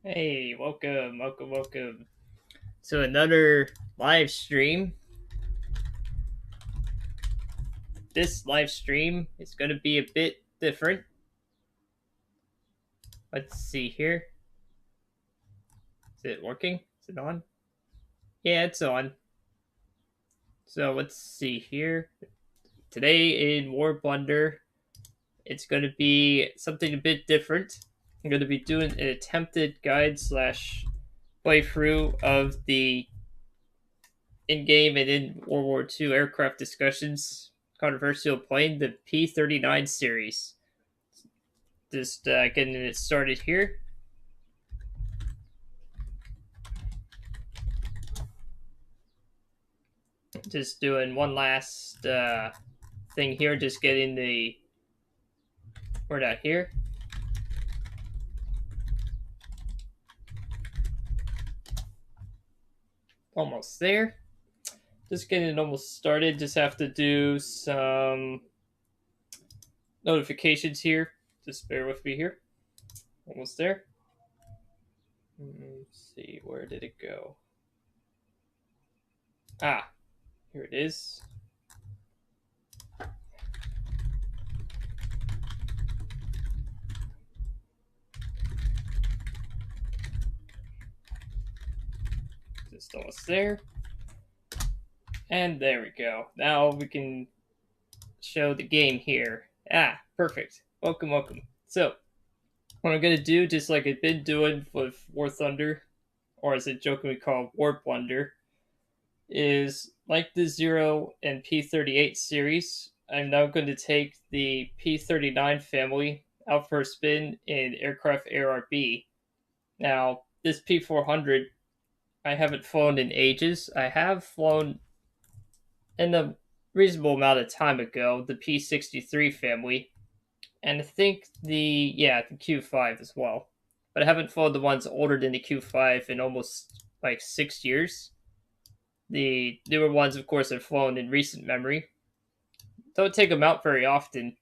Hey, welcome to another live stream. This live stream is going to be a bit different. Let's see here. Is it working? Is it on? Yeah, it's on. So let's see here. Today in War Blunder, it's going to be something a bit different. I'm going to be doing an attempted guide slash playthrough of the in-game and in World War II aircraft discussions controversial plane, the P-39 series. Just getting it started here. Just doing one last thing here, just getting the word out here. Almost there. Just getting it almost started. Just have to do some notifications here. Just bear with me here. Almost there. Let's see, where did it go? Ah, here it is. Just almost there. And there we go. Now we can show the game here. Ah, perfect. Welcome. So, what I'm going to do, just like I've been doing with War Thunder, or as it jokingly called War Blunder, is like the Zero and P-38 series, I'm now going to take the P-39 family out for a spin in Aircraft ARB. Now, this P-400, I haven't flown in ages. I have flown in a reasonable amount of time ago, the P-63 family, and I think the Q5 as well. But I haven't followed the ones older than the Q5 in almost like 6 years. The newer ones, of course, I've flown in recent memory. Don't take them out very often.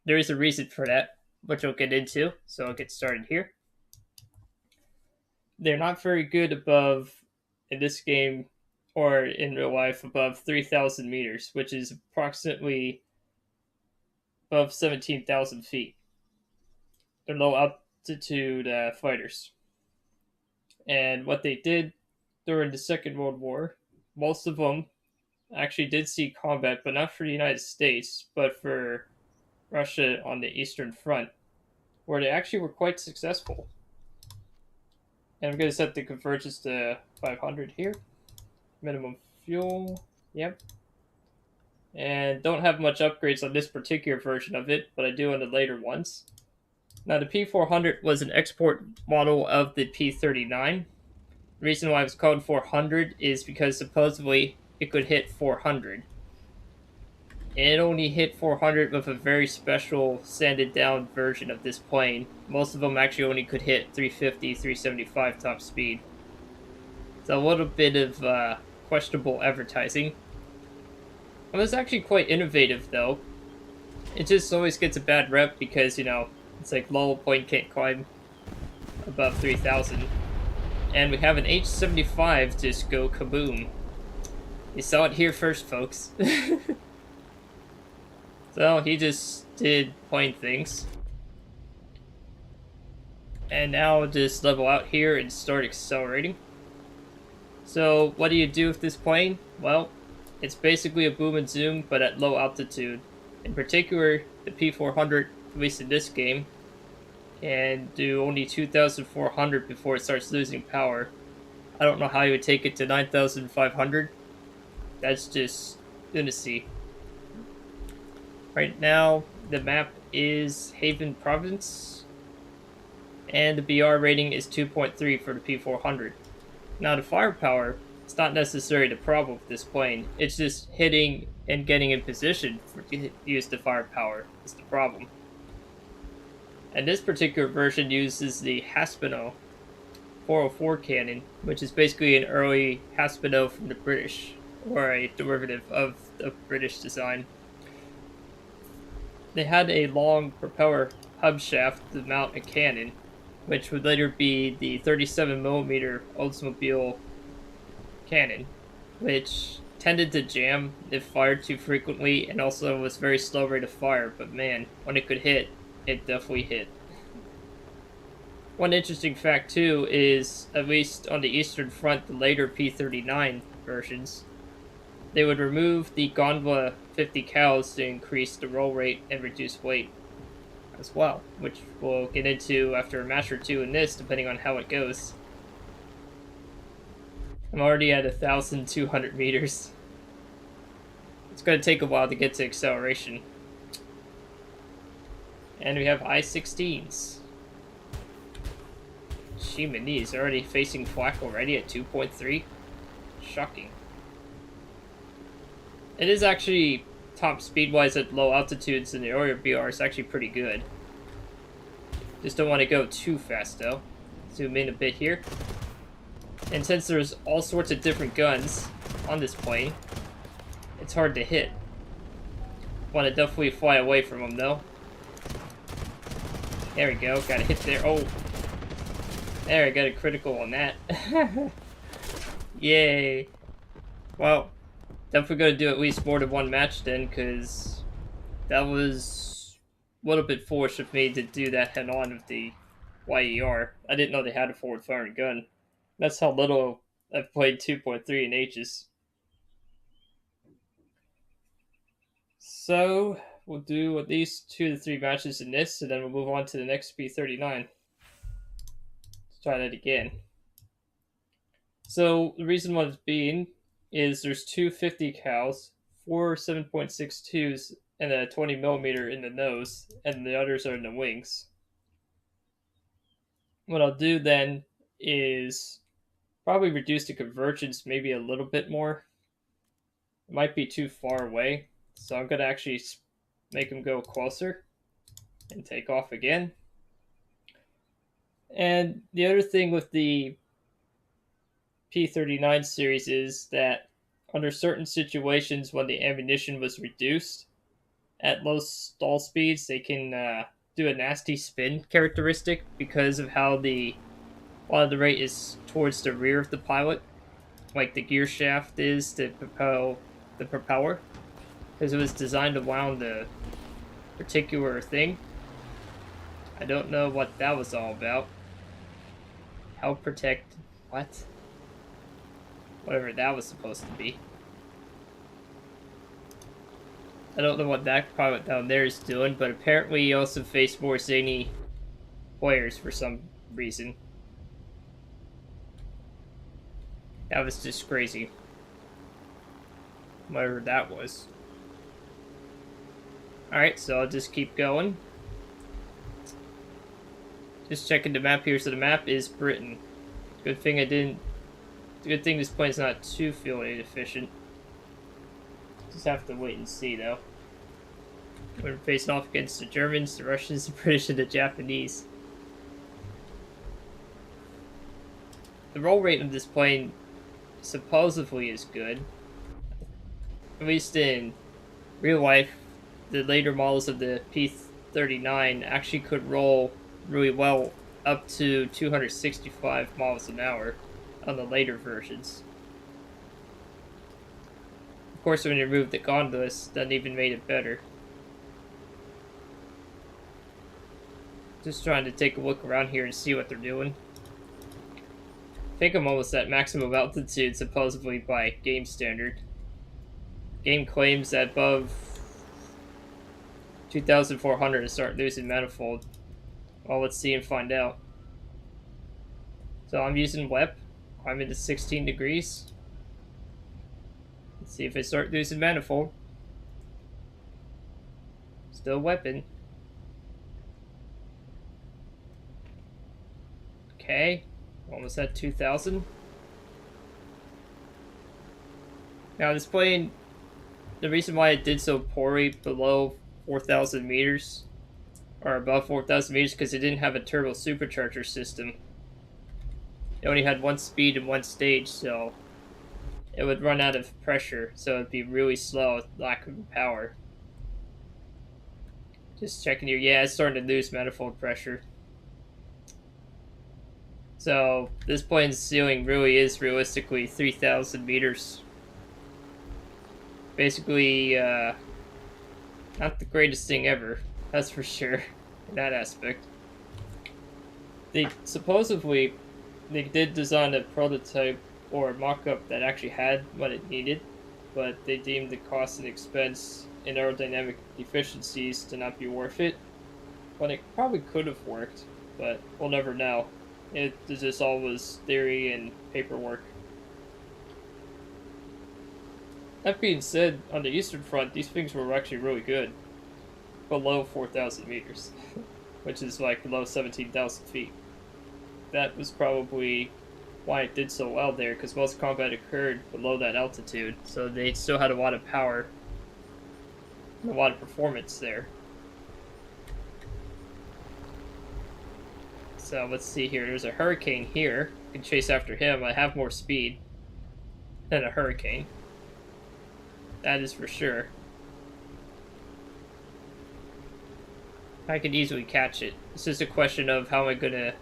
There is a reason for that, which I'll get into. So I'll get started here. They're not very good above, in this game or in real life, above 3,000 meters, which is approximately above 17,000 feet. They're low altitude fighters. And what they did during the Second World War, most of them actually did see combat, but not for the United States, but for Russia on the Eastern Front, where they actually were quite successful. And I'm going to set the convergence to 500 here. Minimum fuel. Yep. And don't have much upgrades on this particular version of it, but I do on the later ones. Now, the P400 was an export model of the P39. The reason why it was called 400 is because supposedly it could hit 400. It only hit 400 with a very special sanded down version of this plane. Most of them actually only could hit 350, 375 top speed. It's a little bit of questionable advertising. It was actually quite innovative though. It just always gets a bad rep because, it's like low point can't climb above 3,000. And we have an H-75 just go kaboom. You saw it here first, folks. So he just did plane things. And now I'll just level out here and start accelerating. So what do you do with this plane? Well, it's basically a boom and zoom, but at low altitude. In particular, the P400, at least in this game, can do only 2,400 before it starts losing power. I don't know how you would take it to 9,500. That's just lunacy. Right now, the map is Haven Province, and the BR rating is 2.3 for the P400. Now, the firepower, it's not necessarily the problem with this plane. It's just hitting and getting in position to use the firepower is the problem. And this particular version uses the Haspino 404 cannon, which is basically an early Haspino from the British, or a derivative of the British design. They had a long propeller hub shaft to mount a cannon, which would later be the 37mm Oldsmobile cannon, which tended to jam if fired too frequently and also was very slow rate of fire, but man, when it could hit, it definitely hit. One interesting fact too is, at least on the Eastern Front, the later P-39 versions, they would remove the gondola 50 cals to increase the roll rate and reduce weight as well, which we'll get into after a match or two in this, depending on how it goes. I'm already at 1,200 meters. It's going to take a while to get to acceleration. And we have I-16s. Shimani's already facing flak already at 2.3. Shocking. It is actually top speed-wise at low altitudes, and the area BR is actually pretty good. Just don't want to go too fast though. Zoom in a bit here. And since there's all sorts of different guns on this plane, it's hard to hit. Want to definitely fly away from them though. There we go, got a hit there. Oh, there, I got a critical on that. Yay. Well, definitely gonna do at least more than one match then, because that was a little bit foolish of me to do that head on with the YER. I didn't know they had a forward firing gun. That's how little I've played 2.3 in ages. So we'll do at least 2 to 3 matches in this, and then we'll move on to the next P-39. Let's try that again. So the reason why it's being is there's two 50 cals, 4 7.62s, and a 20mm in the nose, and the others are in the wings. What I'll do then is probably reduce the convergence maybe a little bit more. It might be too far away, so I'm going to actually make them go closer and take off again. And the other thing with the P-39 series is that under certain situations when the ammunition was reduced at low stall speeds, they can do a nasty spin characteristic because of how a lot of the rate is towards the rear of the pilot, like the gear shaft is to propel the propeller, because it was designed to wound a particular thing. I don't know what that was all about. Help protect what? Whatever that was supposed to be. I don't know what that pilot down there is doing, but apparently he also faced more zany players for some reason. That was just crazy. Whatever that was. Alright, so I'll just keep going. Just checking the map here. So the map is Britain. Good thing I didn't... Good thing this plane's not too fuel efficient. Just have to wait and see, though. We're facing off against the Germans, the Russians, the British, and the Japanese. The roll rate of this plane supposedly is good. At least in real life, the later models of the P-39 actually could roll really well up to 265 miles an hour on the later versions. Of course, when you remove the gondolas, that even made it better. Just trying to take a look around here and see what they're doing. I think I'm almost at maximum altitude, supposedly by game standard. Game claims that above 2,400 to start losing manifold. Well, let's see and find out. So I'm using WEP. I'm into 16 degrees. Let's see if I start losing manifold. Still weapon. Okay, almost at 2,000. Now this plane, the reason why it did so poorly below 4,000 meters, or above 4,000 meters, because it didn't have a turbo supercharger system. It only had one speed and one stage, so it would run out of pressure, so it'd be really slow with lack of power. Just checking here. Yeah, it's starting to lose manifold pressure. So this plane's ceiling really is realistically 3,000 meters. Basically, not the greatest thing ever, that's for sure, in that aspect. They did design a prototype or mock-up that actually had what it needed, but they deemed the cost and expense and aerodynamic deficiencies to not be worth it. But it probably could have worked, but we'll never know. It just all was theory and paperwork. That being said, on the Eastern Front, these things were actually really good. Below 4,000 meters, which is like below 17,000 feet. That was probably why it did so well there, because most combat occurred below that altitude, so they still had a lot of power and a lot of performance there. So let's see here. There's a hurricane here. I can chase after him. I have more speed than a hurricane. That is for sure. I could easily catch it. It's just a question of how am I going to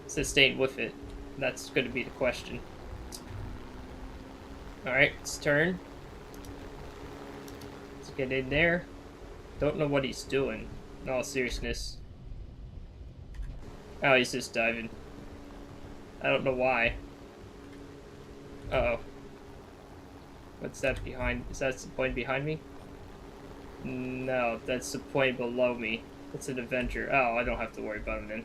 sustain with it. That's going to be the question. Alright, it's turn. Let's get in there. Don't know what he's doing, in all seriousness. Oh, he's just diving. I don't know why. Uh-oh. What's that behind? Is that the point behind me? No, that's the point below me. It's an Avenger. Oh, I don't have to worry about him then.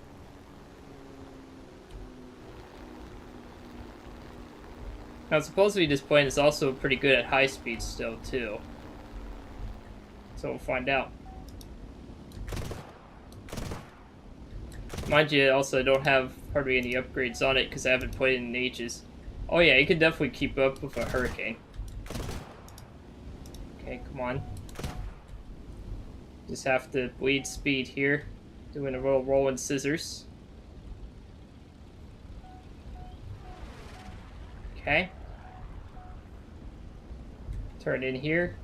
Now, supposedly this plane is also pretty good at high speed still, too. So we'll find out. Mind you, also, I don't have hardly any upgrades on it because I haven't played it in ages. Oh yeah, you can definitely keep up with a hurricane. Okay, come on. Just have to bleed speed here. Doing a little rolling scissors. Okay. Turn in here.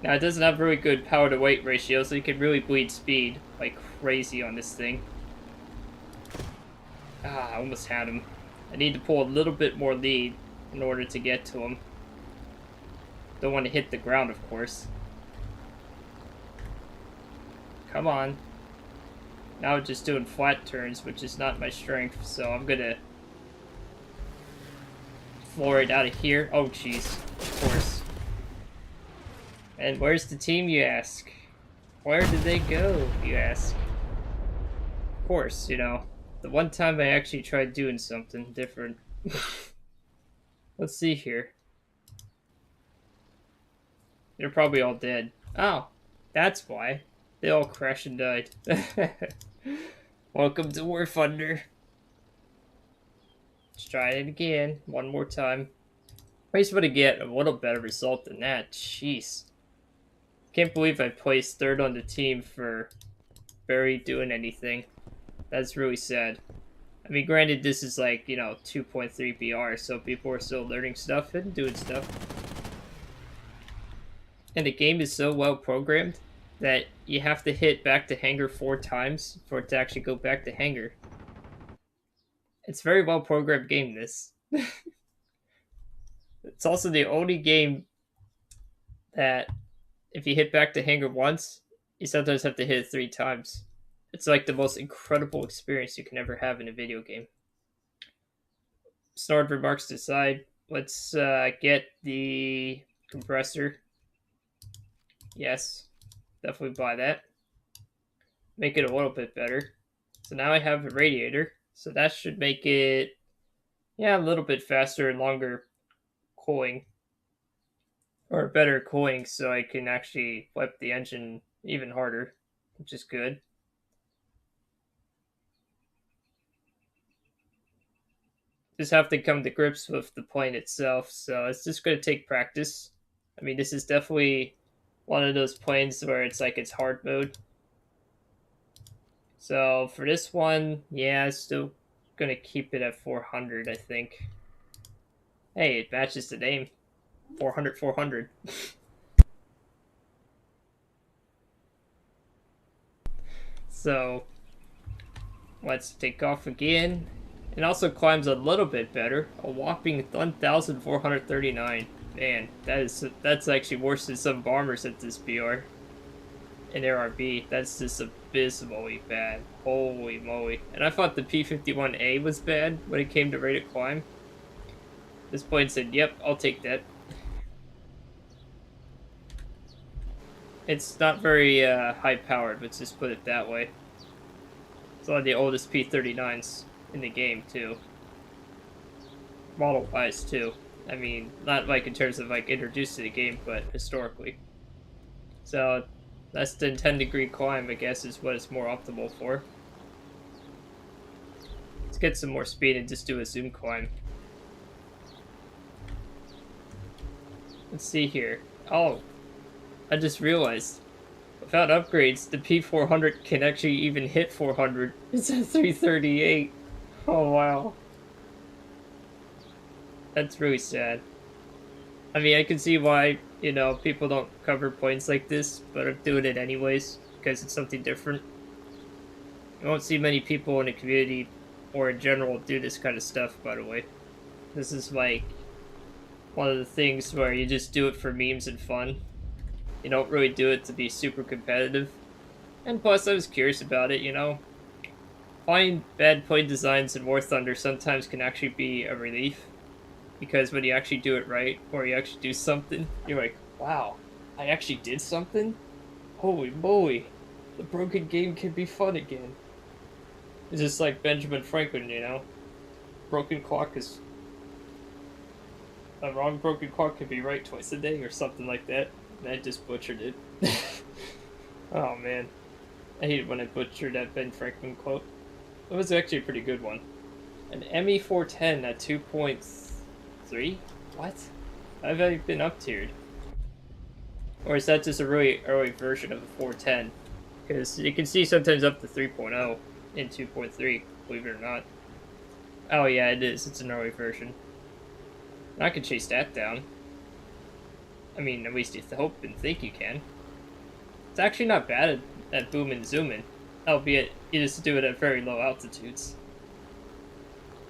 Now, it doesn't have really good power to weight ratio, so you can really bleed speed like crazy on this thing. Ah, I almost had him. I need to pull a little bit more lead in order to get to him. Don't want to hit the ground, of course. Come on. Now we're just doing flat turns, which is not my strength, so I'm gonna floor it out of here. Oh, jeez. Of course. And where's the team, you ask? Where did they go, you ask? Of course, you know. The one time I actually tried doing something different. Let's see here. They're probably all dead. Oh, that's why. They all crashed and died. Welcome to warthunder. Let's try it again. One more time. I just want to get a little better result than that. Jeez. Can't believe I placed third on the team for barely doing anything. That's really sad. I mean, granted, this is like, you know, 2.3 BR, so people are still learning stuff and doing stuff. And the game is so well programmed that you have to hit back to hangar 4 times for it to actually go back to hangar. It's a very well programmed game, this. It's also the only game that if you hit back to hangar once, you sometimes have to hit it 3 times. It's like the most incredible experience you can ever have in a video game. Snort remarks aside, let's get the compressor. Yes, definitely buy that. Make it a little bit better. So now I have a radiator, so that should make it, yeah, a little bit faster and longer cooling. Or better cooling, so I can actually flip the engine even harder, which is good. Just have to come to grips with the plane itself, so it's just going to take practice. I mean, this is definitely one of those planes where it's like it's hard mode. So for this one, yeah, I'm still going to keep it at 400, I think. Hey, it matches the name. 400, 400. So Let's take off again. It also climbs a little bit better. A whopping 1,439. Man, that's actually worse than some bombers at this BR. In RRB, that's just abysmally bad. Holy moly. And I thought the P-51A was bad when it came to rate of climb. This point said, yep, I'll take that. It's not very high powered, let's just put it that way. It's one of the oldest P-39s in the game, too. Model-wise, too. I mean, not like in terms of like introduced to the game, but historically. So, less than 10-degree climb, I guess, is what it's more optimal for. Let's get some more speed and just do a zoom climb. Let's see here. Oh, I just realized. Without upgrades, the P400 can actually even hit 400. It's a 338. Oh, wow. That's really sad. I mean, I can see why, you know, people don't cover points like this, but I'm doing it anyways, because it's something different. You won't see many people in the community, or in general, do this kind of stuff, by the way. This is like one of the things where you just do it for memes and fun. You don't really do it to be super competitive. And plus, I was curious about it, you know. Finding bad point designs in War Thunder sometimes can actually be a relief. Because when you actually do it right, or you actually do something, you're like, wow, I actually did something? Holy moly, the broken game can be fun again. It's just like Benjamin Franklin, you know? Broken clock is... A wrong broken clock can be right twice a day, or something like that. And I just butchered it. Oh man. I hate it when I butchered that Ben Franklin quote. It was actually a pretty good one. An ME410 at 2.3? What? Have I been up-tiered? Or is that just a really early version of the 410? Because you can see sometimes up to 3.0 in 2.3, believe it or not. Oh yeah, it is. It's an early version. I can chase that down. I mean, at least you hope and think you can. It's actually not bad at boom and zooming, albeit you just do it at very low altitudes.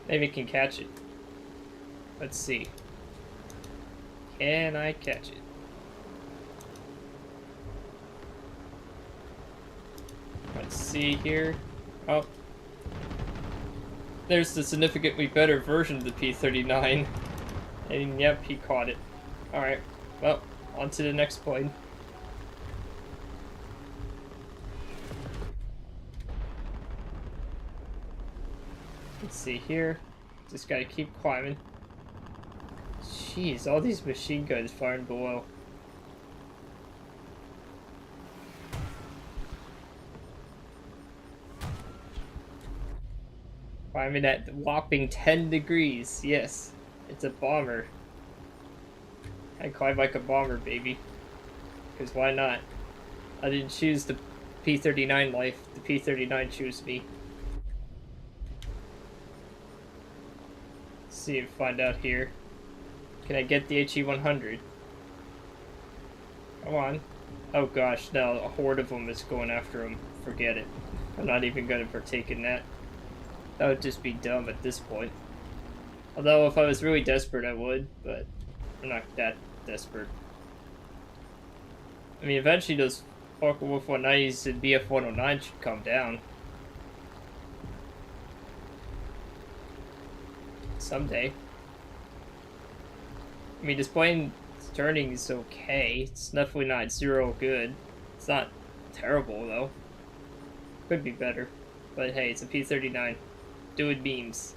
Maybe you can catch it. Let's see. Can I catch it? Let's see here. Oh. There's the significantly better version of the P-39. And yep, he caught it. Alright, well, on to the next plane. Let's see here. Just gotta keep climbing. Jeez, all these machine guns firing below. Climbing at whopping 10 degrees, yes. It's a bomber. I climb like a bomber, baby. Because why not? I didn't choose the P-39 life. The P-39 chose me. Let's see if we find out here. Can I get the HE-100? Come on. Oh gosh, no, a horde of them is going after him. Forget it. I'm not even going to partake in that. That would just be dumb at this point. Although if I was really desperate I would, but I'm not that desperate. I mean, eventually those Focke-Wulf 190s and BF 109 should come down. Someday. I mean, this plane turning is okay. It's definitely not zero good. It's not terrible, though. Could be better. But hey, it's a P-39. Doing memes.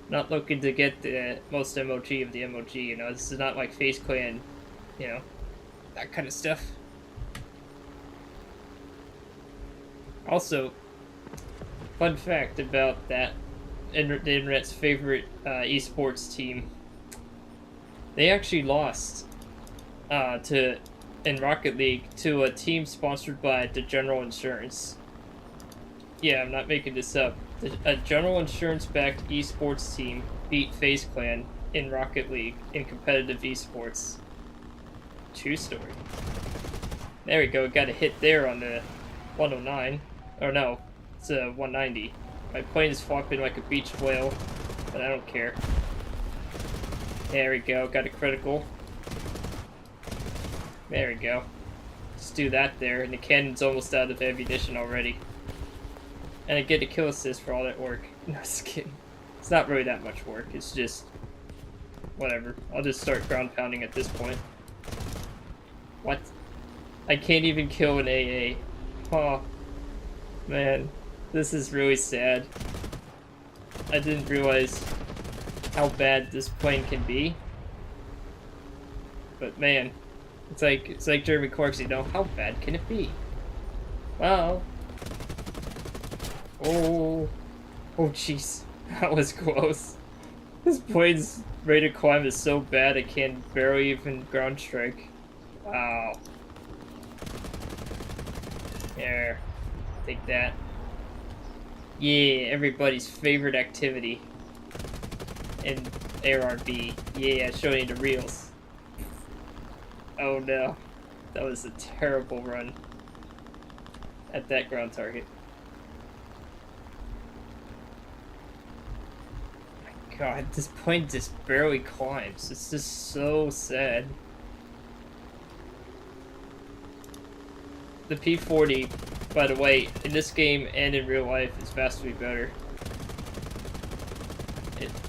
Not looking to get the most MOG of the MOG, you know. This is not like Face Clan, you know. That kind of stuff. Also, fun fact about that, the internet's favorite esports team. They actually lost in Rocket League to a team sponsored by the General Insurance. Yeah, I'm not making this up. A General Insurance-backed esports team beat FaZe Clan in Rocket League in competitive esports. True story. There we go, got a hit there on the 109. Or no, it's a 190. My plane is flopping like a beach whale, but I don't care. There we go, got a critical. There we go. Just do that there, and the cannon's almost out of ammunition already. And I get a kill assist for all that work. No, just kidding. It's not really that much work, it's just... whatever. I'll just start ground pounding at this point. What? I can't even kill an AA. Oh, man. This is really sad. I didn't realize how bad this plane can be. But man, it's like Jeremy Clarkson, you know, how bad can it be? Wow. Oh, jeez, that was close. This plane's rate of climb is so bad I can barely even ground strike. Wow. There, take that. Yeah, everybody's favorite activity in ARB. Yeah, showing you the reels. Oh no, that was a terrible run at that ground target. My god, this plane just barely climbs. It's just so sad. The P-40, by the way, in this game and in real life, is vastly better.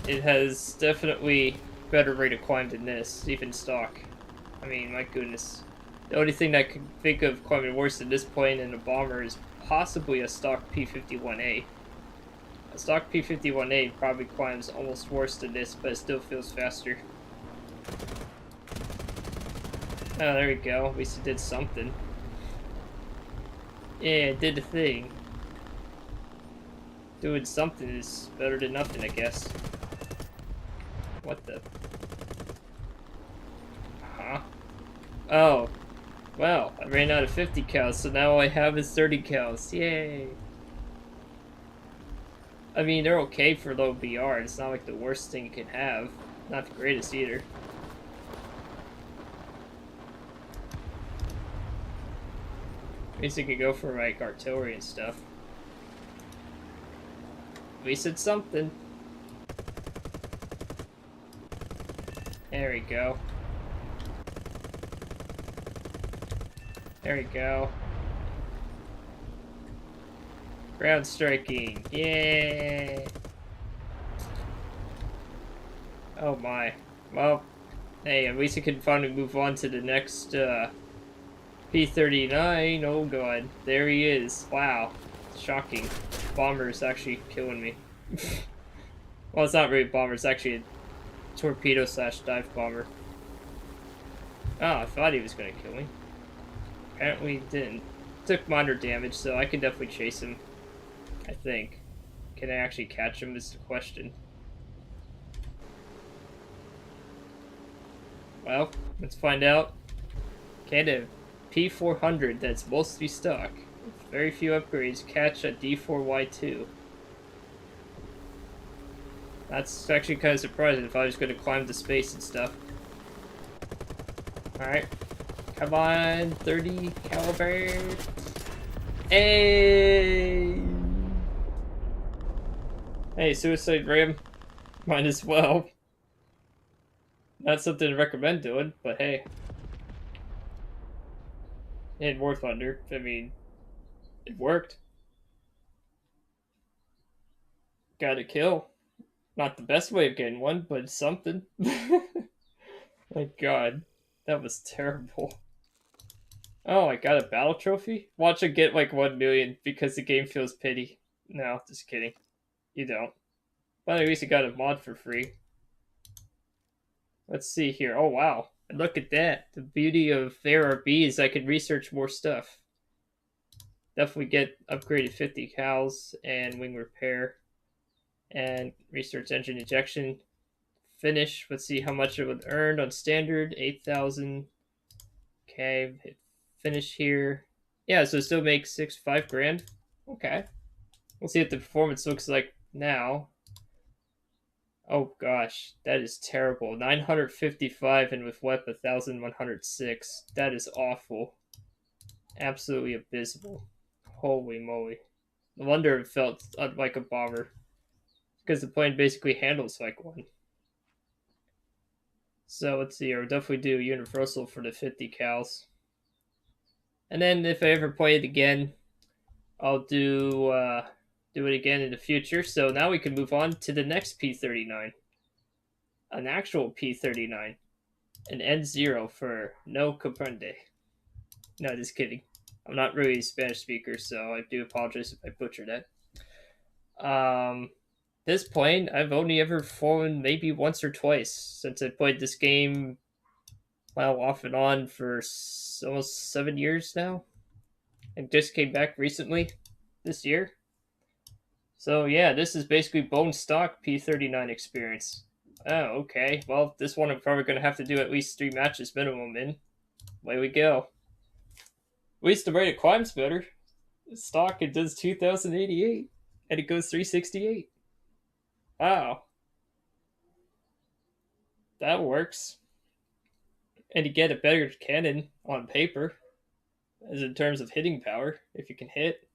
It has definitely better rate of climb than this, even stock. I mean, my goodness. The only thing that I can think of climbing worse than this plane and a bomber is possibly a stock P-51A. A stock P-51A probably climbs almost worse than this, but it still feels faster. Oh, there we go. At least it did something. Yeah, it did the thing. Doing something is better than nothing, I guess. What the? Huh? Oh. Well, I ran out of 50 cows, so now all I have is 30 cows. Yay! I mean, they're okay for low BR. It's not like the worst thing you can have. Not the greatest either. At least I could go for like artillery and stuff. At least it's something. There we go. There we go. Ground striking. Yay! Oh my. Well, hey, at least I can finally move on to the next P-39. Oh god, there he is. Wow, shocking. Bomber is actually killing me. Well, it's not really a bomber, it's actually a torpedo slash dive bomber. Oh, I thought he was gonna kill me. Apparently he didn't. Took minor damage, so I can definitely chase him. I think. Can I actually catch him is the question. Well, let's find out. Can a P400 that's mostly stock, with very few upgrades, catch a D4Y2? That's actually kind of surprising if I was going to climb the space and stuff. Alright. Come on, 30 caliber. Hey! Hey, Suicide Ram. Might as well. Not something to recommend doing, but hey. And warthunder, I mean, it worked. Got a kill. Not the best way of getting one, but something. My god, that was terrible. Oh, I got a battle trophy? Watch it get like 1 million because the game feels pity. No, just kidding. You don't. But at least you got a mod for free. Let's see here. Oh, wow. And look at that. The beauty of ARB is I can research more stuff. Definitely get upgraded 50 cals and wing repair. And research engine injection. Finish. Let's see how much it would earn on standard. 8,000. Okay. Hit finish here. Yeah, so it still makes 5 grand. Okay. We'll see what the performance looks like now. Oh gosh, that is terrible. 955 and with WEP 1,106. That is awful. Absolutely abysmal. Holy moly. No wonder it felt like a bomber, because the plane basically handles like one. So let's see, I'll definitely do universal for the 50 cals. And then if I ever play it again, I'll do it again in the future. So now we can move on to the next P-39, an actual P-39, an N0 for no comprende. No, just kidding. I'm not really a Spanish speaker, so I do apologize if I butcher that. This plane I've only ever flown maybe once or twice since I played this game, well, off and on for almost 7 years now. And just came back recently this year. So yeah, this is basically bone stock P-39 experience. Oh, okay. Well, this one I'm probably going to have to do at least 3 matches minimum in. Away we go. At least the rate of climb's better. Stock, it does 2,088. And it goes 368. Wow. That works. And you get a better cannon on paper, as in terms of hitting power, if you can hit.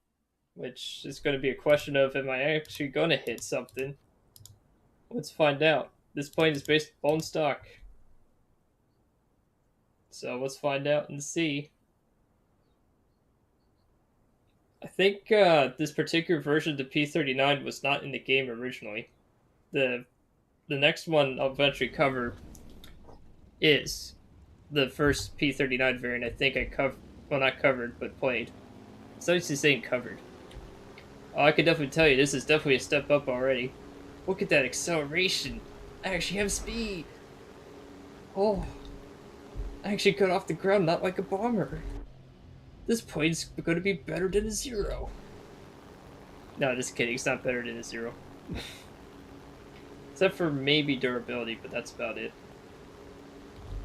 Which is going to be a question of, am I actually going to hit something? Let's find out. This plane is based bone stock. So let's find out and see. I think this particular version of the P-39 was not in the game originally. The next one I'll eventually cover is the first P-39 variant. I think I covered, well, not covered, but played. So it's just saying covered. Oh, I can definitely tell you, this is definitely a step up already. Look at that acceleration. I actually have speed. Oh, I actually got off the ground not like a bomber. This plane's going to be better than a Zero. No, just kidding. It's not better than a Zero. Except for maybe durability, but that's about it.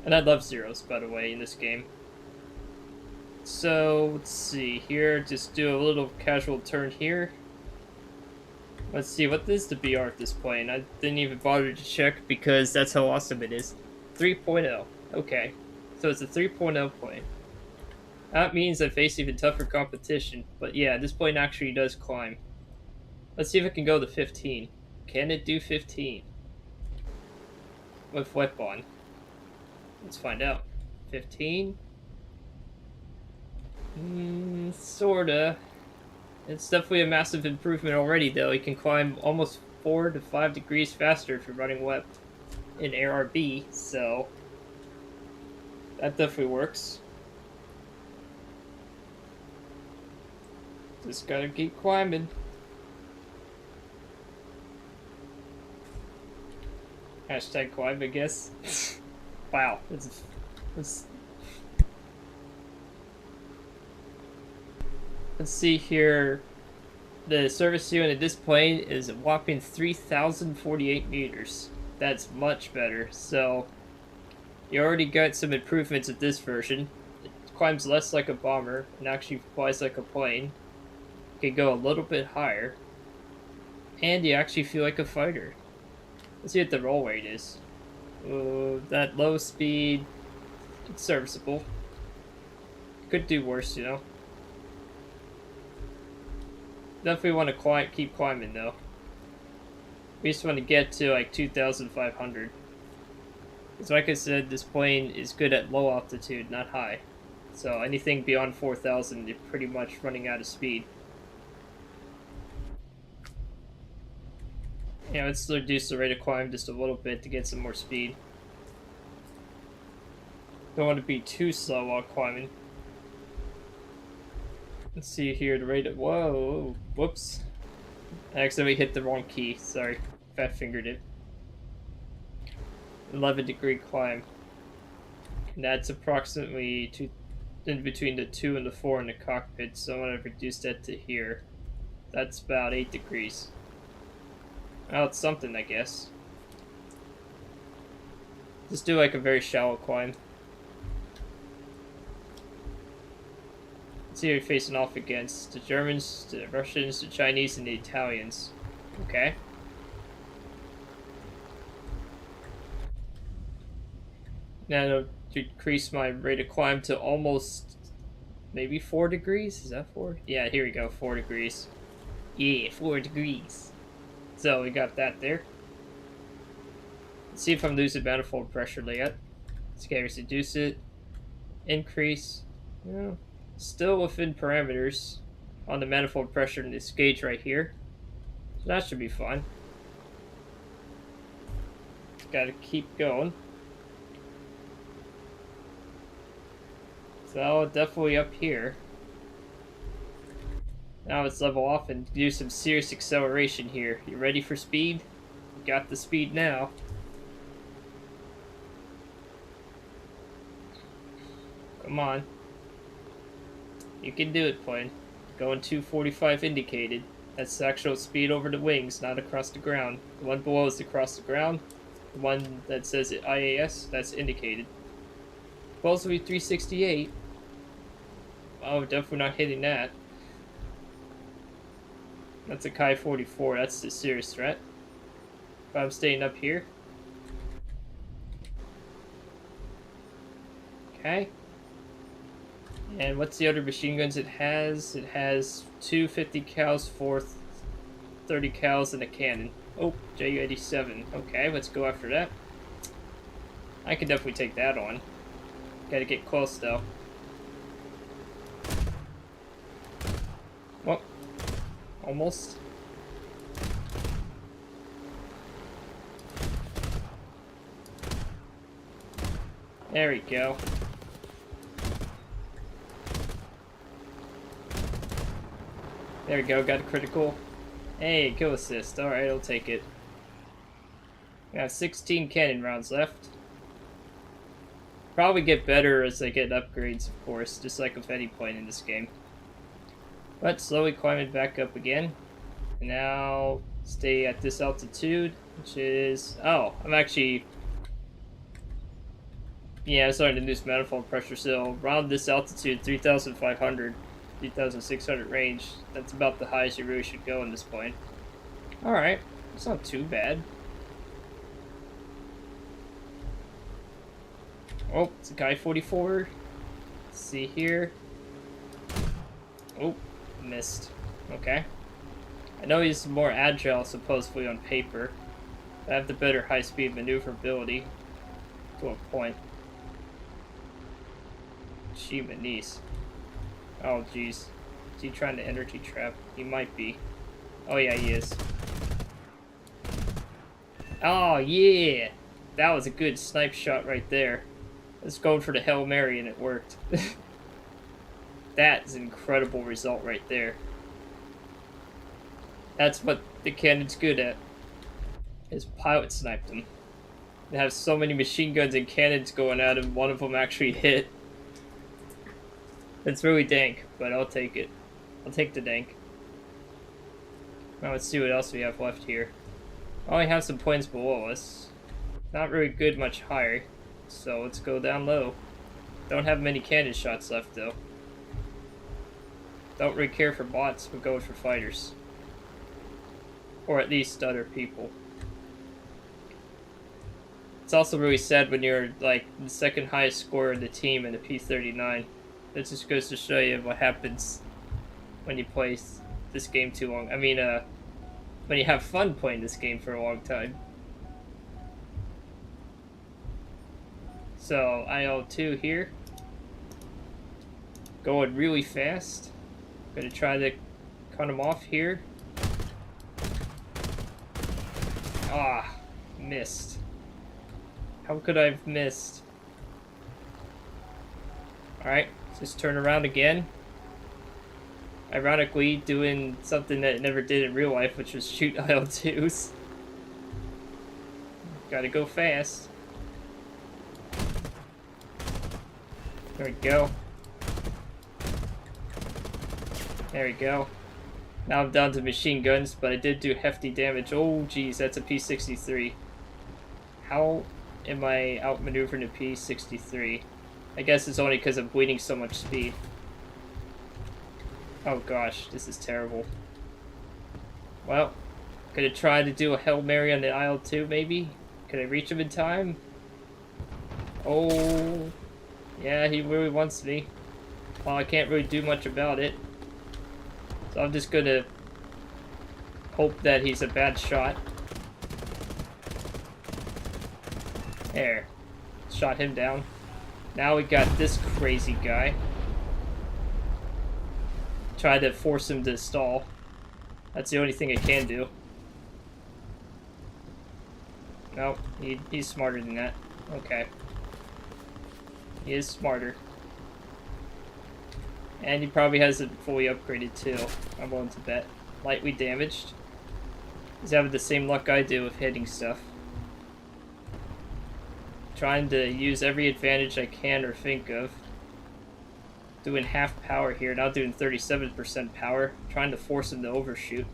And I love Zeros, by the way, in this game. So, let's see here. Just do a little casual turn here. Let's see, what is the BR of this plane? I didn't even bother to check because that's how awesome it is. 3.0. Okay. So it's a 3.0 plane. That means I face even tougher competition. But yeah, this plane actually does climb. Let's see if it can go to 15. Can it do 15? With wet bond. Let's find out. 15? Sorta. It's definitely a massive improvement already, though. You can climb almost 4 to 5 degrees faster if you're running wet in ARB, so that definitely works. Just gotta keep climbing. Hashtag climb, I guess. Wow, it's let's see here. The service ceiling of this plane is a whopping 3,048 meters. That's much better. So you already got some improvements with this version. It climbs less like a bomber and actually flies like a plane. You can go a little bit higher. And you actually feel like a fighter. Let's see what the roll rate is. That low speed, it's serviceable. Could do worse, you know. Definitely want to keep climbing though. We just want to get to like 2,500. Because like I said, this plane is good at low altitude, not high. So anything beyond 4,000, you're pretty much running out of speed. Yeah, let's reduce the rate of climb just a little bit to get some more speed. Don't want to be too slow while climbing. Let's see here, the rate of... Whoa, whoops. I accidentally hit the wrong key, sorry. Fat fingered it. 11-degree climb. And that's approximately in between the 2 and the 4 in the cockpit, so I'm going to reduce that to here. That's about 8 degrees. Well, it's something, I guess. Just do like a very shallow climb. Let's see who you're facing off against. The Germans, the Russians, the Chinese, and the Italians. Okay. Now it'll decrease my rate of climb to almost maybe 4 degrees. Is that 4? Yeah, here we go, 4 degrees. Yeah, 4 degrees. So we got that there. Let's see if I'm losing manifold pressure yet. Let's reduce it. Increase. Yeah, still within parameters on the manifold pressure in this gauge right here. So that should be fine. Gotta keep going. So definitely up here. Now let's level off and do some serious acceleration here. You ready for speed? You got the speed now. Come on. You can do it, plane. Going 245 indicated. That's the actual speed over the wings, not across the ground. The one below is across the ground. The one that says IAS, that's indicated. Supposed to be 368. Oh, definitely not hitting that. That's a Kai 44. That's the serious threat. If I'm staying up here. Okay. And what's the other machine guns it has? It has 2 50 cals, 4 30 cals, and a cannon. Oh, Ju-87. Okay, let's go after that. I can definitely take that on. Gotta get close, though. Well, almost. There we go. There we go, got a critical. Hey, kill assist. Alright, I'll take it. We have 16 cannon rounds left. Probably get better as I get upgrades, of course, just like with any plane in this game. But slowly climbing back up again. And now stay at this altitude, which is... Oh, I'm actually... Yeah, I'm starting to lose manifold pressure, so around this altitude, 3,500. 3,600 range. That's about the highest you really should go in this plane. Alright, it's not too bad. Oh, it's a Kai 44. Let's see here. Oh, missed. Okay. I know he's more agile, supposedly, on paper. I have the better high-speed maneuverability. To a point. Gee, Manise. Oh, jeez. Is he trying to energy trap? He might be. Oh, yeah, he is. Oh, yeah! That was a good snipe shot right there. Let's go for the Hail Mary, and it worked. That is an incredible result right there. That's what the cannon's good at. Is pilot sniped them. They have so many machine guns and cannons going at him, one of them actually hit. It's really dank, but I'll take it. I'll take the dank. Now let's see what else we have left here. Oh, we have some planes below us. Not really good much higher, so let's go down low. Don't have many cannon shots left, though. Don't really care for bots, we're going for fighters. Or at least other people. It's also really sad when you're, like, the second highest scorer in the team in the P-39. That just goes to show you what happens when you play this game too long. I mean, when you have fun playing this game for a long time. So, IL-2 here. Going really fast. Gonna try to cut him off here. Ah, missed. How could I have missed? Alright. Just turn around again. Ironically, doing something that it never did in real life, which was shoot IL-2s. Gotta go fast. There we go. There we go. Now I'm down to machine guns, but I did do hefty damage. Oh, geez, that's a P-63. How am I outmaneuvering a P-63? I guess it's only because I'm bleeding so much speed. Oh gosh, this is terrible. Well, gonna try to do a Hail Mary on the IL-2 maybe? Can I reach him in time? Oh, yeah, he really wants me. Well, I can't really do much about it. So I'm just gonna Hope that he's a bad shot. There. Shot him down. Now we got this crazy guy. Try to force him to stall. That's the only thing I can do. No, he's smarter than that. Okay. He is smarter. And he probably has it fully upgraded too, I'm willing to bet. Lightly damaged. He's having the same luck I do with hitting stuff. Trying to use every advantage I can or think of. Doing half power here, now doing 37% power. Trying to force him to overshoot.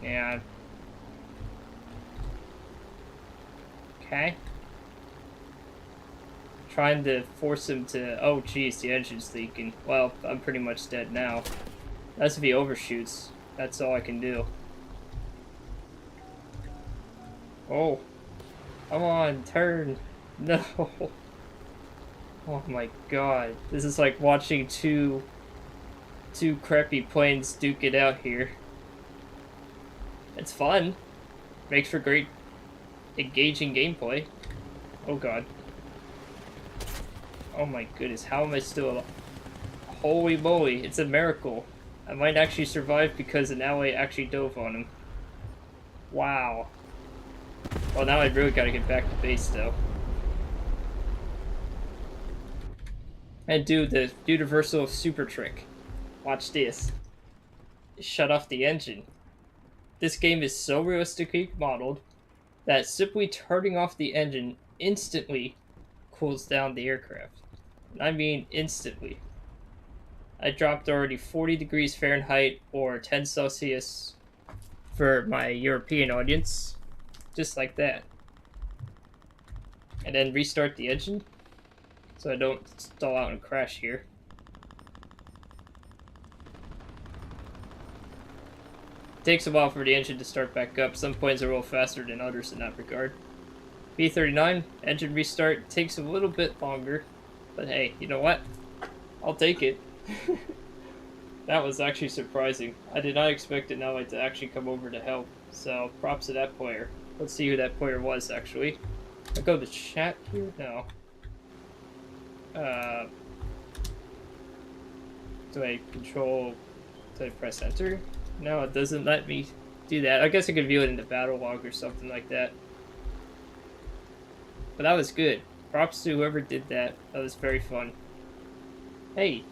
Yeah. Okay. Trying to force him to... Oh, geez, the engine's leaking. Well, I'm pretty much dead now. That's if he overshoots. That's all I can do. Oh. Come on, turn. No. Oh my god. This is like watching two crappy planes duke it out here. It's fun. Makes for great engaging gameplay. Oh god. Oh my goodness, how am I still alive? Holy moly, it's a miracle. I might actually survive because an ally actually dove on him. Wow. Well, now I really gotta get back to base though. And do the universal super trick. Watch this. Shut off the engine. This game is so realistically modeled that simply turning off the engine instantly cools down the aircraft. And I mean instantly. I dropped already 40 degrees Fahrenheit or 10 Celsius for my European audience. Just like that. And then restart the engine so I don't stall out and crash here. It takes a while for the engine to start back up. Some planes are a little faster than others in that regard. P-39, engine restart takes a little bit longer. But hey, you know what? I'll take it. That was actually surprising. I did not expect an ally to actually come over to help. So props to that player. Let's see who that player was actually. I'll go to chat here? No. Do I control... Do I press enter? No, it doesn't let me do that. I guess I could view it in the battle log or something like that. But that was good. Props to whoever did that. That was very fun. Hey,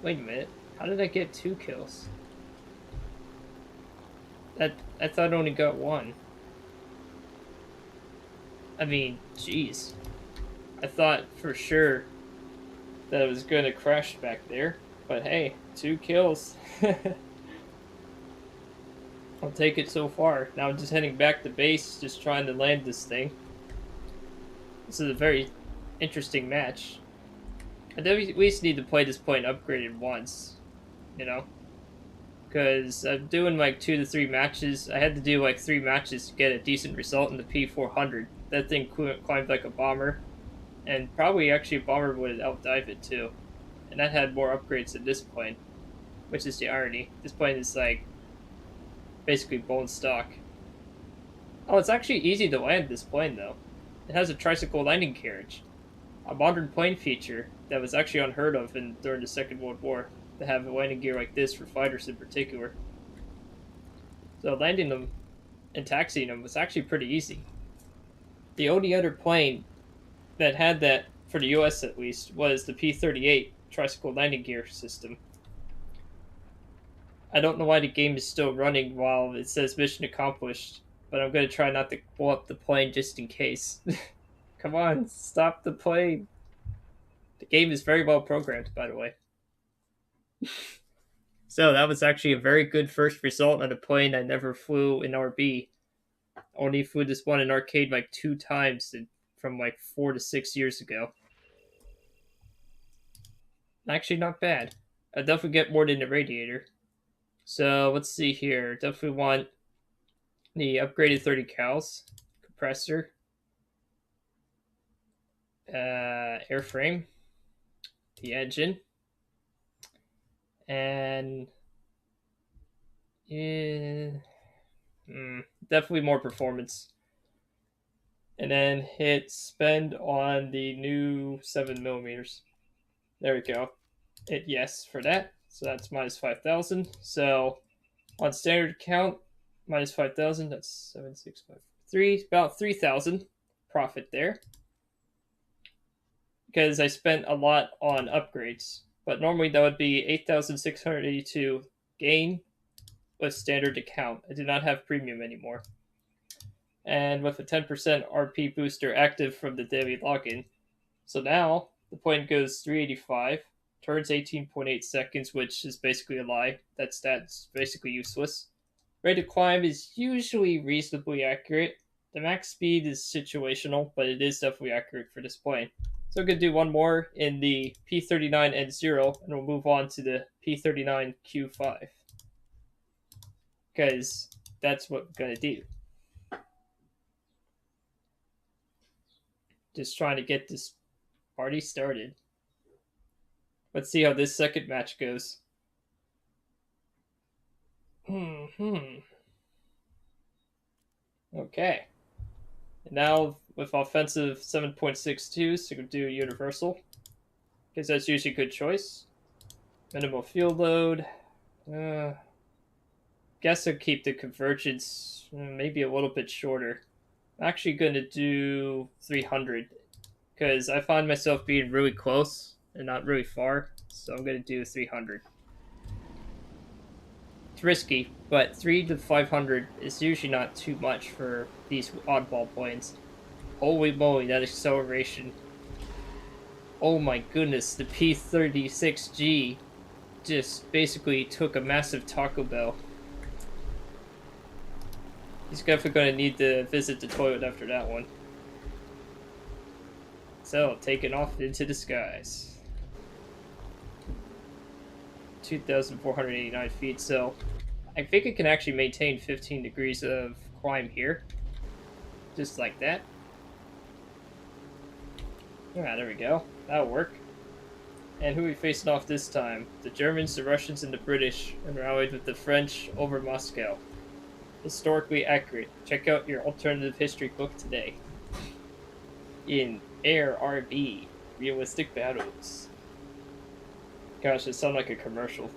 wait a minute. How did I get 2 kills? I thought I only got 1. I mean, jeez. I thought for sure that it was going to crash back there. But hey, 2 kills. I'll take it so far. Now I'm just heading back to base, just trying to land this thing. This is a very interesting match. I at least need to play this plane upgraded once, you know? Because I'm doing like 2 to 3 matches. I had to do like 3 matches to get a decent result in the P400. That thing climbed like a bomber. And probably actually a bomber would outdive it too. And that had more upgrades than this plane. Which is the irony. This plane is like basically bone stock. Oh, it's actually easy to land this plane though. It has a tricycle landing carriage. A modern plane feature that was actually unheard of during the Second World War, to have a landing gear like this for fighters in particular. So landing them and taxiing them was actually pretty easy. The only other plane that had that, for the US at least, was the P-38 tricycle landing gear system. I don't know why the game is still running while it says mission accomplished, but I'm going to try not to blow up the plane just in case. Come on, stop the plane. The game is very well programmed, by the way. So that was actually a very good first result on a plane I never flew in RB. Only flew this one in arcade like 2 times from like 4 to 6 years ago. Actually, not bad. I definitely get more than the radiator. So let's see here. Definitely want the upgraded 30 cals, compressor, airframe, the engine, and Yeah, definitely more performance. And then hit spend on the new 7mm. There we go. Hit yes for that. So that's minus 5,000. So on standard count, minus 5,000. That's 7,653. About 3,000 profit there because I spent a lot on upgrades. But normally that would be 8,682 gain with standard account. I do not have premium anymore. And with a 10% RP booster active from the daily login. So now the point goes 385, turns 18.8 seconds, which is basically a lie. That stat's basically useless. Rate of climb is usually reasonably accurate. The max speed is situational, but it is definitely accurate for this plane. So I'm going to do one more in the P-39 N0, and we'll move on to the P-39 Q5. Because that's what we're going to do. Just trying to get this party started. Let's see how this second match goes. Okay. And now with offensive 7.62, so we can do universal. Because that's usually a good choice. Minimal fuel load. Guess I'll keep the convergence maybe a little bit shorter. I'm actually going to do 300. Because I find myself being really close and not really far. So I'm going to do 300. It's risky, but 3 to 500 is usually not too much for these oddball planes. Holy moly, that acceleration. Oh my goodness, the P-36G just basically took a massive Taco Bell. He's definitely going to need to visit the toilet after that one. So, taking off into the skies. 2,489 feet, so I think it can actually maintain 15 degrees of climb here. Just like that. Yeah, there we go. That'll work. And who are we facing off this time? The Germans, the Russians, and the British, and rallied with the French over Moscow. Historically accurate. Check out your alternative history book today. In Air RB, realistic battles. Gosh, it sounds like a commercial.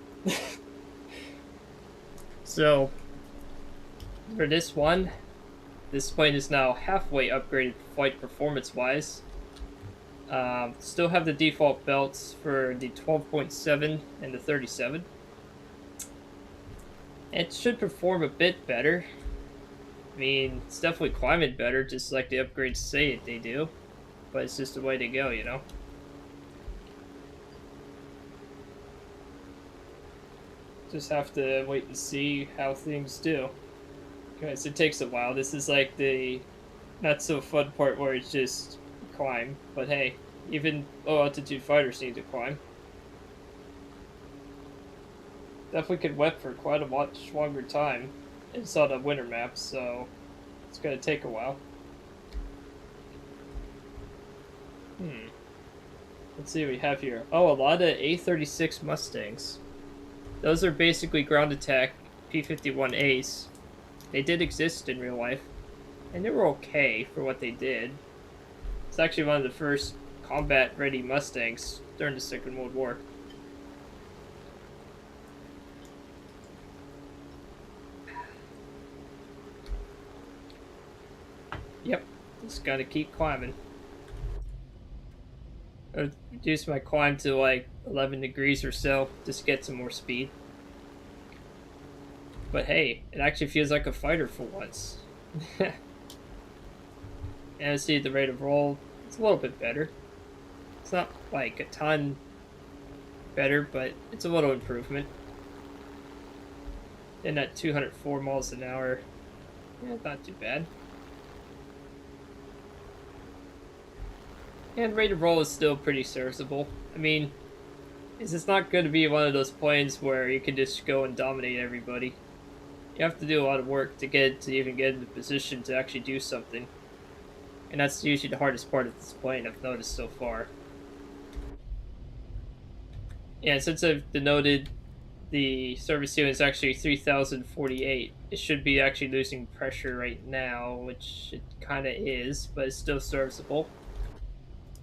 So, for this one, this plane is now halfway upgraded flight performance-wise. Still have the default belts for the 12.7 and the 37. It should perform a bit better. I mean, it's definitely climbing better, just like the upgrades say they do. But it's just the way to go, you know? Just have to wait and see how things do. Because it takes a while. This is like the not so fun part where it's just climb. But hey, even low altitude fighters need to climb. Definitely could wet for quite a much longer time. It's on a winter map, so it's going to take a while. Let's see what we have here. Oh, a lot of A36 Mustangs. Those are basically ground attack P-51As. They did exist in real life, and they were okay for what they did. It's actually one of the first combat-ready Mustangs during the Second World War. Yep, just gotta keep climbing. I'll reduce my climb to like 11 degrees or so, just to get some more speed. But hey, it actually feels like a fighter for once. And see the rate of roll, it's a little bit better. It's not like a ton better, but it's a little improvement. And at 204 miles an hour, yeah, not too bad. And rate of roll is still pretty serviceable. I mean, it's not going to be one of those planes where you can just go and dominate everybody. You have to do a lot of work to even get in the position to actually do something. And that's usually the hardest part of this plane I've noticed so far. Yeah, since I've denoted the service ceiling is actually 3,048. It should be actually losing pressure right now, which it kind of is, but it's still serviceable.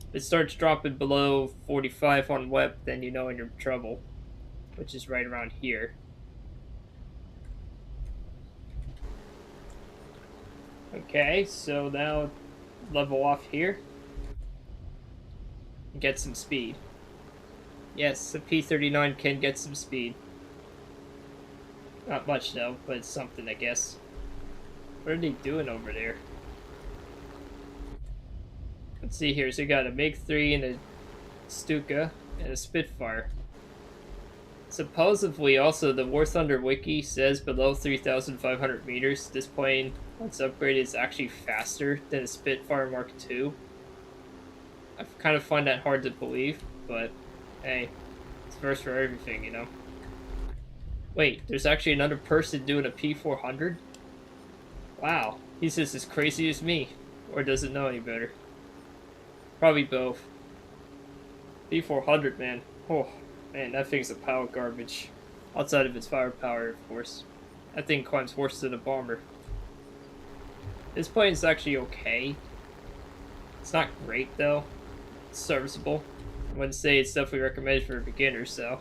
If it starts dropping below 45 on web, then you know you're in trouble, which is right around here. Okay, so now level off here and get some speed. Yes, the P-39 can get some speed. Not much though, but it's something, I guess. What are they doing over there? Let's see here. So we got a MiG-3 and a Stuka and a Spitfire. Supposedly, also, the Warthunder wiki says below 3,500 meters, this plane, once upgraded, is actually faster than a Spitfire Mark II. I kind of find that hard to believe, but hey, it's first for everything, you know? Wait, there's actually another person doing a P-400? Wow, he's just as crazy as me, or doesn't know any better. Probably both. P-400, man. Oh, man, that thing's a pile of garbage. Outside of its firepower, of course. That thing climbs worse than a bomber. This plane's actually okay. It's not great, though. It's serviceable. I wouldn't say it's definitely recommended for beginners, so.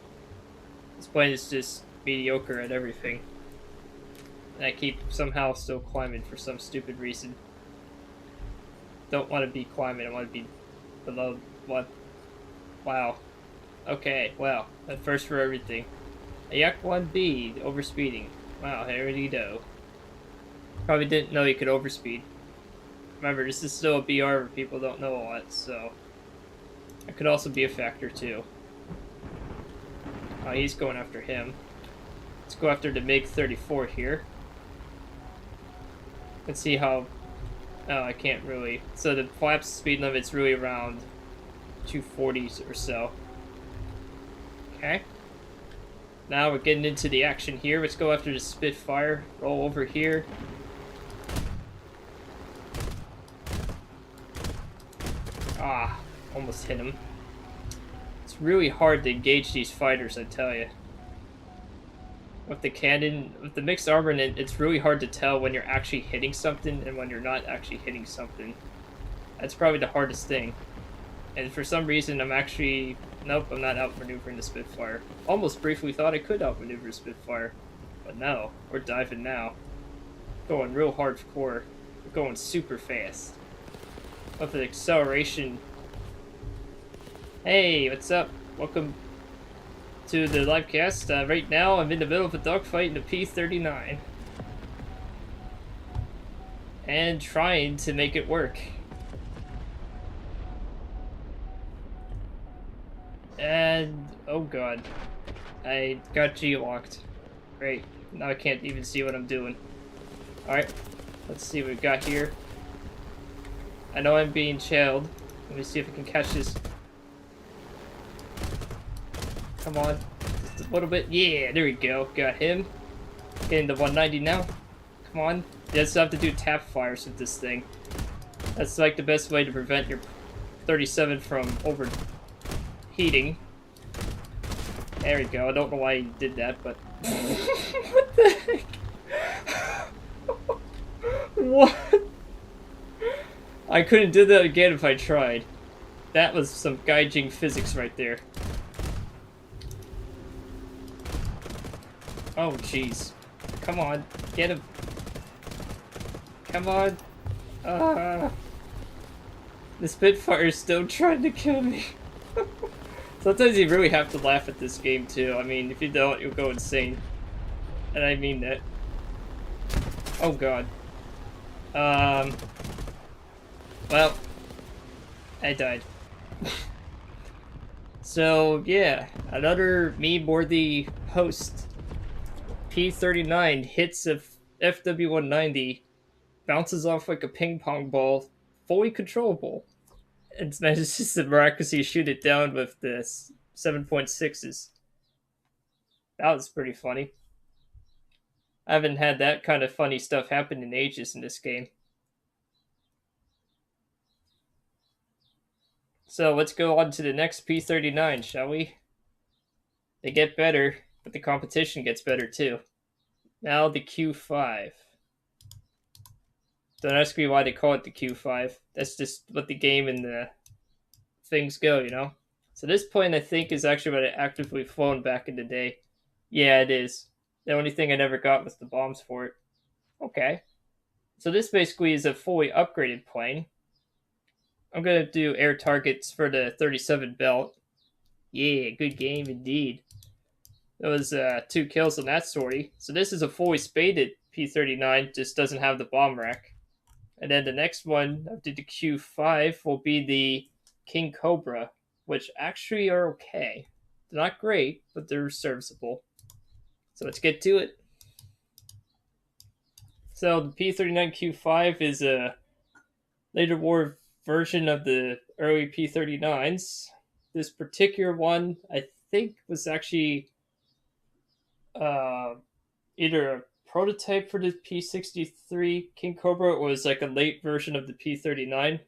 This plane is just mediocre at everything. And I keep somehow still climbing for some stupid reason. Don't want to be climbing, I want to be below what? Wow. Okay, wow. At first for everything. A Yak 1B, overspeeding. Wow, here we go. Probably didn't know you could overspeed. Remember, this is still a BR where people don't know a lot, so that could also be a factor too. Oh, he's going after him. Let's go after the MiG-34 here. Let's see how... Oh, I can't really... So the flaps speed limit's really around 240s or so. Okay. Now we're getting into the action here. Let's go after the Spitfire. Roll over here. Ah, almost hit him. It's really hard to engage these fighters, I tell you. With the cannon, with the mixed armament, it's really hard to tell when you're actually hitting something and when you're not actually hitting something. That's probably the hardest thing. And for some reason, I'm actually... Nope, I'm not outmaneuvering the Spitfire. Almost briefly thought I could outmaneuver Spitfire. But no, we're diving now. Going real hardcore. We're going super fast. With the acceleration. Hey, what's up? Welcome to the live cast. Right now, I'm in the middle of a dogfight in the P-39. And trying to make it work. And, oh god. I got G-locked. Great. Now I can't even see what I'm doing. Alright. Let's see what we've got here. I know I'm being shelled. Let me see if I can catch this. Come on. Just a little bit. Yeah, there we go. Got him. Getting the 190 now. Come on. You just have to do tap fires with this thing. That's like the best way to prevent your 37 from overheating. There we go. I don't know why he did that, but... What the heck? What? I couldn't do that again if I tried. That was some gaijin physics right there. Oh, jeez. Come on. Get him. Come on. The Spitfire is still trying to kill me. Sometimes you really have to laugh at this game, too. I mean, if you don't, you'll go insane. And I mean that. Oh, God. Well, I died. So, yeah. Another meme-worthy post. P-39 hits a FW-190, bounces off like a ping pong ball, fully controllable, and manages to miraculously shoot it down with the 7.6s. That was pretty funny. I haven't had that kind of funny stuff happen in ages in this game. So let's go on to the next P-39, shall we? They get better. but the competition gets better too. Now the Q5. Don't ask me why they call it the Q5. That's just what the game and the things go, you know? So this plane, I think, is actually what I actively flown back in the day. Yeah, it is. The only thing I never got was the bombs for it. Okay. So this basically is a fully upgraded plane. I'm going to do air targets for the 37 belt. Yeah, good game indeed. That was 2 kills on that sortie. So this is a fully spaded P-39, just doesn't have the bomb rack. And then the next one after the Q5 will be the King Cobra, which actually are okay. They're not great, but they're serviceable. So let's get to it. So the P-39 Q5 is a later war version of the early P-39s. This particular one, I think, was actually uh, either a prototype for the P-63 King Cobra or was like a late version of the P-39.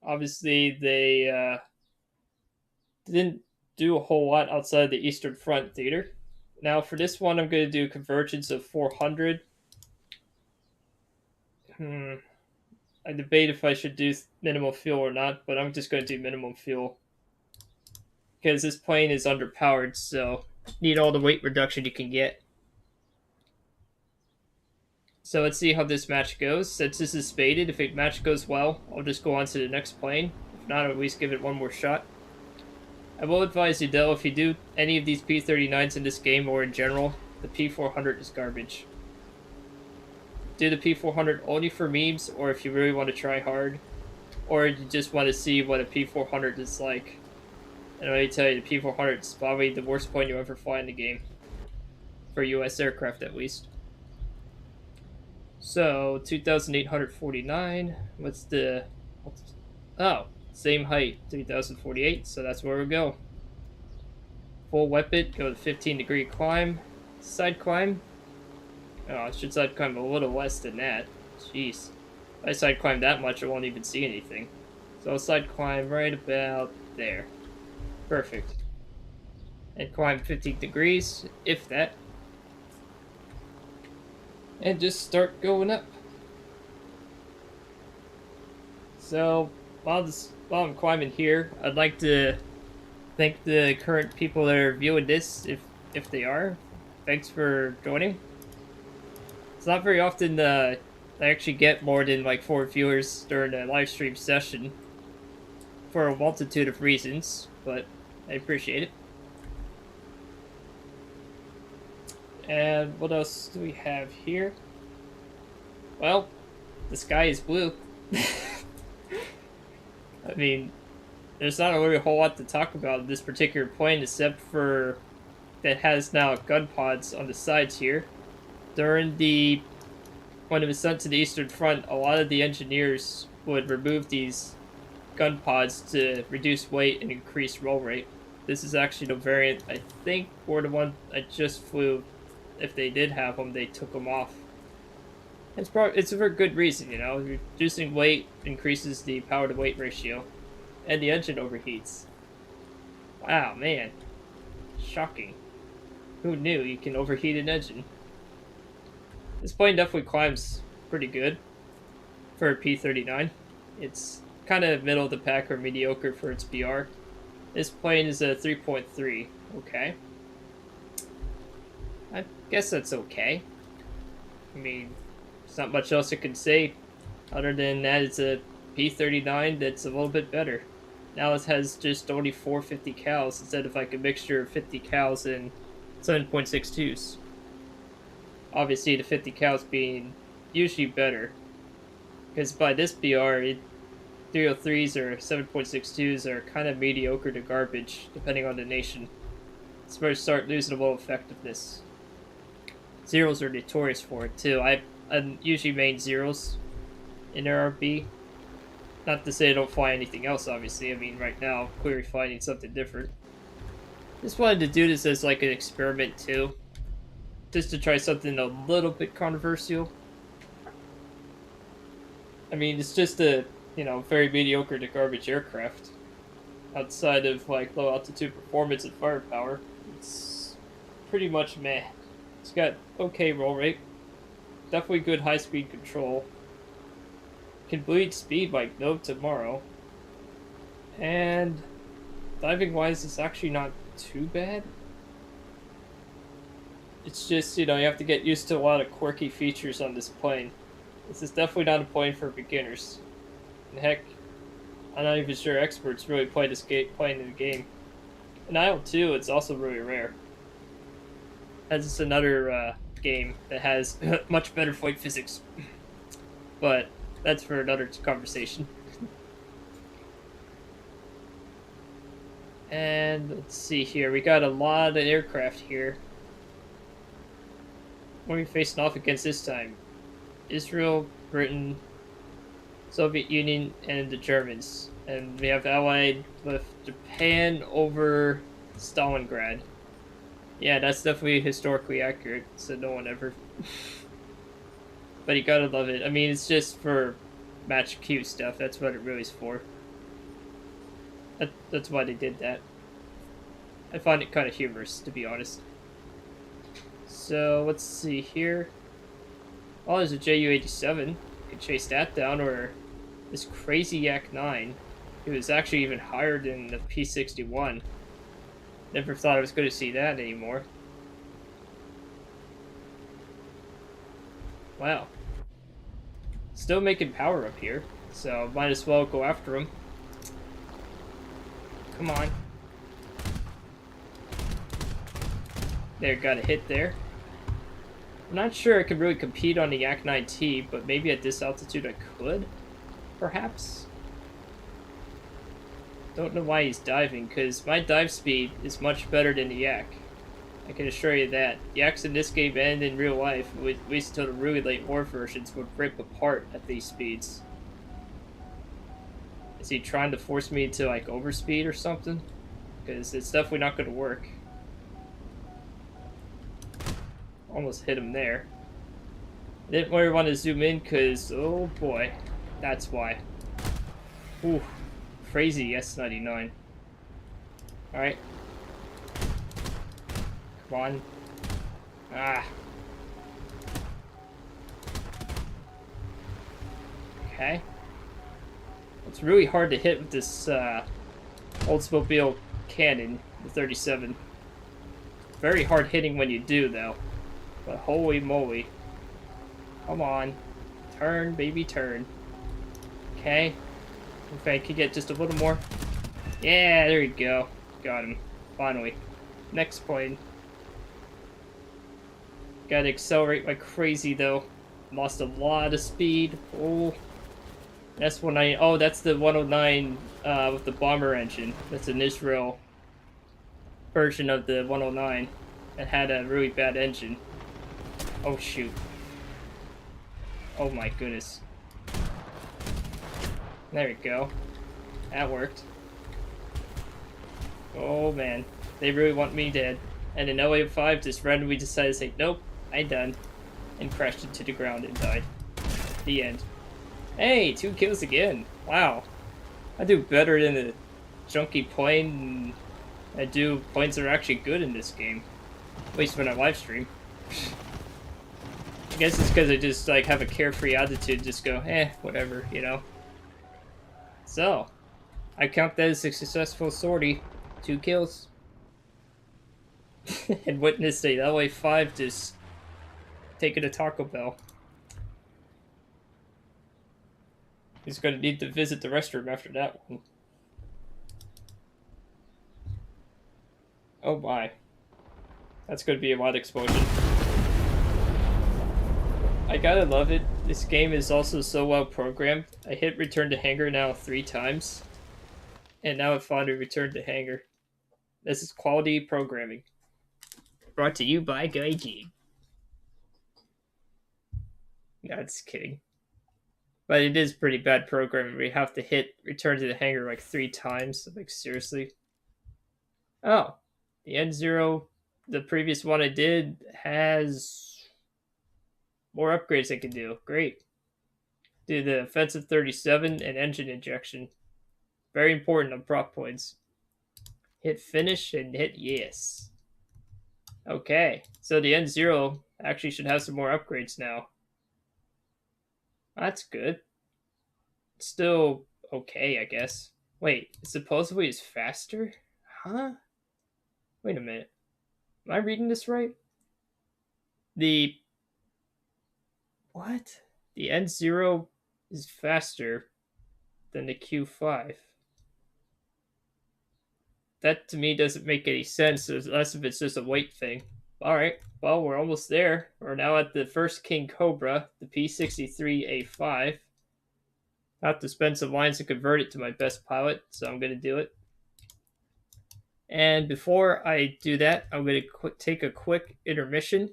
Obviously, they didn't do a whole lot outside the Eastern Front theater. Now, for this one, I'm going to do convergence of 400. I debate if I should do minimum fuel or not, but I'm just going to do minimum fuel. Because this plane is underpowered, so need all the weight reduction you can get. So let's see how this match goes. Since this is spaded, if the match goes well, I'll just go on to the next plane. If not, I'll at least give it one more shot. I will advise you, though, if you do any of these P-39s in this game or in general, the P-400 is garbage. Do the P-400 only for memes, or if you really want to try hard, or you just want to see what a P-400 is like. And let me tell you, the P-400 is probably the worst plane you'll ever fly in the game. For US aircraft, at least. So, 2,849. What's the... Oh, same height, 3,048, so that's where we go. Full weapon, go to 15-degree climb. Side climb. Oh, I should side climb a little less than that. Jeez. If I side climb that much, I won't even see anything. So I'll side climb right about there. Perfect. And climb 15 degrees, if that. And just start going up. So, while I'm climbing here, I'd like to thank the current people that are viewing this, if they are. Thanks for joining. It's not very often I actually get more than like 4 viewers during a live stream session for a multitude of reasons, but I appreciate it. And what else do we have here? Well, the sky is blue. I mean, there's not really a whole lot to talk about in this particular plane except for that has now gun pods on the sides here. When it was sent to the Eastern Front, a lot of the engineers would remove these gun pods to reduce weight and increase roll rate. This is actually the variant, I think, or the one I just flew. If they did have them, they took them off. It's for a good reason, you know. Reducing weight increases the power-to-weight ratio, and the engine overheats. Wow, man. Shocking. Who knew you can overheat an engine? This plane definitely climbs pretty good for a P-39. It's kind of middle of the pack or mediocre for its BR. This plane is a 3.3. Okay. I guess that's okay. I mean, there's not much else I can say other than that it's a P-39 that's a little bit better. Now it has just only 450 cals instead of like a mixture of 50 cals and 7.62s. Obviously, the 50 cals being usually better. Because by this BR, 303s or 7.62s are kind of mediocre to garbage, depending on the nation. It's supposed to start losing a little effectiveness. Zeros are notorious for it, too. I usually main zeros in RRB. Not to say I don't fly anything else, obviously. I mean, right now, I'm clearly finding something different. Just wanted to do this as like an experiment, too. Just to try something a little bit controversial. I mean, it's just a, very mediocre to garbage aircraft. Outside of, like, low altitude performance and firepower. It's pretty much meh. It's got okay roll rate, definitely good high speed control, can bleed speed like no tomorrow, and diving wise, it's actually not too bad. It's just, you have to get used to a lot of quirky features on this plane. This is definitely not a plane for beginners. And heck, I'm not even sure experts really play this plane in the game. In IL-2, it's also really rare. As it's another game that has much better flight physics. But that's for another conversation. And let's see here. We got a lot of aircraft here. What are we facing off against this time? Israel, Britain, Soviet Union, and the Germans. And we have allied with Japan over Stalingrad. Yeah, that's definitely historically accurate, so no one ever. But you gotta love it. I mean, it's just for match cute stuff. That's what it really is for. That's why they did that. I find it kind of humorous, to be honest. So, let's see here. Oh, there's a Ju-87. You can chase that down, or this crazy Yak-9. It was actually even higher than the P-61. Never thought I was going to see that anymore. Wow. Still making power up here, so might as well go after him. Come on. There, got a hit there. I'm not sure I could really compete on the Yak-9T, but maybe at this altitude I could, perhaps? Don't know why he's diving, because my dive speed is much better than the Yak. I can assure you that. Yaks in this game and in real life, at least until the really late war versions, would rip apart at these speeds. Is he trying to force me to, like, overspeed or something? Because it's definitely not going to work. Almost hit him there. I didn't really want to zoom in because, oh boy, that's why. Ooh, crazy S-99. Alright. Come on. Ah. Okay. It's really hard to hit with this Oldsmobile cannon, the 37. Very hard hitting when you do, though. But holy moly. Come on. Turn, baby, turn. Okay. If I could get just a little more. Yeah, there you go. Got him. Finally. Next plane. Gotta accelerate like crazy, though. Lost a lot of speed. Oh. That's 190. Oh, that's the 109 with the bomber engine. That's an Israel version of the 109 that had a really bad engine. Oh, shoot. Oh, my goodness. There we go. That worked. Oh, man. They really want me dead. And an LA-5 just randomly decided to say, nope, I'm done. And crashed into the ground and died. The end. Hey, 2 kills again. Wow. I do better than a junky plane. I do planes that are actually good in this game. At least when I live stream. I guess it's because I just like have a carefree attitude, just go, whatever, you know. So, I count that as a successful sortie. 2 kills. And witnessed a LA-5 just taking a Taco Bell. He's going to need to visit the restroom after that one. Oh my. That's going to be a lot of explosion. I gotta love it. This game is also so well programmed. I hit return to hangar now 3 times. And now it finally returned to hangar. This is quality programming. Brought to you by Gaijin. No, just kidding. But it is pretty bad programming. We have to hit return to the hangar like 3 times. Like, seriously. Oh. The N0, the previous one I did, has more upgrades I can do. Great. Do the offensive 37 and engine injection. Very important on prop points. Hit finish and hit yes. Okay, so the N0 actually should have some more upgrades now. That's good. Still okay, I guess. Wait, supposedly it's faster? Huh? Wait a minute. Am I reading this right? The what? The N0 is faster than the Q5. That to me doesn't make any sense unless if it's just a weight thing. Alright, well, we're almost there. We're now at the first King Cobra, the P-63A5. I have to spend some lines to convert it to my best pilot, so I'm going to do it. And before I do that, I'm going to take a quick intermission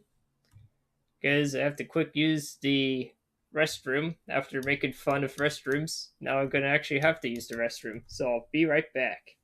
because I have to quick use the restroom after making fun of restrooms. Now I'm going to actually have to use the restroom, so I'll be right back.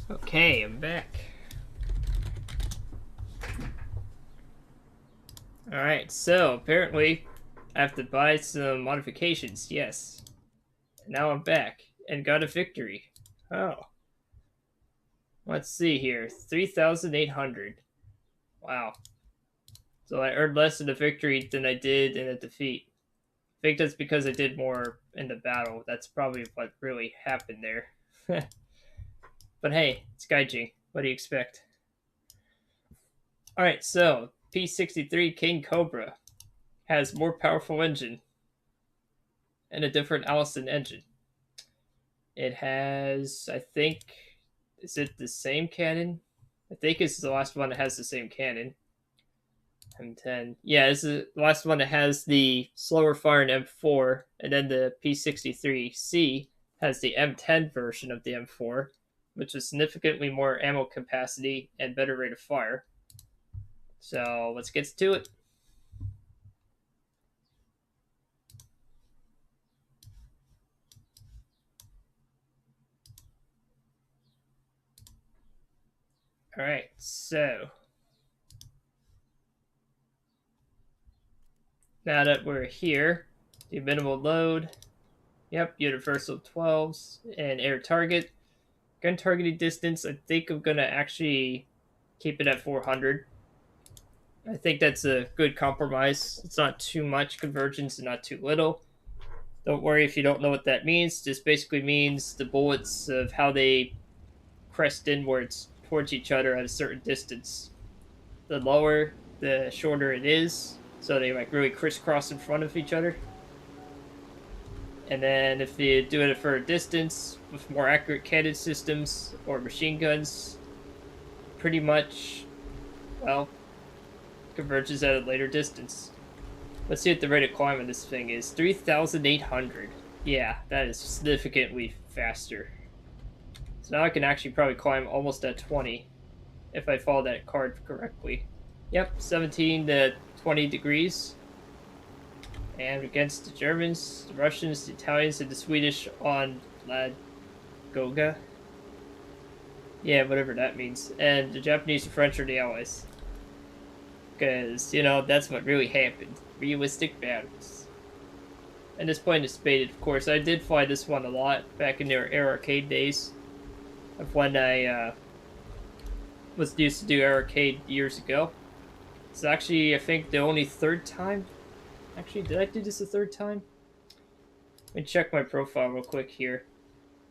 Okay, I'm back. Alright, so apparently I have to buy some modifications, yes. Now I'm back and got a victory. Oh. Let's see here. 3,800. Wow. So I earned less in a victory than I did in a defeat. I think that's because I did more in the battle. That's probably what really happened there. But hey, it's Gaijin. What do you expect? Alright, so P-63 King Cobra has more powerful engine and a different Allison engine. It has, I think, is it the same cannon? I think it's the last one that has the same cannon. M10. Yeah, this is the last one that has the slower firing M4, and then the P-63C has the M10 version of the M4, which is significantly more ammo capacity and better rate of fire. So let's get to it. Alright, so now that we're here, do minimal load. Yep, universal 12s and air target. Gun targeting distance, I think I'm going to actually keep it at 400. I think that's a good compromise. It's not too much convergence and not too little. Don't worry if you don't know what that means. This basically means the bullets of how they crest inwards towards each other at a certain distance. The lower, the shorter it is, so they like really crisscross in front of each other. And then if you do it for a distance with more accurate cannon systems or machine guns, pretty much, well, converges at a later distance. Let's see what the rate of climb on this thing is. 3,800. Yeah, that is significantly faster. So now I can actually probably climb almost at 20 if I follow that card correctly. Yep, 17 to 20 degrees. And against the Germans, the Russians, the Italians, and the Swedish on Ladoga. Yeah, whatever that means. And the Japanese and French are the allies. Because, you know, that's what really happened. Realistic battles. And this plane is spaded, of course. I did fly this one a lot back in their Air Arcade days. Of when I was used to do Air Arcade years ago. It's actually, I think, the only third time. Actually, did I do this a third time? Let me check my profile real quick here.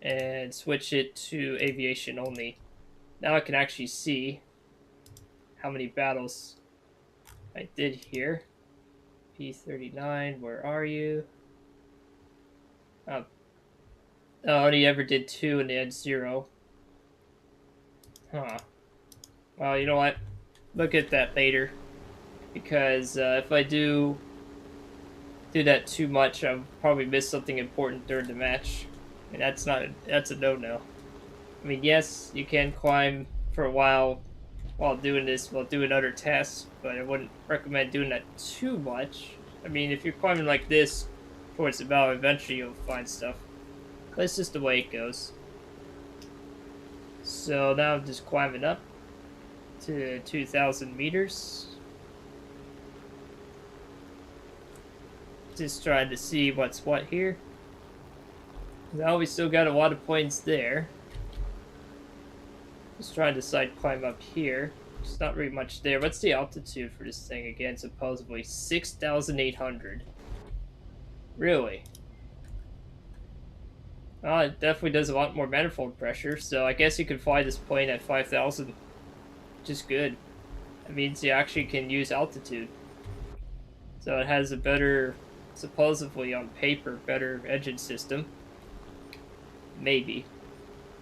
And switch it to aviation only. Now I can actually see how many battles I did here. P-39, where are you? Oh, I only ever did 2 and they had 0. Huh. Well, you know what? Look at that later. Because if I do that too much, I'll probably miss something important during the match. And that's a no-no. I mean, yes, you can climb for a while doing this, while doing other tasks, but I wouldn't recommend doing that too much. I mean, if you're climbing like this towards the bow, eventually you'll find stuff. That's just the way it goes. So now I'm just climbing up to 2,000 meters. Just trying to see what's what here. Now we still got a lot of points there. Just trying to side climb up here. There's not really much there. What's the altitude for this thing again? Supposedly 6,800. Really? Well, it definitely does a lot more manifold pressure, so I guess you could fly this plane at 5,000. Which is good. That means you actually can use altitude. So it has a better, supposedly on paper, better engine system. Maybe.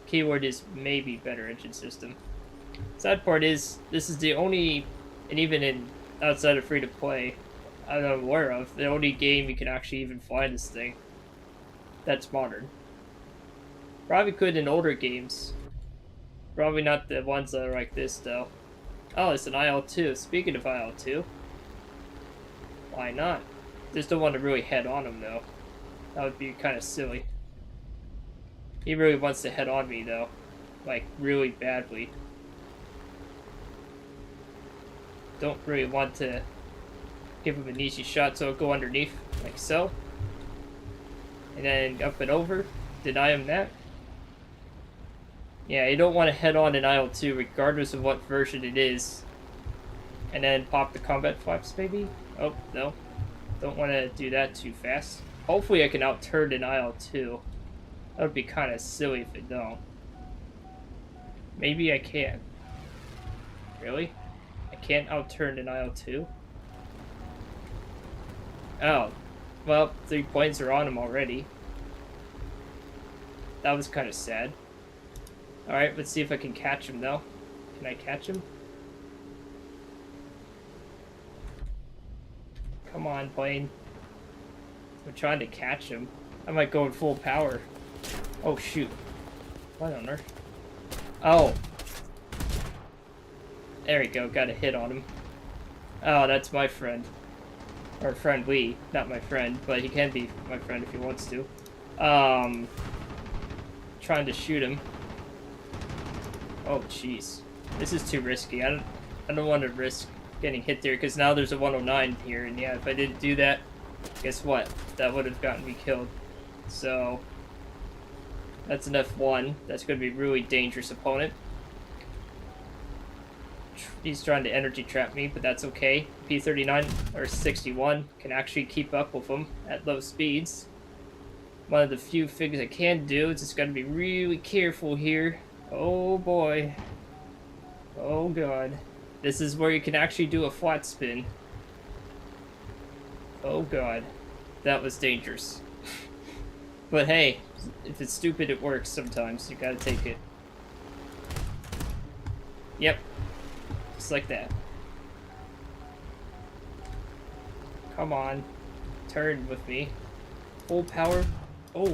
Keyword is maybe better engine system. Sad part is, this is the only, and even in outside of free-to-play, I'm aware of, the only game you can actually even fly this thing that's modern. Probably could in older games. Probably not the ones that are like this, though. Oh, it's an IL-2. Speaking of IL-2, why not? Just don't want to really head on him, though. That would be kind of silly. He really wants to head on me, though. Like, really badly. Don't really want to give him an easy shot, so I'll go underneath, like so. And then up and over. Deny him that. Yeah, you don't want to head on an IL-2, regardless of what version it is. And then pop the combat flaps, maybe? Oh, no. Don't want to do that too fast. Hopefully I can outturn an IL-2. That would be kind of silly if it don't. Maybe I can. Really? I can't outturn an IL-2? Oh. Well, 3 points are on him already. That was kind of sad. Alright, let's see if I can catch him, though. Can I catch him? Come on, plane. I'm trying to catch him. I might go in full power. Oh, shoot. What on earth? Oh. There we go. Got a hit on him. Oh, that's my friend. Or friendly. Not my friend, but he can be my friend if he wants to. Trying to shoot him. Oh, jeez. This is too risky. I don't want to risk getting hit there, because now there's a 109 here, and yeah, if I didn't do that, guess what? That would have gotten me killed. So, that's an F1. That's going to be a really dangerous opponent. he's trying to energy trap me, but that's okay. P-39 or 61 can actually keep up with him at low speeds. One of the few things I can do is just gotta be really careful here. Oh boy. Oh god. This is where you can actually do a flat spin. Oh god. That was dangerous. But hey, if it's stupid, it works sometimes. You gotta take it. Yep. Just like that. Come on. Turn with me. Full power. Oh.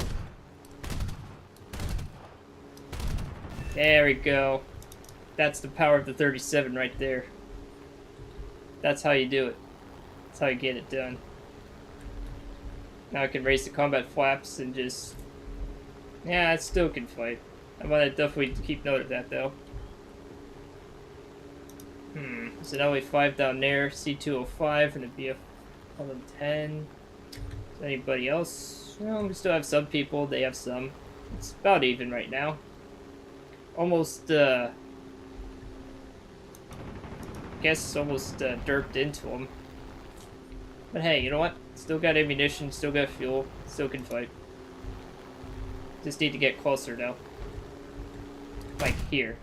There we go. That's the power of the 37 right there. That's how you do it. That's how you get it done. Now I can raise the combat flaps and just... Yeah, it still can fight. I want to definitely keep note of that, though. So now we have 5 down there, C205 and a BF-1110. Anybody else? Well, we still have some people, they have some. It's about even right now. Almost, I guess almost derped into them. But hey, you know what? Still got ammunition, still got fuel, still can fight. Just need to get closer now. Like here.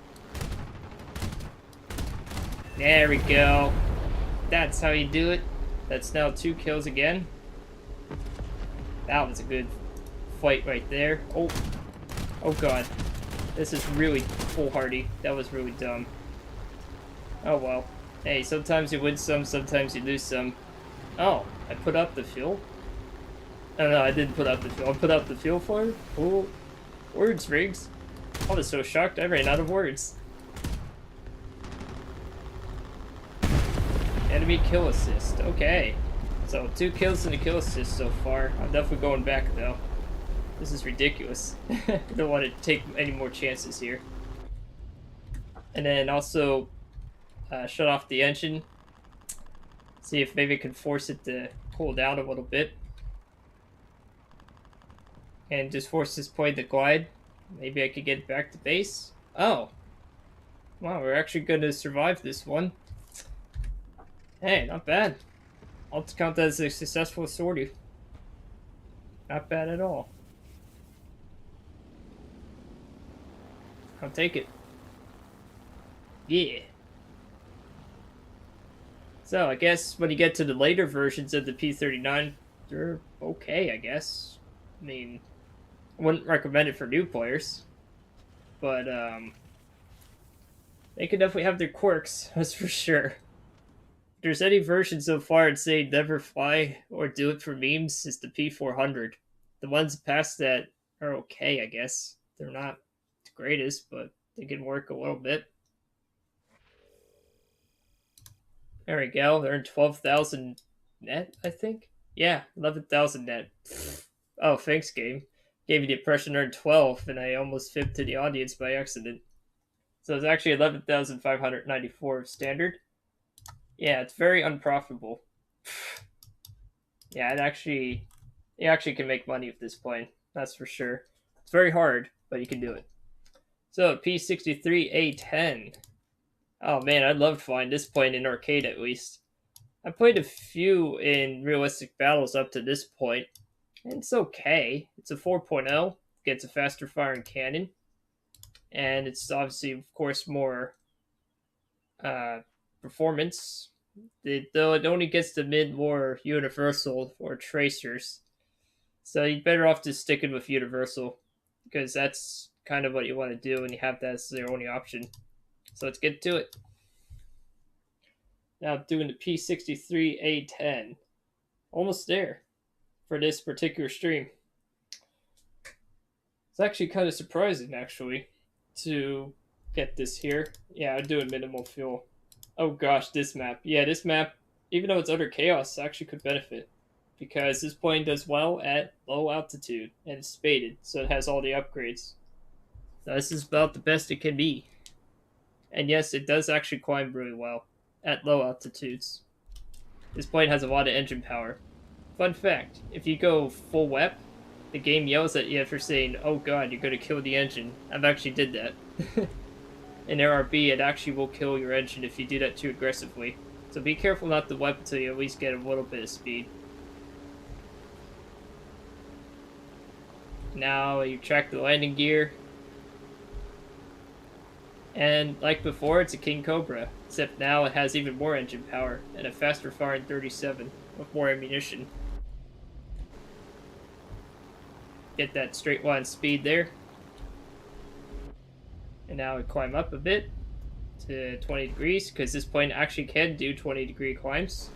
There we go. That's how you do it. That's now 2 kills again. That was a good fight right there. Oh. Oh god. This is really foolhardy. That was really dumb. Oh well. Hey, sometimes you win some, sometimes you lose some. Oh, I put up the fuel? Oh no, I didn't put up the fuel. I put up the fuel for it? Oh. Words, Riggs. I was so shocked I ran out of words. Enemy kill assist. Okay. So 2 kills and a kill assist so far. I'm definitely going back though. This is ridiculous. I don't want to take any more chances here. And then also shut off the engine. See if maybe I can force it to cool down a little bit. And just force this plane to glide. Maybe I could get back to base. Oh. Wow, we're actually going to survive this one. Hey, not bad. I'll count that as a successful sortie. Not bad at all. I'll take it. Yeah. So, I guess when you get to the later versions of the P-39, they're okay, I guess. I mean, I wouldn't recommend it for new players. But, they could definitely have their quirks, that's for sure. If there's any version so far I'd say never fly or do it for memes, is the P-400. The ones past that are okay, I guess. They're not the greatest, but they can work a little bit. There we go. They're in 12,000 net, I think. Yeah, 11,000 net. Oh, thanks, game. Gave me the impression I earned 12, and I almost fibbed to the audience by accident. So it's actually 11,594 standard. Yeah, it's very unprofitable. Yeah, you actually can make money with this plane. That's for sure. It's very hard, but you can do it. So P-63A10. Oh man, I loved flying this plane in arcade at least. I played a few in realistic battles up to this point. And it's okay. It's a 4.0. Gets a faster firing cannon. And it's obviously, of course, more performance. Though it only gets the mid-war universal or tracers. So you're better off just sticking with universal. Because that's kind of what you want to do when you have that as your only option. So let's get to it. Now I'm doing the P-63A10. Almost there for this particular stream. It's actually kind of surprising, actually, to get this here. Yeah, I'm doing minimal fuel. Oh gosh, this map. Yeah, this map, even though it's utter chaos, actually could benefit. Because this plane does well at low altitude, and it's spaded, so it has all the upgrades. So this is about the best it can be. And yes, it does actually climb really well at low altitudes. This plane has a lot of engine power. Fun fact, if you go full WEP, the game yells at you for saying, oh god, you're going to kill the engine. I've actually did that. in ARB, it actually will kill your engine if you do that too aggressively. So be careful not to wipe until you at least get a little bit of speed. Now you track the landing gear. And like before, it's a King Cobra, except now it has even more engine power and a faster firing 37 with more ammunition. Get that straight line speed there. And now we climb up a bit to 20 degrees, because this plane actually can do 20-degree climbs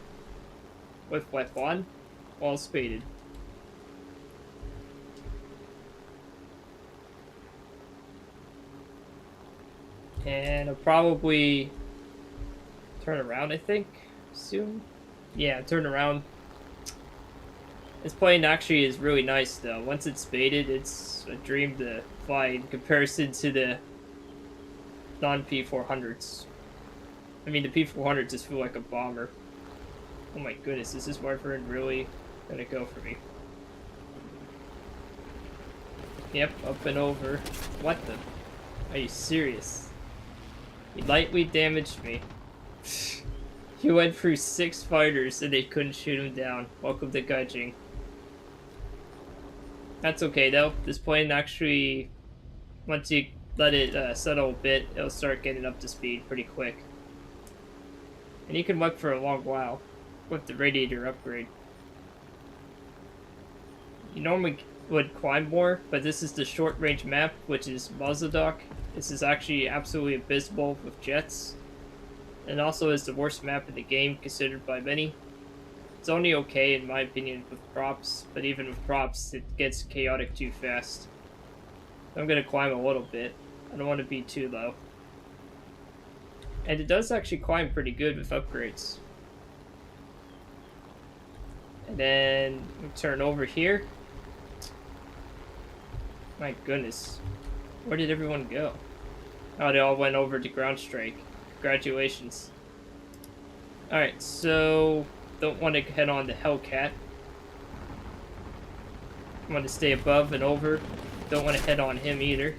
with flip on, all spaded. And I'll probably turn around, I think, soon. Yeah, turn around. This plane actually is really nice, though. Once it's spaded, it's a dream to fly in comparison to the non-P400s. I mean, the P400s just feel like a bomber. Oh my goodness, is this Warthunder really gonna go for me? Yep, up and over. What the? Are you serious? He lightly damaged me. He went through 6 fighters and they couldn't shoot him down. Welcome to Gaijing. That's okay though. This plane actually, once you let it settle a bit, it'll start getting up to speed pretty quick. And you can work for a long while with the radiator upgrade. You normally would climb more, but this is the short range map, which is Mazadok. This is actually absolutely abysmal with jets, and also is the worst map in the game considered by many. It's only okay in my opinion with props, but even with props it gets chaotic too fast. I'm gonna climb a little bit. I don't want to be too low. And it does actually climb pretty good with upgrades. And then we turn over here. My goodness. Where did everyone go? Oh, they all went over to ground strike. Congratulations. Alright, so don't want to head on to Hellcat. I want to stay above and over. Don't want to head on him either.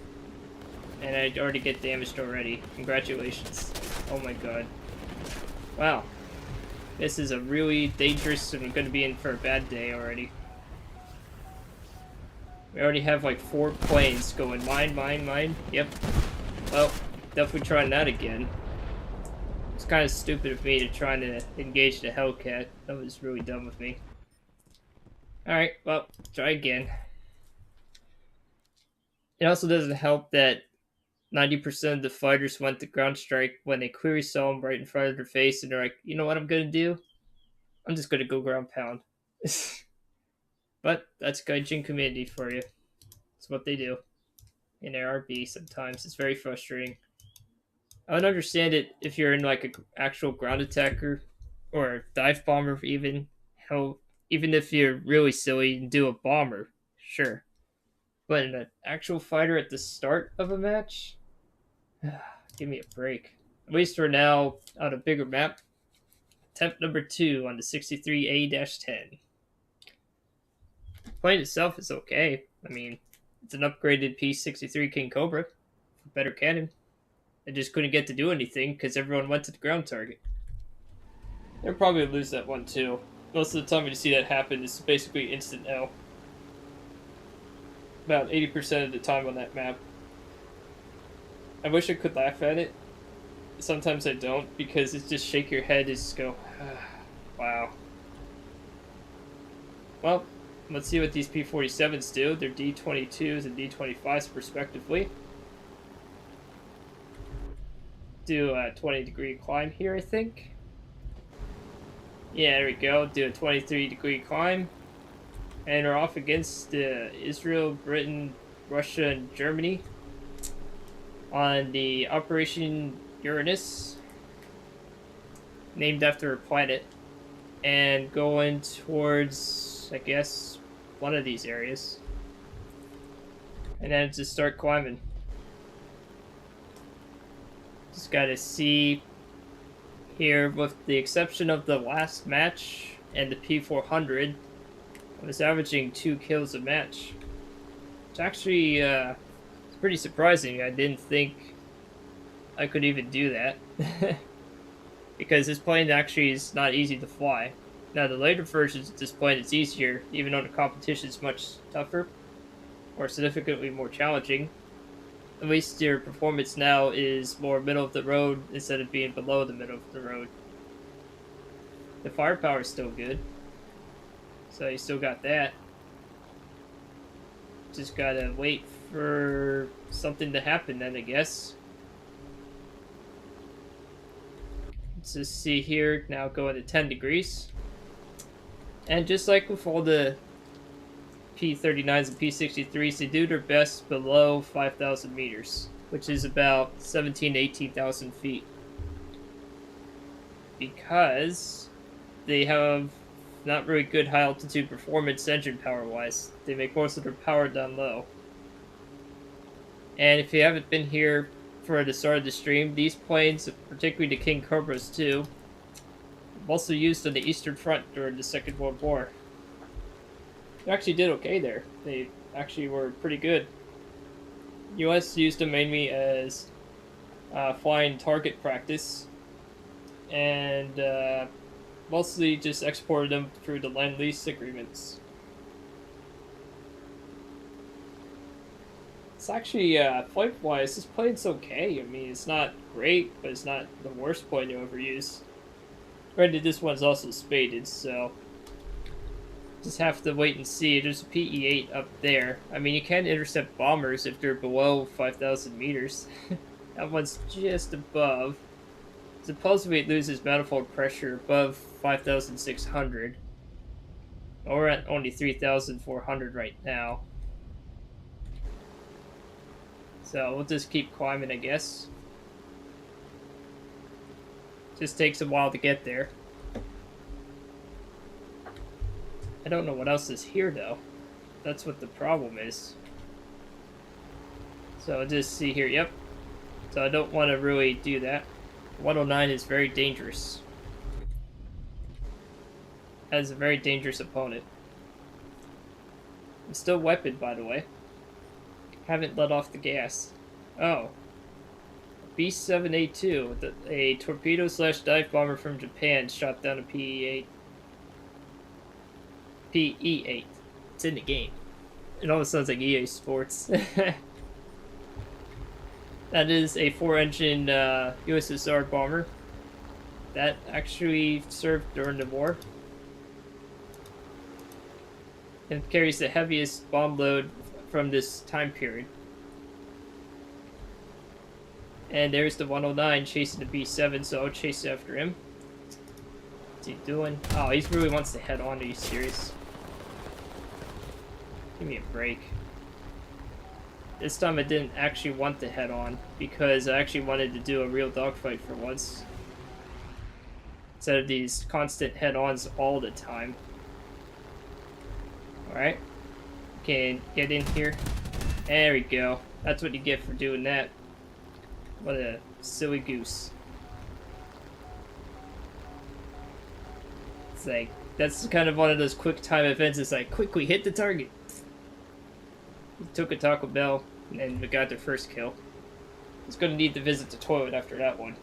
And I already get damaged already. Congratulations. Oh my god. Wow. This is a really dangerous, and we're going to be in for a bad day already. We already have like 4 planes going mine, mine, mine. Yep. Well, definitely trying that again. It's kind of stupid of me to try to engage the Hellcat. That was really dumb of me. Alright, well, try again. It also doesn't help that 90% of the fighters went to ground strike when they clearly saw them right in front of their face, and they're like, you know what I'm gonna do? I'm just gonna go ground pound. But that's Gaijin community for you. It's what they do. In ARB sometimes. It's very frustrating. I would understand it if you're in like an actual ground attacker or a dive bomber even. Hell, even if you're really silly and do a bomber, sure. But in an actual fighter at the start of a match? Give me a break. At least we're now on a bigger map. Attempt number 2 on the 63A-10. The plane itself is okay. I mean, it's an upgraded P-63 King Cobra. For better cannon. I just couldn't get to do anything because everyone went to the ground target. They'll probably lose that one too. Most of the time when you see that happen, it's basically instant L. About 80% of the time on that map. I wish I could laugh at it. Sometimes I don't, because it's just shake your head and just go, wow. Well, let's see what these P-47s do. They're D-22s and D-25s respectively. Do a 20-degree climb here, I think. Yeah, there we go. Do a 23-degree climb. And we're off against Israel, Britain, Russia, and Germany on the Operation Uranus, named after a planet, and going towards, I guess, one of these areas. And then just start climbing. Just gotta see here, with the exception of the last match and the P400, I was averaging 2 kills a match. It's actually it's pretty surprising. I didn't think I could even do that. Because this plane actually is not easy to fly. Now, the later versions of this plane is easier, even though the competition is much tougher, or significantly more challenging. At least your performance now is more middle of the road instead of being below the middle of the road. The firepower is still good, so you still got that. Just gotta wait for something to happen then, I guess. Let's just see here, now going to 10 degrees. And just like with all the P-39s and P-63s, they do their best below 5,000 meters, which is about 17,000 to 18,000 feet. Because they have not really good high altitude performance engine power wise. They make most of their power down low. And if you haven't been here for the start of the stream, these planes, particularly the King Cobras too, also used on the Eastern Front during the Second World War. They actually did okay there. They actually were pretty good. US used them mainly as flying target practice, and mostly just exported them through the Lend-Lease agreements. It's actually, flight-wise, this plane's okay. I mean, it's not great, but it's not the worst plane you ever use. Granted, this one's also spaded, so just have to wait and see. There's a PE-8 up there. I mean, you can intercept bombers if they're below 5,000 meters. That one's just above. Supposedly it loses manifold pressure above 5,600. We're at only 3,400 right now. So we'll just keep climbing, I guess. Just takes a while to get there. I don't know what else is here, though. That's what the problem is. So I'll just see here. Yep. So I don't want to really do that. 109 is very dangerous. Has a very dangerous opponent. I'm still weaponed, by the way. Haven't let off the gas. Oh. B-7A2, a torpedo/dive bomber from Japan, shot down a PE-8. PE-8. It's in the game. It almost sounds like EA Sports. That is a 4-engine USSR bomber that actually served during the war. And carries the heaviest bomb load from this time period. And there's the 109 chasing the B-7, so I'll chase after him. What's he doing? Oh, he really wants to head on. Are you serious? Give me a break. This time I didn't actually want to head on, because I actually wanted to do a real dogfight for once. Instead of these constant head-ons all the time. Alright. Okay, get in here. There we go. That's what you get for doing that. What a silly goose. It's like, that's kind of one of those quick time events. It's like, quickly hit the target. We took a Taco Bell, and we got their first kill. It's gonna need to visit the toilet after that one.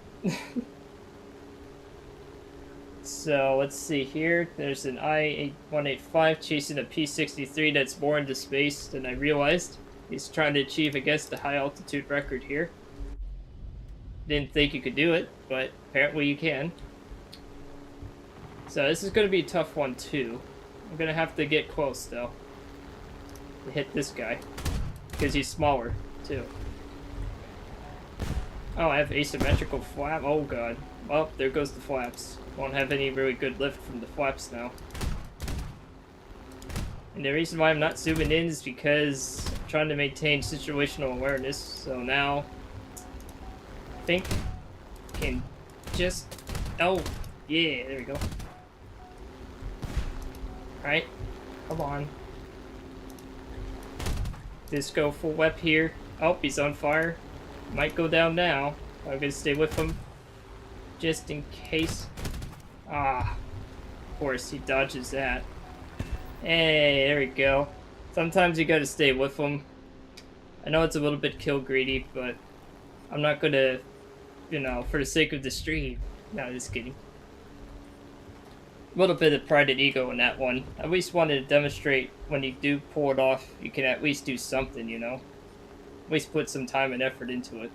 So, let's see here. There's an I-185 chasing a P-63 that's more into space than I realized. He's trying to achieve, I guess, the high altitude record here. Didn't think you could do it, but apparently you can. So this is going to be a tough one too. I'm going to have to get close though to hit this guy, because he's smaller too. Oh, I have asymmetrical flap. Oh god. Well, there goes the flaps. Won't have any really good lift from the flaps now. And the reason why I'm not zooming in is because I'm trying to maintain situational awareness. So now I think I can just... Oh, yeah, there we go. Alright, come on. Just go full wep here. Oh, he's on fire. Might go down now. I'm gonna stay with him just in case. Ah, of course, he dodges that. Hey, there we go. Sometimes you gotta stay with him. I know it's a little bit kill greedy, but I'm not gonna you know, for the sake of the stream. No, just kidding. A little bit of pride and ego in that one. I at least wanted to demonstrate when you do pull it off, you can at least do something, you know? At least put some time and effort into it.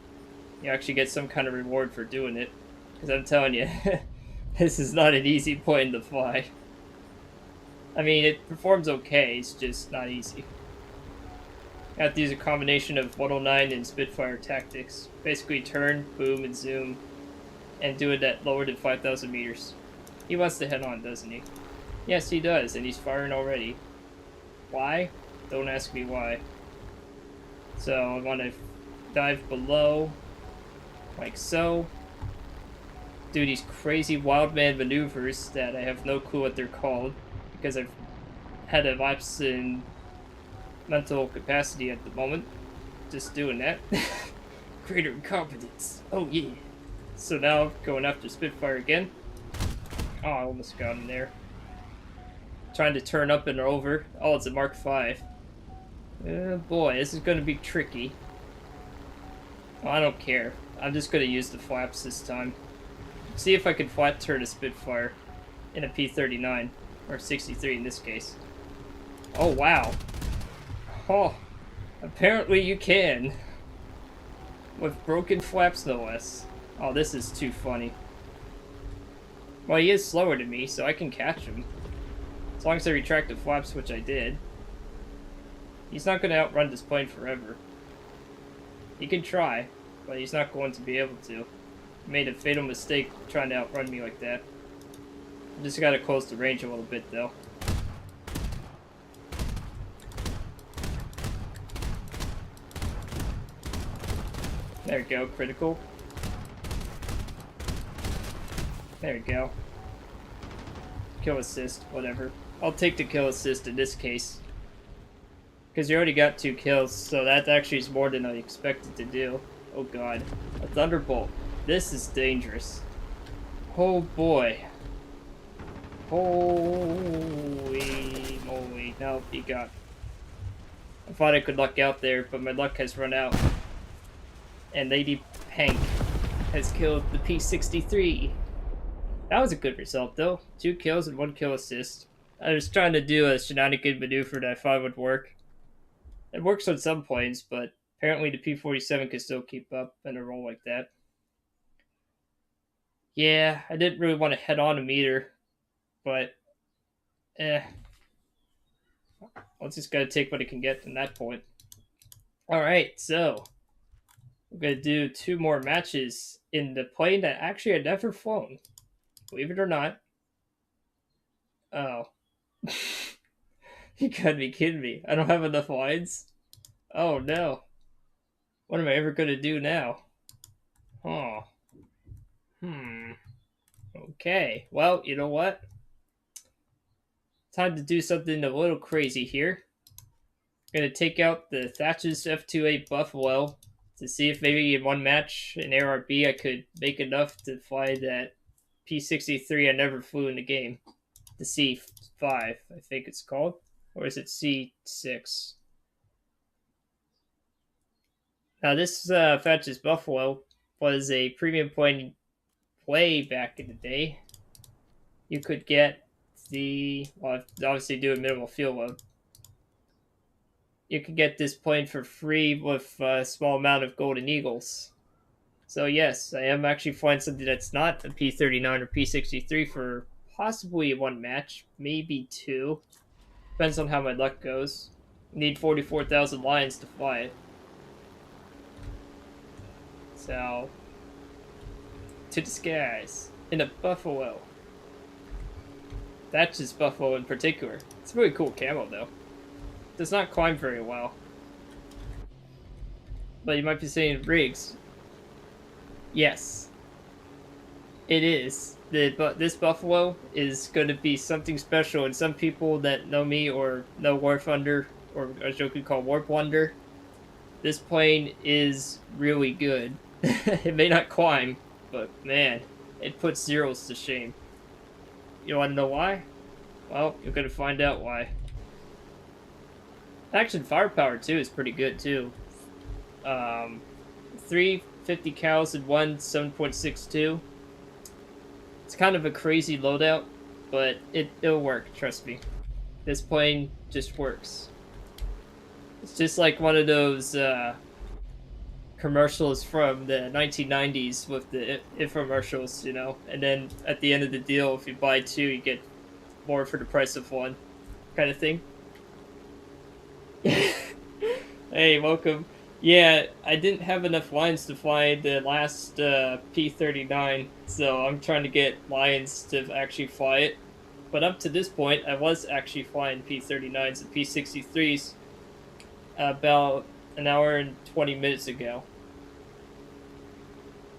You actually get some kind of reward for doing it. Because I'm telling you, this is not an easy plane to fly. I mean, it performs okay, it's just not easy. I have to use a combination of 109 and Spitfire tactics. Basically turn, boom, and zoom, and do it at lower than 5,000 meters. He wants to head on, doesn't he? Yes, he does, and he's firing already. Why? Don't ask me why. So I want to dive below, like so. Do these crazy wildman maneuvers that I have no clue what they're called, because I've had a lapse in mental capacity at the moment. Just doing that. Greater incompetence. Oh yeah. So now going after Spitfire again. Oh, I almost got him there. Trying to turn up and over. Oh, it's a Mark V. Oh boy, this is going to be tricky. Well, I don't care. I'm just going to use the flaps this time. See if I can flat turn a Spitfire in a P-39. Or 63 in this case. Oh, wow. Oh, apparently you can. With broken flaps, no less. Oh, this is too funny. Well, he is slower than me, so I can catch him. As long as I retract the flaps, which I did. He's not going to outrun this plane forever. He can try, but he's not going to be able to. He made a fatal mistake trying to outrun me like that. I just got to close the range a little bit, though. There we go, critical. There we go. Kill assist, whatever. I'll take the kill assist in this case. Because you already got 2 kills, so that actually is more than I expected to do. Oh god. A Thunderbolt. This is dangerous. Oh boy. Holy moly. No, he got... I thought I could luck out there, but my luck has run out. And Lady Hank has killed the P-63. That was a good result, though. 2 kills and 1 kill assist. I was trying to do a shenanigan maneuver that I thought would work. It works on some planes, but apparently the P-47 can still keep up in a roll like that. Yeah, I didn't really want to head on a meter, but I'll just gotta take what I can get from that point. Alright, so I'm gonna do 2 more matches in the plane that actually I'd never flown. Believe it or not. Oh. You gotta be kidding me. I don't have enough lines? Oh no. What am I ever gonna do now? Oh. Okay. Well, you know what? Time to do something a little crazy here. I'm gonna take out the Thatcher's F-28 Buffalo to see if maybe in one match in ARB I could make enough to fly that P-63 I never flew in the game. The C5, I think it's called. Or is it C6? Now this Thatcher's Buffalo was a premium plane way back in the day. You could get the... well, obviously do a minimal fuel load. You could get this plane for free with a small amount of Golden Eagles. So yes, I am actually flying something that's not a P-39 or P-63 for possibly 1 match, maybe 2. Depends on how my luck goes. Need 44,000 lions to fly it. So, to the skies in a Buffalo. That's just Buffalo in particular. It's a really cool camo though. Does not climb very well. But you might be saying, Riggs. Yes. It is. This Buffalo is going to be something special, and some people that know me or know Warthunder, or as you could call Warp Wonder, this plane is really good. It may not climb, but man, it puts zeros to shame. You want to know why? Well, you're going to find out why. Action firepower too is pretty good too. 3 50 cows and one 7.62. It's kind of a crazy loadout, but it'll work, trust me. This plane just works. It's just like one of those commercials from the 1990s with the infomercials, you know? And then at the end of the deal, if you buy two, you get more for the price of one, kind of thing. Hey, welcome. Yeah, I didn't have enough lines to fly the last P-39, so I'm trying to get lines to actually fly it. But up to this point, I was actually flying P-39s and P-63s about an hour and 20 minutes ago.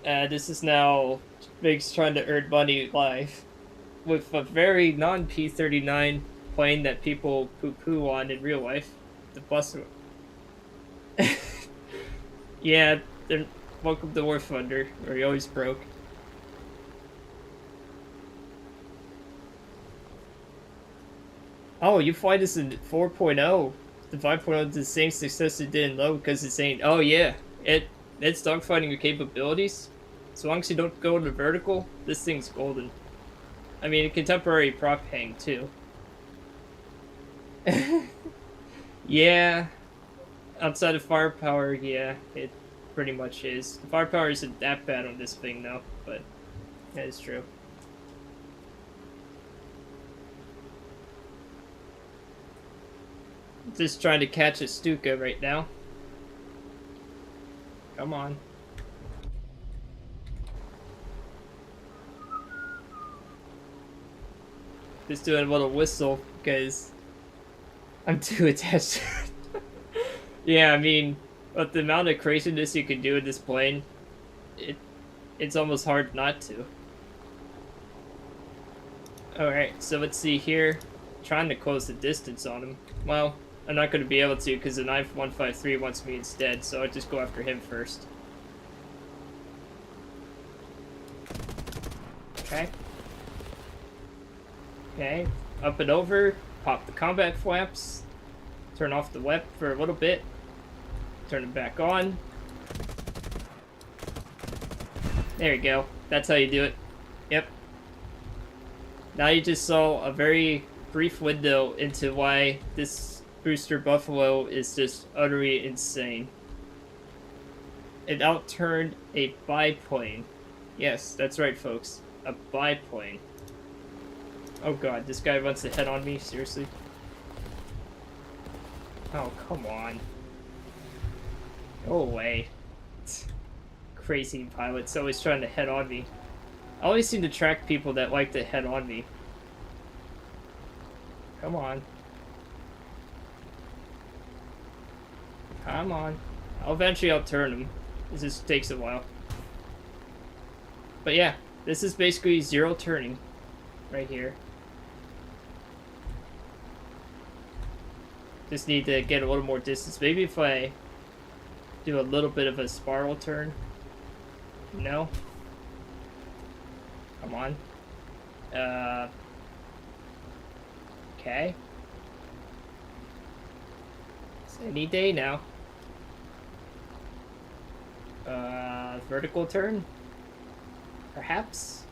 This is now Biggs trying to earn money live with a very non-P-39 plane that people poo-poo on in real life. The bus. Yeah, welcome to Warthunder, where he always broke. Oh, you fly this in 4.0. The 5.0 did the same success it did in low because it's saying, oh yeah, it's dogfighting your capabilities. So long as you don't go to vertical, this thing's golden. I mean, it can temporary prop hang too. Yeah, outside of firepower, yeah, it pretty much is. The firepower isn't that bad on this thing though, but that is true. Just trying to catch a Stuka right now. Come on. Just doing a little whistle because I'm too attached to it. Yeah, I mean, with the amount of craziness you can do in this plane, it's almost hard not to. Alright, so let's see here. Trying to close the distance on him. Well, I'm not going to be able to because the knife 153 wants me instead, so I'll just go after him first. Okay. Okay, up and over, pop the combat flaps, turn off the weapon for a little bit, turn it back on. There you go. That's how you do it. Yep. Now you just saw a very brief window into why this Brewster Buffalo is just utterly insane. It outturned a biplane. Yes, that's right, folks. A biplane. Oh god, this guy wants to head on me? Seriously? Oh, come on. Go away. Crazy pilot's always trying to head on me. I always seem to track people that like to head on me. Come on. Come on. Eventually I'll turn him. This just takes a while. But yeah, this is basically zero turning. Right here. Just need to get a little more distance. Maybe if I do a little bit of a spiral turn. No. Come on. Okay. It's any day now. Vertical turn? Perhaps?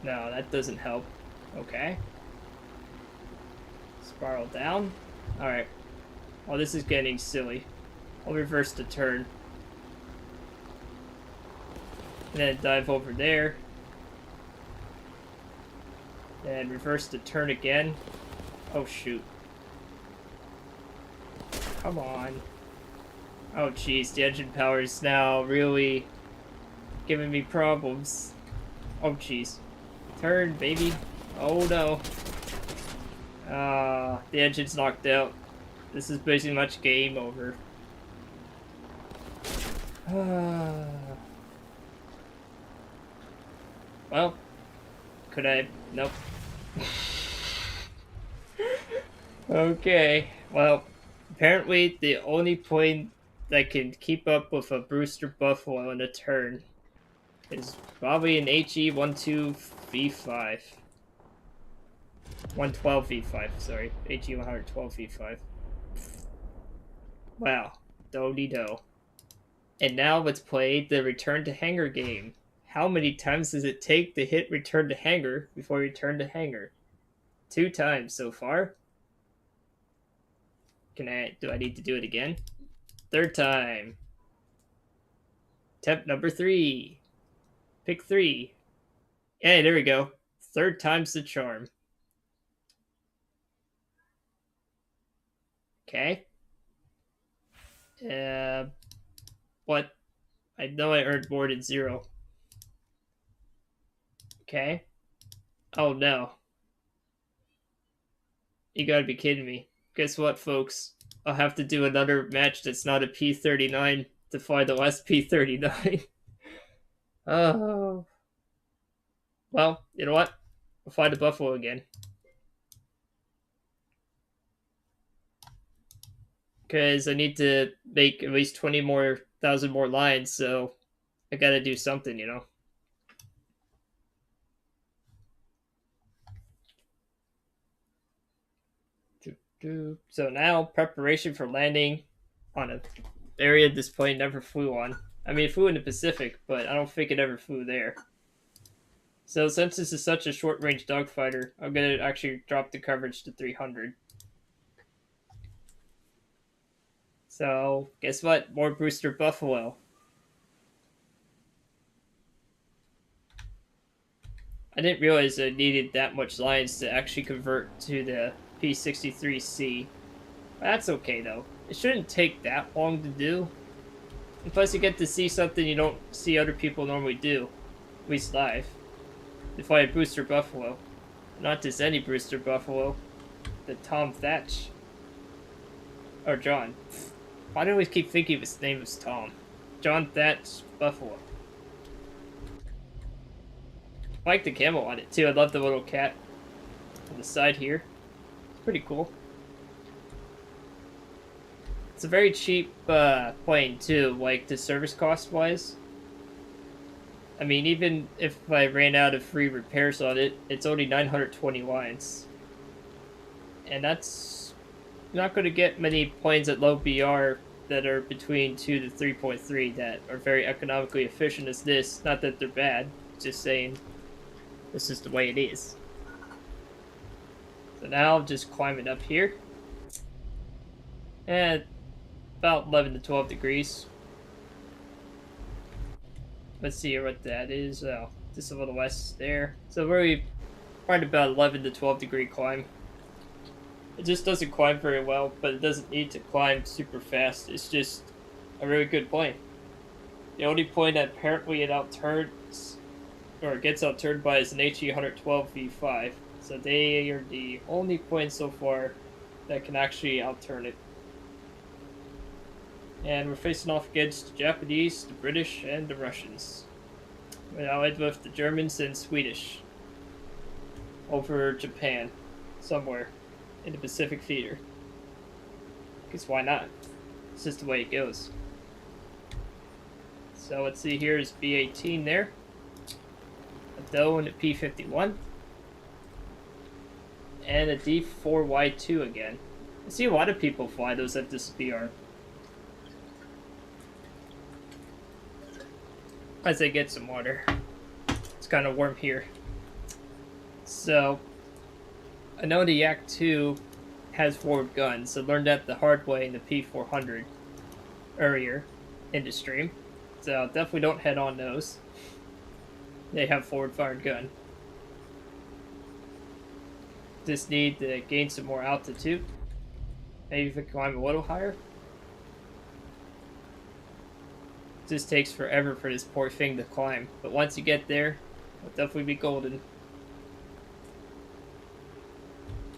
No, that doesn't help. Okay. Spiral down. Alright. Oh, this is getting silly. I'll reverse the turn. And then dive over there. And reverse the turn again. Oh, shoot. Come on. Oh, jeez. The engine power is now really giving me problems. Oh, jeez. Turn, baby. Oh, no. The engine's knocked out. This is basically much game over. Well, could I? Nope. Okay, well, apparently the only plane that can keep up with a Brewster Buffalo in a turn is probably an HE-12V5. 112V5, sorry. HE-112V5. Wow. Do-de-do. And now let's play the return to hangar game. How many times does it take to hit return to hangar before return to hangar? 2 times so far. Do I need to do it again? 3rd time. Attempt number 3. Pick 3. Hey, there we go. 3rd time's the charm. Okay. What? I know I earned more than 0. Okay. Oh no. You gotta be kidding me. Guess what, folks? I'll have to do another match that's not a P-39 to find the last P-39. Oh. Well, you know what? I'll find a Buffalo again. Because I need to make at least 20,000 more lines, so I gotta do something, you know? So now, preparation for landing on an area this plane never flew on. I mean, it flew in the Pacific, but I don't think it ever flew there. So since this is such a short-range dogfighter, I'm going to actually drop the coverage to 300. So, guess what? More Booster Buffalo. I didn't realize I needed that much lines to actually convert to the P-63C. That's okay, though. It shouldn't take that long to do. And plus, you get to see something you don't see other people normally do. At least live. To fly a Booster Buffalo. Not just any Booster Buffalo. The Tom Thatch. Or John. Why do I always keep thinking his name was Tom? John Thatch Buffalo. I like the camo on it too. I love the little cat on the side here. It's pretty cool. It's a very cheap plane too, like the service cost wise. I mean, even if I ran out of free repairs on it, it's only 920 lines. And that's not going to get many planes at low BR that are between 2 to 3.3 that are very economically efficient as this. Not that they're bad, just saying this is the way it is. So now I'm just climbing up here. And about 11 to 12 degrees. Let's see what that is. Just a little less there. So we're right about 11 to 12 degree climb. It just doesn't climb very well, but it doesn't need to climb super fast. It's just a really good plane. The only plane that apparently it outturns, or gets outturned by, is an HE-112 V5. So they are the only plane so far that can actually outturn it. And we're facing off against the Japanese, the British, and the Russians. We're allied with the Germans and Swedish over Japan, somewhere in the Pacific theater. Because why not? It's just the way it goes. So let's see, here is B-18 there. A Doe and a P-51. And a D-4Y2 again. I see a lot of people fly those at this BR. As I get some water. It's kind of warm here. So, I know the Yak 2 has forward guns. I learned that the hard way in the P400 earlier in the stream. So, definitely don't head on those. They have forward fired gun. Just need to gain some more altitude. Maybe if I climb a little higher. Just takes forever for this poor thing to climb, but once you get there, it'll definitely be golden.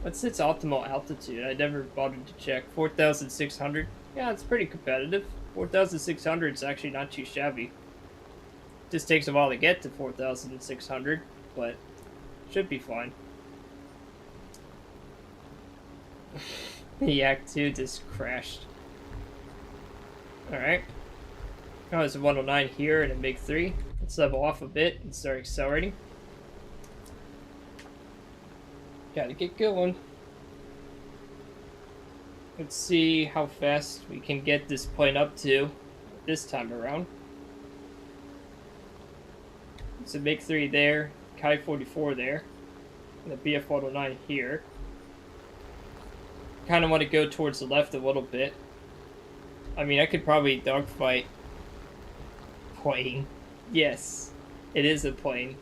What's its optimal altitude? I never bothered to check. 4,600? Yeah, it's pretty competitive. 4,600 is actually not too shabby. Just takes a while to get to 4,600, but should be fine. The Yak 2 just crashed. Alright. Oh, there's a 109 here and a MiG-3. Let's level off a bit and start accelerating. Gotta get going. Let's see how fast we can get this plane up to. this time around. So MiG-3 there, Ki-44 there, and the BF-109 here. Kind of want to go towards the left a little bit. I mean, I could probably dogfight plane. Yes, it is a plane.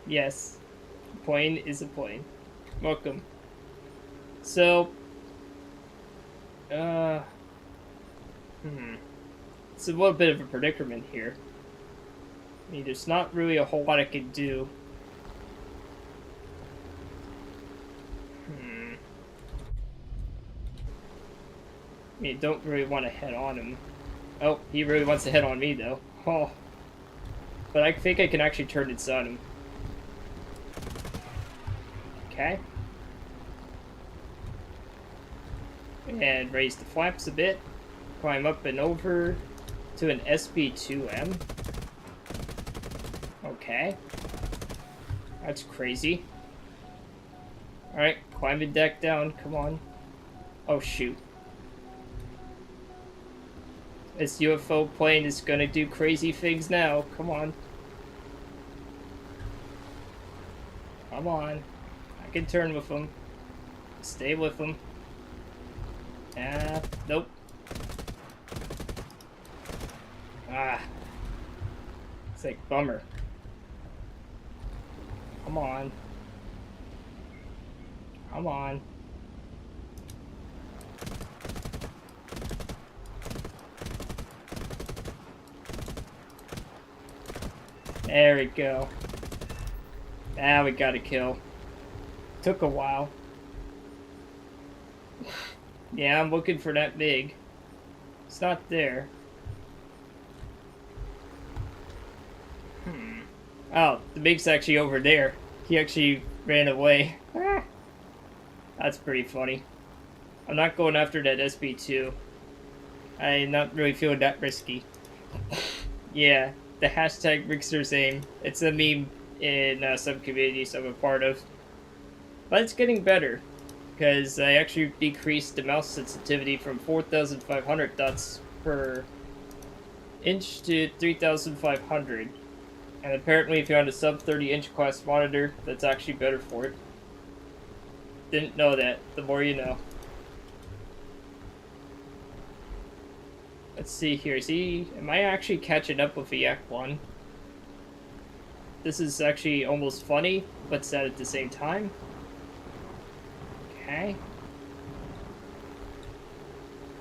Yes, plane is a plane. Welcome. So, it's a little bit of a predicament here. I mean, there's not really a whole lot I can do. I mean, don't really want to head on him. Oh, he really wants to head on me, though. Oh. But I think I can actually turn it on him. Okay. And raise the flaps a bit. Climb up and over to an SB-2M. Okay. That's crazy. Alright, climb the deck down. Come on. Oh, shoot. This UFO plane is gonna do crazy things now. Come on. Come on. I can turn with them. Stay with them. Nope. Ah. It's like, bummer. Come on. Come on. There we go. Now we got a kill. Took a while. Yeah, I'm looking for that MiG. It's not there. Oh, the MiG's actually over there. He actually ran away. That's pretty funny. I'm not going after that SB2. I'm not really feeling that risky. Yeah, the hashtag Rigsters aim. It's a meme in some communities I'm a part of. But it's getting better, because I actually decreased the mouse sensitivity from 4,500 dots per inch to 3,500. And apparently if you're on a sub 30 inch class monitor, that's actually better for it. Didn't know that. The more you know. Let's see here. Am I actually catching up with the Yak 1? This is actually almost funny, but sad at the same time. Okay.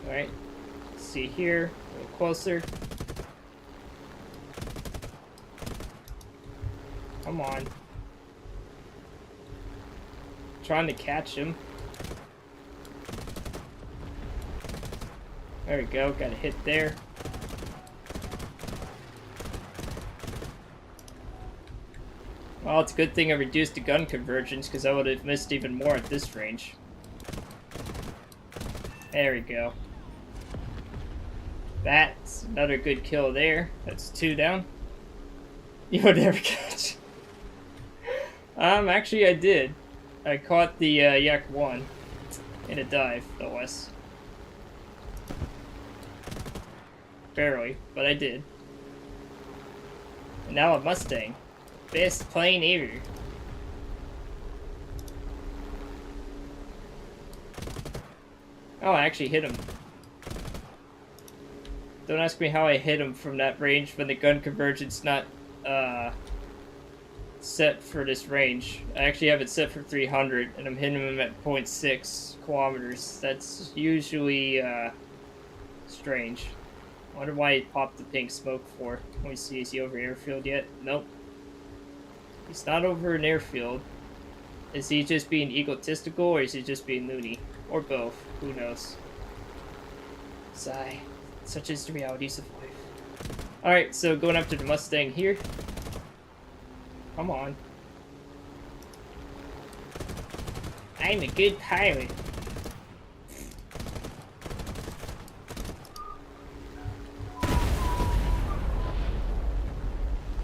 Alright. Let's see here. A little closer. Come on. Trying to catch him. There we go. Got a hit there. Well, it's a good thing I reduced the gun convergence, because I would have missed even more at this range. There we go. That's another good kill there. That's 2 down. You would never catch. Actually I did. I caught the Yak 1 in a dive, no less. Barely, but I did. And now a Mustang. Best plane ever. Oh, I actually hit him. Don't ask me how I hit him from that range when the gun convergence not set for this range. I actually have it set for 300 and I'm hitting him at 0.6 kilometers. That's usually strange. I wonder why he popped the pink smoke for. Let me see, is he over airfield yet? Nope. He's not over an airfield. Is he just being egotistical or is he just being loony? Or both. Who knows? Sigh. Such is the realities of life. Alright, so going after the Mustang here. Come on. I'm a good pilot.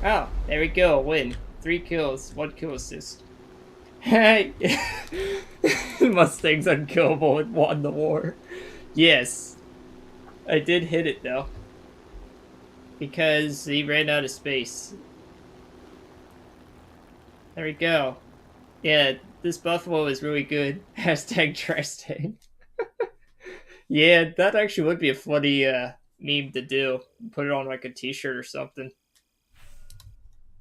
Oh, there we go. Win. 3 kills, 1 kill assist. Hey! Mustang's unkillable and won the war. Yes. I did hit it though. Because he ran out of space. There we go. Yeah, this buffalo is really good. Hashtag trash tank. Yeah, that actually would be a funny meme to do. Put it on like a t-shirt or something.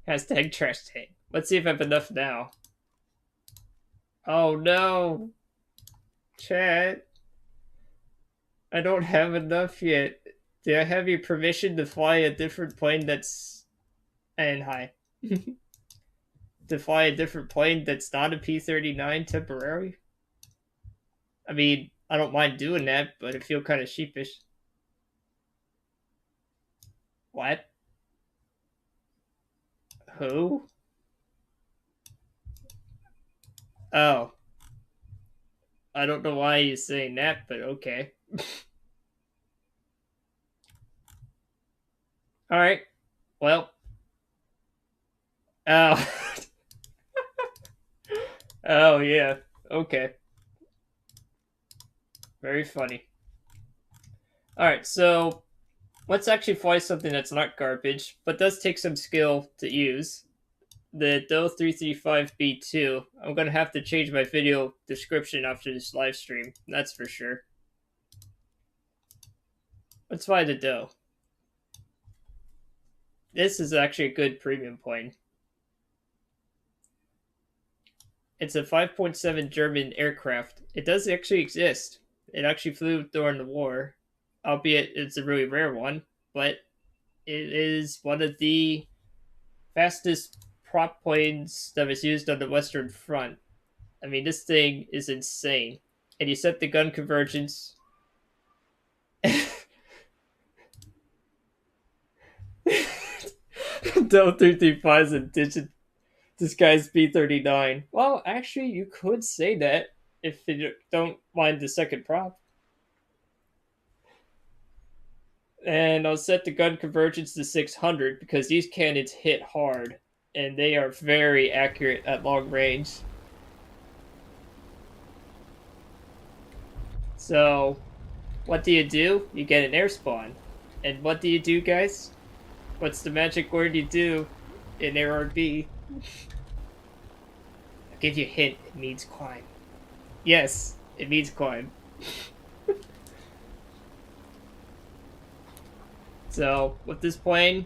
Hashtag trash tank. Let's see if I have enough now. Oh no. Chat. I don't have enough yet. Do I have your permission to fly a different plane that's... And hi. To fly a different plane that's not a P-39 temporary? I mean, I don't mind doing that, but I feel kind of sheepish. What? Who? Oh. I don't know why he's saying that, but okay. Alright. Well. Oh. Oh, yeah. Okay. Very funny. Alright, so let's actually fly something that's not garbage, but does take some skill to use. The Do335B2. I'm gonna have to change my video description after this live stream, that's for sure. Let's fly the Do. This is actually a good premium plane. It's a 5.7 German aircraft. It does actually exist. It actually flew during the war, albeit it's a really rare one, but it is one of the fastest prop planes that was used on the Western Front. I mean, this thing is insane. And you set the gun convergence. Del 335 is a digit disguised P-39. Well, actually, you could say that if you don't mind the second prop. And I'll set the gun convergence to 600 because these cannons hit hard and they are very accurate at long range. So, what do? You get an air spawn. And what do you do, guys? What's the magic word you do in ARB? I'll give you a hint. It means climb. Yes, it means climb. So, with this plane,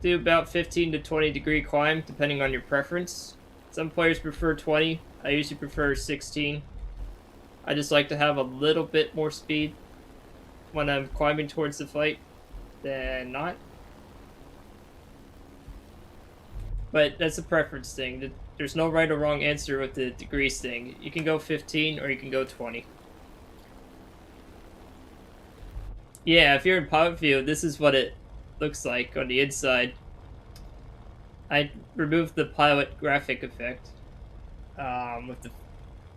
do about 15 to 20 degree climb, depending on your preference. Some players prefer 20. I usually prefer 16. I just like to have a little bit more speed when I'm climbing towards the fight than not. But that's a preference thing. There's no right or wrong answer with the degrees thing. You can go 15 or you can go 20. Yeah, if you're in pilot view, this is what it looks like on the inside. I removed the pilot graphic effect with the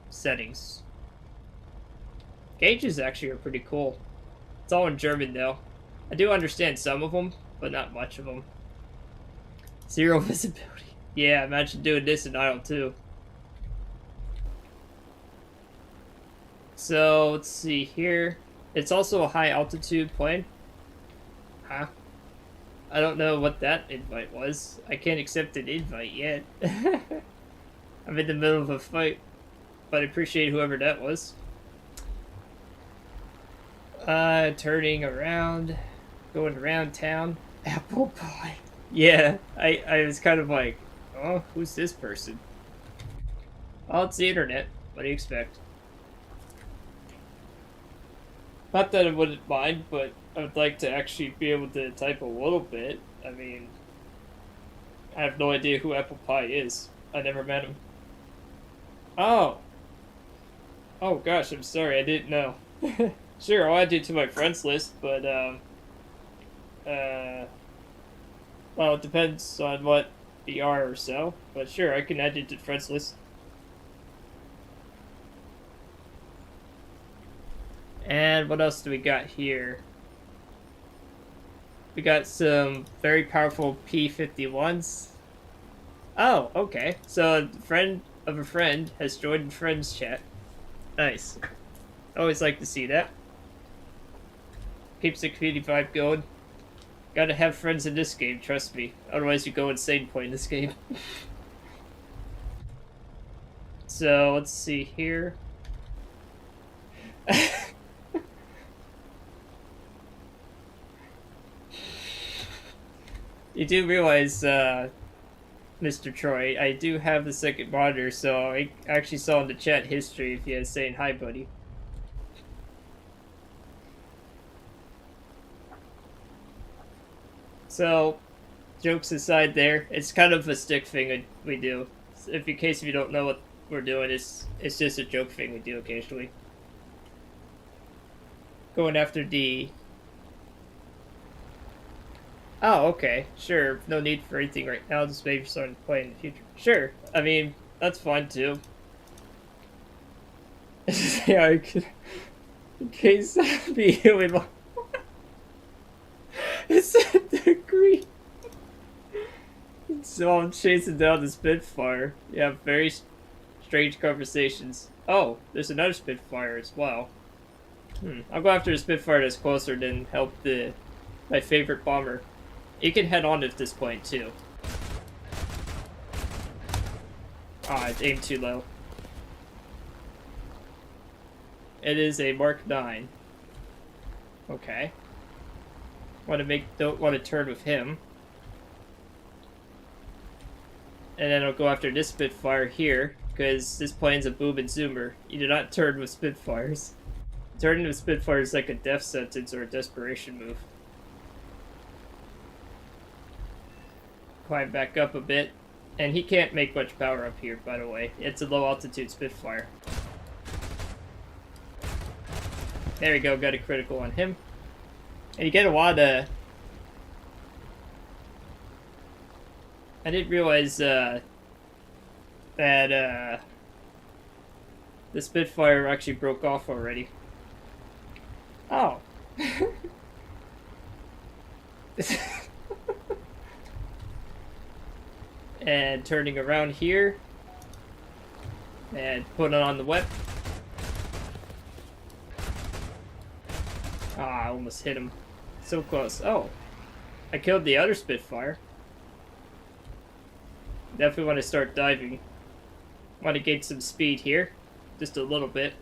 settings. Gauges actually are pretty cool. It's all in German though. I do understand some of them, but not much of them. Zero visibility. Yeah, imagine doing this in Idle 2. So, let's see here. It's also a high altitude plane. Huh? I don't know what that invite was. I can't accept an invite yet. I'm in the middle of a fight. But I appreciate whoever that was. Turning around. Going around town. Apple pie. Yeah, I was kind of like, oh, who's this person? Well, it's the internet. What do you expect? Not that I wouldn't mind, but I would like to actually be able to type a little bit. I mean, I have no idea who Apple Pie is. I never met him. Oh. Oh gosh, I'm sorry, I didn't know. Sure, I'll add you to my friends list, but, well, it depends on what you are or so. But sure, I can add you to the friends list. And what else do we got here? We got some very powerful P-51s. Oh, okay. So a friend of a friend has joined friends chat. Nice. Always like to see that. Keeps the community vibe going. Gotta have friends in this game, trust me. Otherwise you go insane playing this game. So, let's see here. You do realize, Mr. Troy, I do have the second monitor, so I actually saw in the chat history if you guys saying hi, buddy. So, jokes aside there, it's kind of a stick thing we do. If in case you don't know what we're doing, it's just a joke thing we do occasionally. Going after D. Oh, okay. Sure. No need for anything right now. Just maybe starting to play in the future. Sure. I mean, that's fine too. Yeah, I could... In case I'd be healing my... It's a degree. So I'm chasing down the Spitfire. Yeah, very strange conversations. Oh, there's another Spitfire as well. I'll go after the Spitfire that's closer than help my favorite bomber. You can head on at this point too. Ah, I aimed too low. It is a Mark 9. Okay. Don't want to turn with him. And then I'll go after this Spitfire here, because this plane's a boom and zoomer. You do not turn with Spitfires. Turning with Spitfires is like a death sentence or a desperation move. Climb back up a bit. And he can't make much power up here, by the way. It's a low altitude Spitfire. There we go, got a critical on him. And you get a lot of... I didn't realize that the Spitfire actually broke off already. Oh. And turning around here. And putting on the whip. Ah, I almost hit him. So close. Oh. I killed the other Spitfire. Definitely want to start diving. Want to gain some speed here. Just a little bit.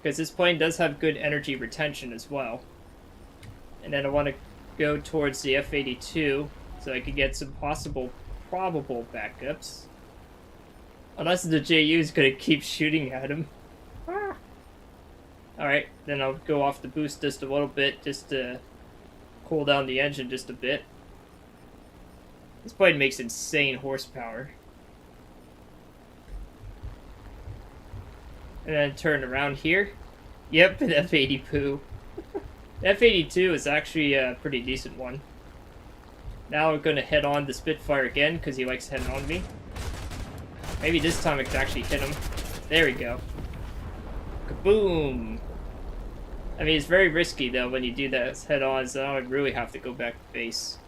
Because this plane does have good energy retention as well. And then I want to go towards the F-82 so I can get some probable backups. Unless the JU is going to keep shooting at him. Ah. Alright, then I'll go off the boost just a little bit just to cool down the engine just a bit. This plane makes insane horsepower. And then turn around here. Yep, an F-80 poo. The F-82 is actually a pretty decent one. Now we're going to head on the Spitfire again because he likes heading on me. Maybe this time I can actually hit him. There we go. Kaboom! I mean, it's very risky though when you do that head on, so I really have to go back to base.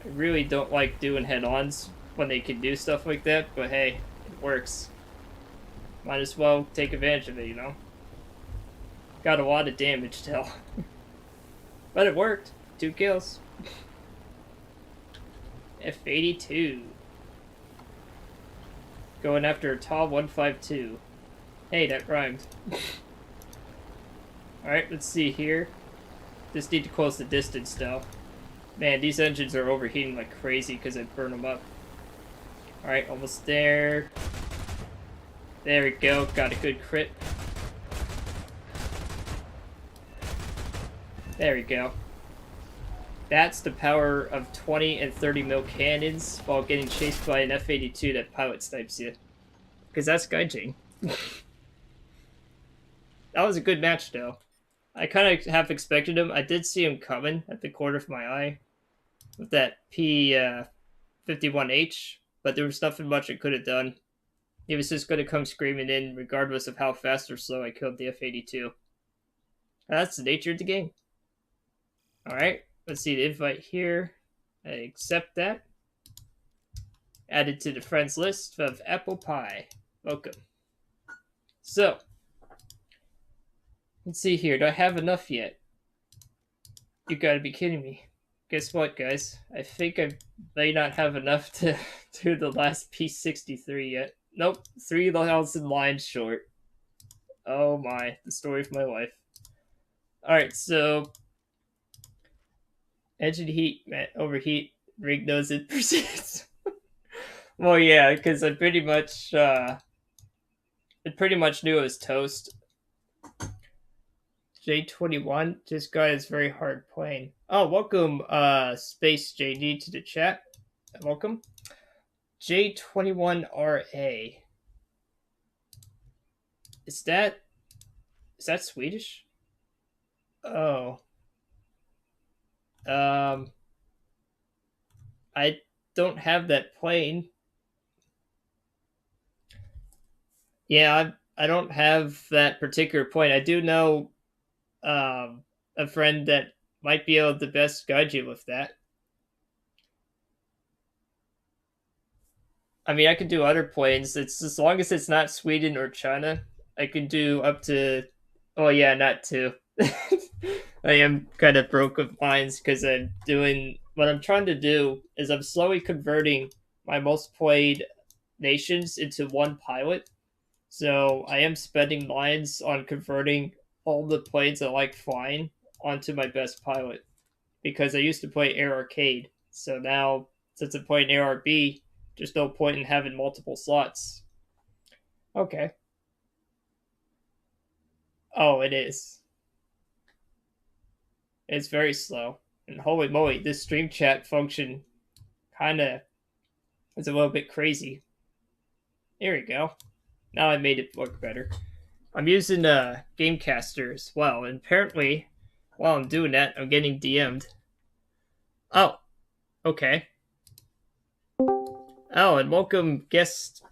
I really don't like doing head-ons when they can do stuff like that, but hey, it works. Might as well take advantage of it, you know? Got a lot of damage still. But it worked. 2 kills. F-82. Going after a tall 152. Hey, that rhymed. Alright, let's see here. Just need to close the distance though. Man, these engines are overheating like crazy because I burned them up. Alright, almost there. There we go, got a good crit. There we go. That's the power of 20 and 30 mil cannons while getting chased by an F-82 that pilot snipes you. Because that's Gaijin. That was a good match though. I kind of half expected him. I did see him coming at the corner of my eye with that P-51H, but there was nothing much I could have done. He was just going to come screaming in regardless of how fast or slow I killed the F-82. That's the nature of the game. Alright, let's see the invite here. I accept that. Added to the friends list of Apple Pie. Welcome. So, Let's see here. Do I have enough yet? You gotta be kidding me. Guess what, guys? I think I may not have enough to do the last P-63 yet. Nope, 3,000 lines short. Oh my, the story of my life. Alright, so engine heat, overheat, rig knows it persists. Well, yeah, because I pretty much knew it was toast. J21 just got his very hard plane. Oh, welcome, Space JD to the chat. Welcome. J21RA. Is that Swedish? Oh. I don't have that plane. Yeah, I don't have that particular plane. I do know a friend that might be able to best guide you with that. I mean, I could do other planes. It's as long as it's not Sweden or China. I can do up to. Oh yeah, not two. I am kind of broke with mines because I'm doing what I'm trying to do is I'm slowly converting my most played nations into one pilot. So I am spending mines on converting all the planes I like flying onto my best pilot because I used to play Air Arcade. So now since I'm playing ARB, there's no point in having multiple slots. Okay. Oh, it is. It's very slow. And holy moly, this stream chat function kind of is a little bit crazy. Here we go. Now I made it look better. I'm using Gamecaster as well, and apparently, while I'm doing that, I'm getting DM'd. Oh, okay. Oh, and welcome guest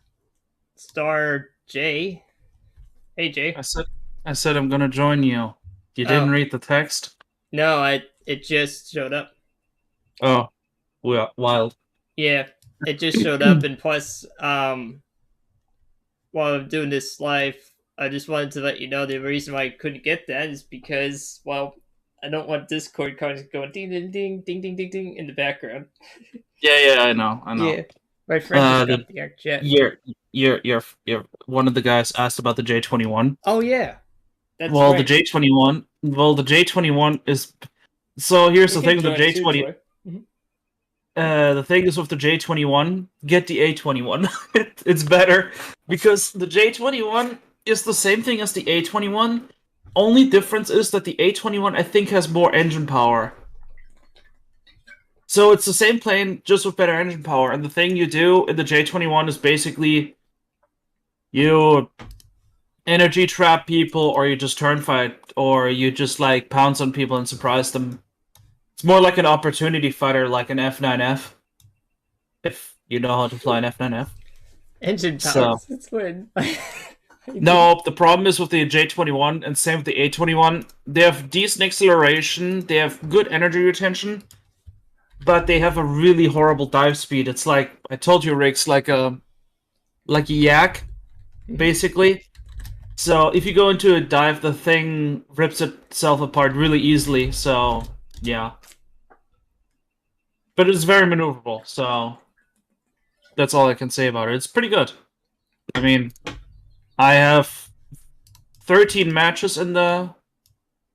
star Jay. Hey Jay. I said I'm gonna join you. You didn't Oh read the text? no, it just showed up. Oh, well, wild. Yeah, it just showed up, and plus, while I'm doing this live, I just wanted to let you know the reason why I couldn't get that is because, well, I don't want Discord cards going ding ding ding ding ding ding ding in the background. Yeah, I know, I know. Yeah, my friend just The got the chat. you're one of the guys asked about the J21. Oh yeah, that's Well, right. the J21 is so here's You the can thing with the join too, J20. Troy. Mhm. The thing is with the J21, get the A21. It's better because the J21 is the same thing as the A21. Only difference is that the A21 I think has more engine power. So it's the same plane, just with better engine power. And the thing you do in the J21 is basically you energy trap people, or you just turn fight, or you just like pounce on people and surprise them. It's more like an opportunity fighter, like an F9F, if you know how to fly an F9F. Engine power. So That's when I didn't. no, the problem is with the J21 and same with the A21. They have decent acceleration, they have good energy retention, but they have a really horrible dive speed. It's like I told you, Riggs, like a yak, basically. So if you go into a dive, the thing rips itself apart really easily. So yeah, but it's very maneuverable. So that's all I can say about it. It's pretty good. I mean, I have 13 matches in the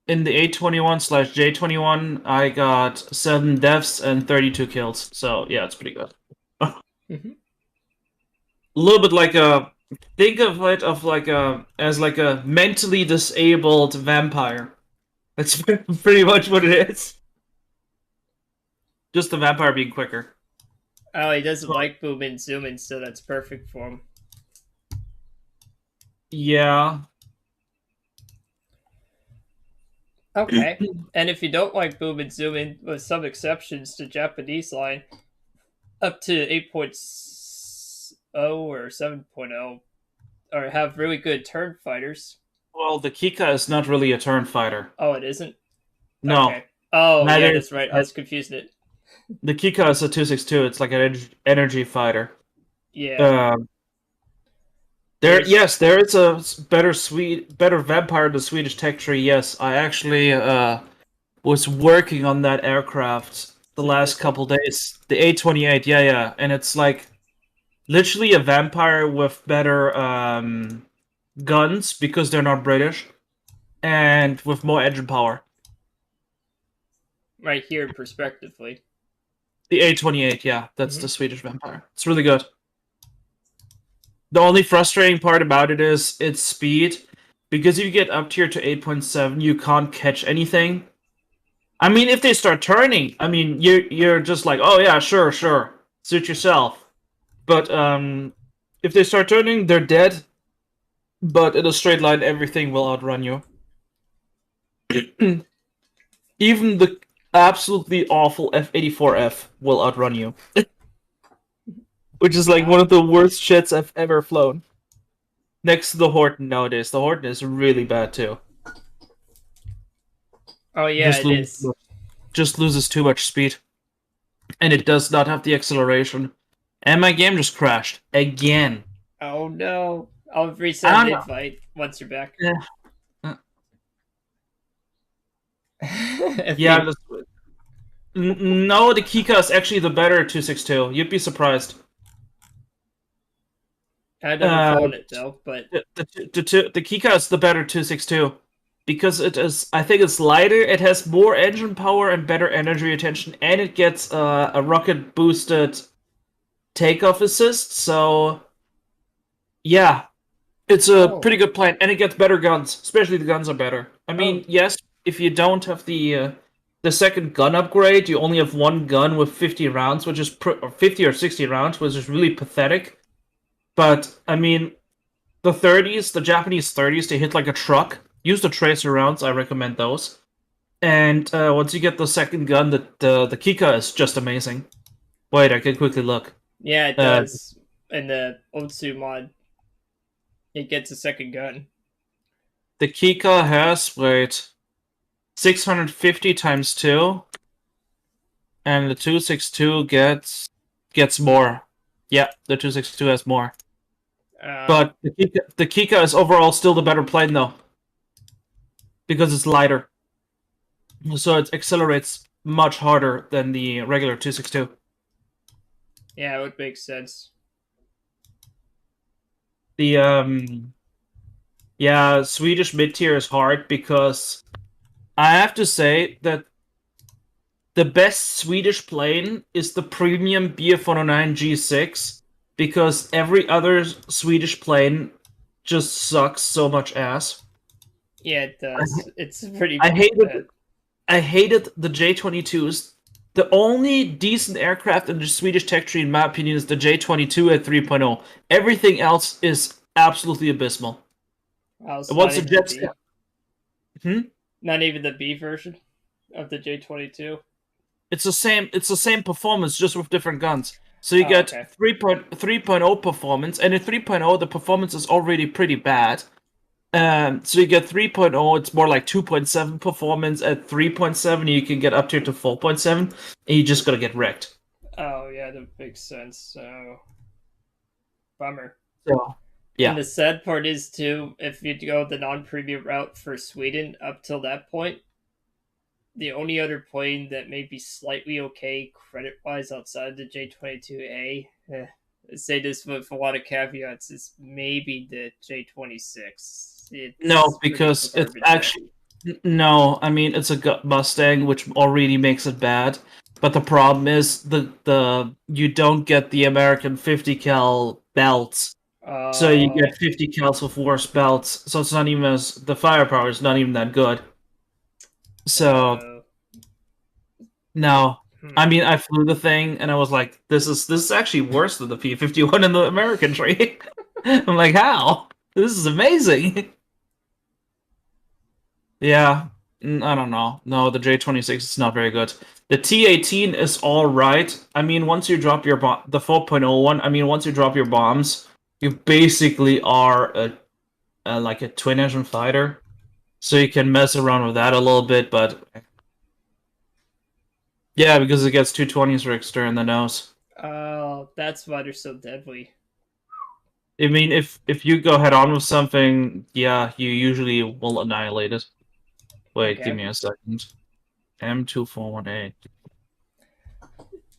A21/J21. I got 7 deaths and 32 kills. So yeah, it's pretty good. A Mhm. little bit like a think of it of like a as like a mentally disabled vampire. That's pretty much what it is. Just the vampire being quicker. Oh, he doesn't Well, like boom and zooming, so that's perfect for him. yeah. Okay. And if you don't like boom and zooming, with some exceptions to Japanese line, up to 8.0 or 7.0, or have really good turn fighters. Well, the Kika is not really a turn fighter. Oh, it isn't? No, Okay. Oh, yeah, neither. that's right. I was confusing it. The Kika is a 262. It's like an energy fighter. Yeah. Um, There's There is a better vampire in the Swedish tech tree. Yes, I actually was working on that aircraft the last seriously. couple days. The A28, yeah, yeah, and it's like literally a vampire with better guns because they're not British and with more engine power. Right here, prospectively. The A28, yeah, that's Hmm. the Swedish vampire. It's really good. The only frustrating part about it is its speed, because if you get up tier to 8.7, you can't catch anything. I mean, if they start turning, I mean, you're just like, oh yeah, sure, sure, suit yourself. But if they start turning, they're dead. But in a straight line, everything will outrun you. Even the absolutely awful F-84F will outrun you, which is like one Wow. of the worst shits I've ever flown. Next to the Horton nowadays, the Horton is really bad too. Oh yeah, Just it loses, is. just loses too much speed, and it does not have the acceleration. And my game just crashed again. Oh no. I'll I resend don't the know. invite once you're back. Yeah, if yeah, you, no, the Kika is actually the better 262. You'd be surprised. I never Uh, flown it though, but the Kika is the better 262 because it is. I think it's lighter. It has more engine power and better energy retention, and it gets a rocket boosted takeoff assist. So yeah, it's a pretty oh, good plane, and it gets better guns. Especially the guns are better. I oh, mean, yes, if you don't have the second gun upgrade, you only have one gun with 50 rounds, which is or 50 or 60 rounds, which is really pathetic. But I mean, the 30s, the Japanese 30s, they hit like a truck. Use the tracer rounds. I recommend those. And once you get the second gun, the Kika is just amazing. Wait, I can quickly look. yeah, it Uh, does. In the Otsu mod, it gets a second gun. the Kika has wait 650 times two, and the 262 gets more. Yeah, the 262 has more. Uh, But the Kika is overall still the better plane though, because it's lighter, so it accelerates much harder than the regular 262. yeah, it would make sense. The yeah, Swedish mid tier is hard because I have to say that the best Swedish plane is the premium B-109 G6 because every other Swedish plane just sucks so much ass. Yeah, it I, does. It's pretty I hated bad. I hated the J-22s. The only decent aircraft in the Swedish tech tree, in my opinion, is the J-22 at 3.0. Everything else is absolutely abysmal. Wow, it's And not once the even the jets, B. hmm? Not even the B version of the J22. It's the same performance just with different guns. So you Oh, get okay. 3.0 performance, and in 3.0 the performance is already pretty bad. So you get 3.0, it's more like 2.7 performance. At 3.7 you can get up to 4.7, and you just gotta get wrecked. Oh, yeah, that makes sense. So, bummer. So And yeah. the sad part is, too, if you go the non premium route for Sweden up till that point, the only other plane that may be slightly okay credit wise outside the J22A, say this with a lot of caveats, is maybe the J26. No, It's pretty because it's garbage there. actually no. I mean, it's a Mustang, which already makes it bad. But the problem is the you don't get the American 50 cal belts, so you Oh, get 50 cals with worse belts. So it's not even as the firepower is not even that good. So uh, no, I hmm. mean, I flew the thing and I was like, this is actually worse than the P-51 in the American trade. I'm like, how? This is amazing. Yeah, I don't know. No, the J26 is not very good. The T18 is all right. I mean, once you drop your bomb, the 4.0 one, I mean, once you drop your bombs, you basically are like a twin engine fighter. So you can mess around with that a little bit, but yeah, because it gets 220s Richter in the nose. Oh, that's why they're so deadly. I mean, if you go head on with something, yeah, you usually will annihilate it. Wait, give Okay. me a second. M2418.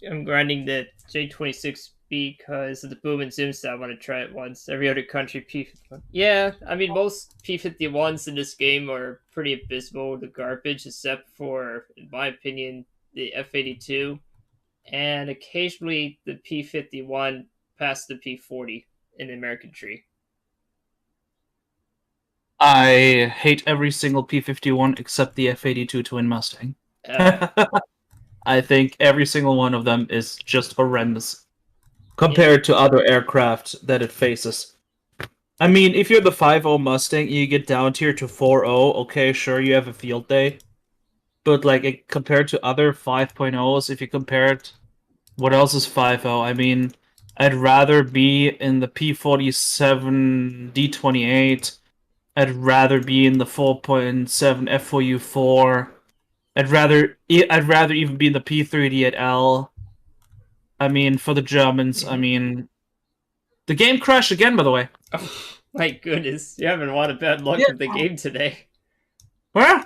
I'm grinding the J26 because of the boom and zoom set. I want to try it once. Every other country P51. Yeah, I mean, most P51s in this game are pretty abysmal to garbage, except for, in my opinion, the F82 and occasionally the P51 past the P40 in the American tree. I hate every single P-51 except the F-82 Twin Mustang. Uh, I think every single one of them is just horrendous yeah. compared to other aircraft that it faces. I mean, if you're the 5.0 Mustang, you get down tier to 4.0, okay, sure, you have a field day. But, like, compared to other 5.0s, if you compare it, what else is 5.0? I mean, I'd rather be in the P-47 D-28. I'd rather be in the 4.7 F4U4. I'd rather even be in the P-38L. I mean, for the Germans, I Mm-hmm. mean, the game crashed again, by the way. Oh, my goodness. You're having a lot of bad luck Yeah. with the game today. Well,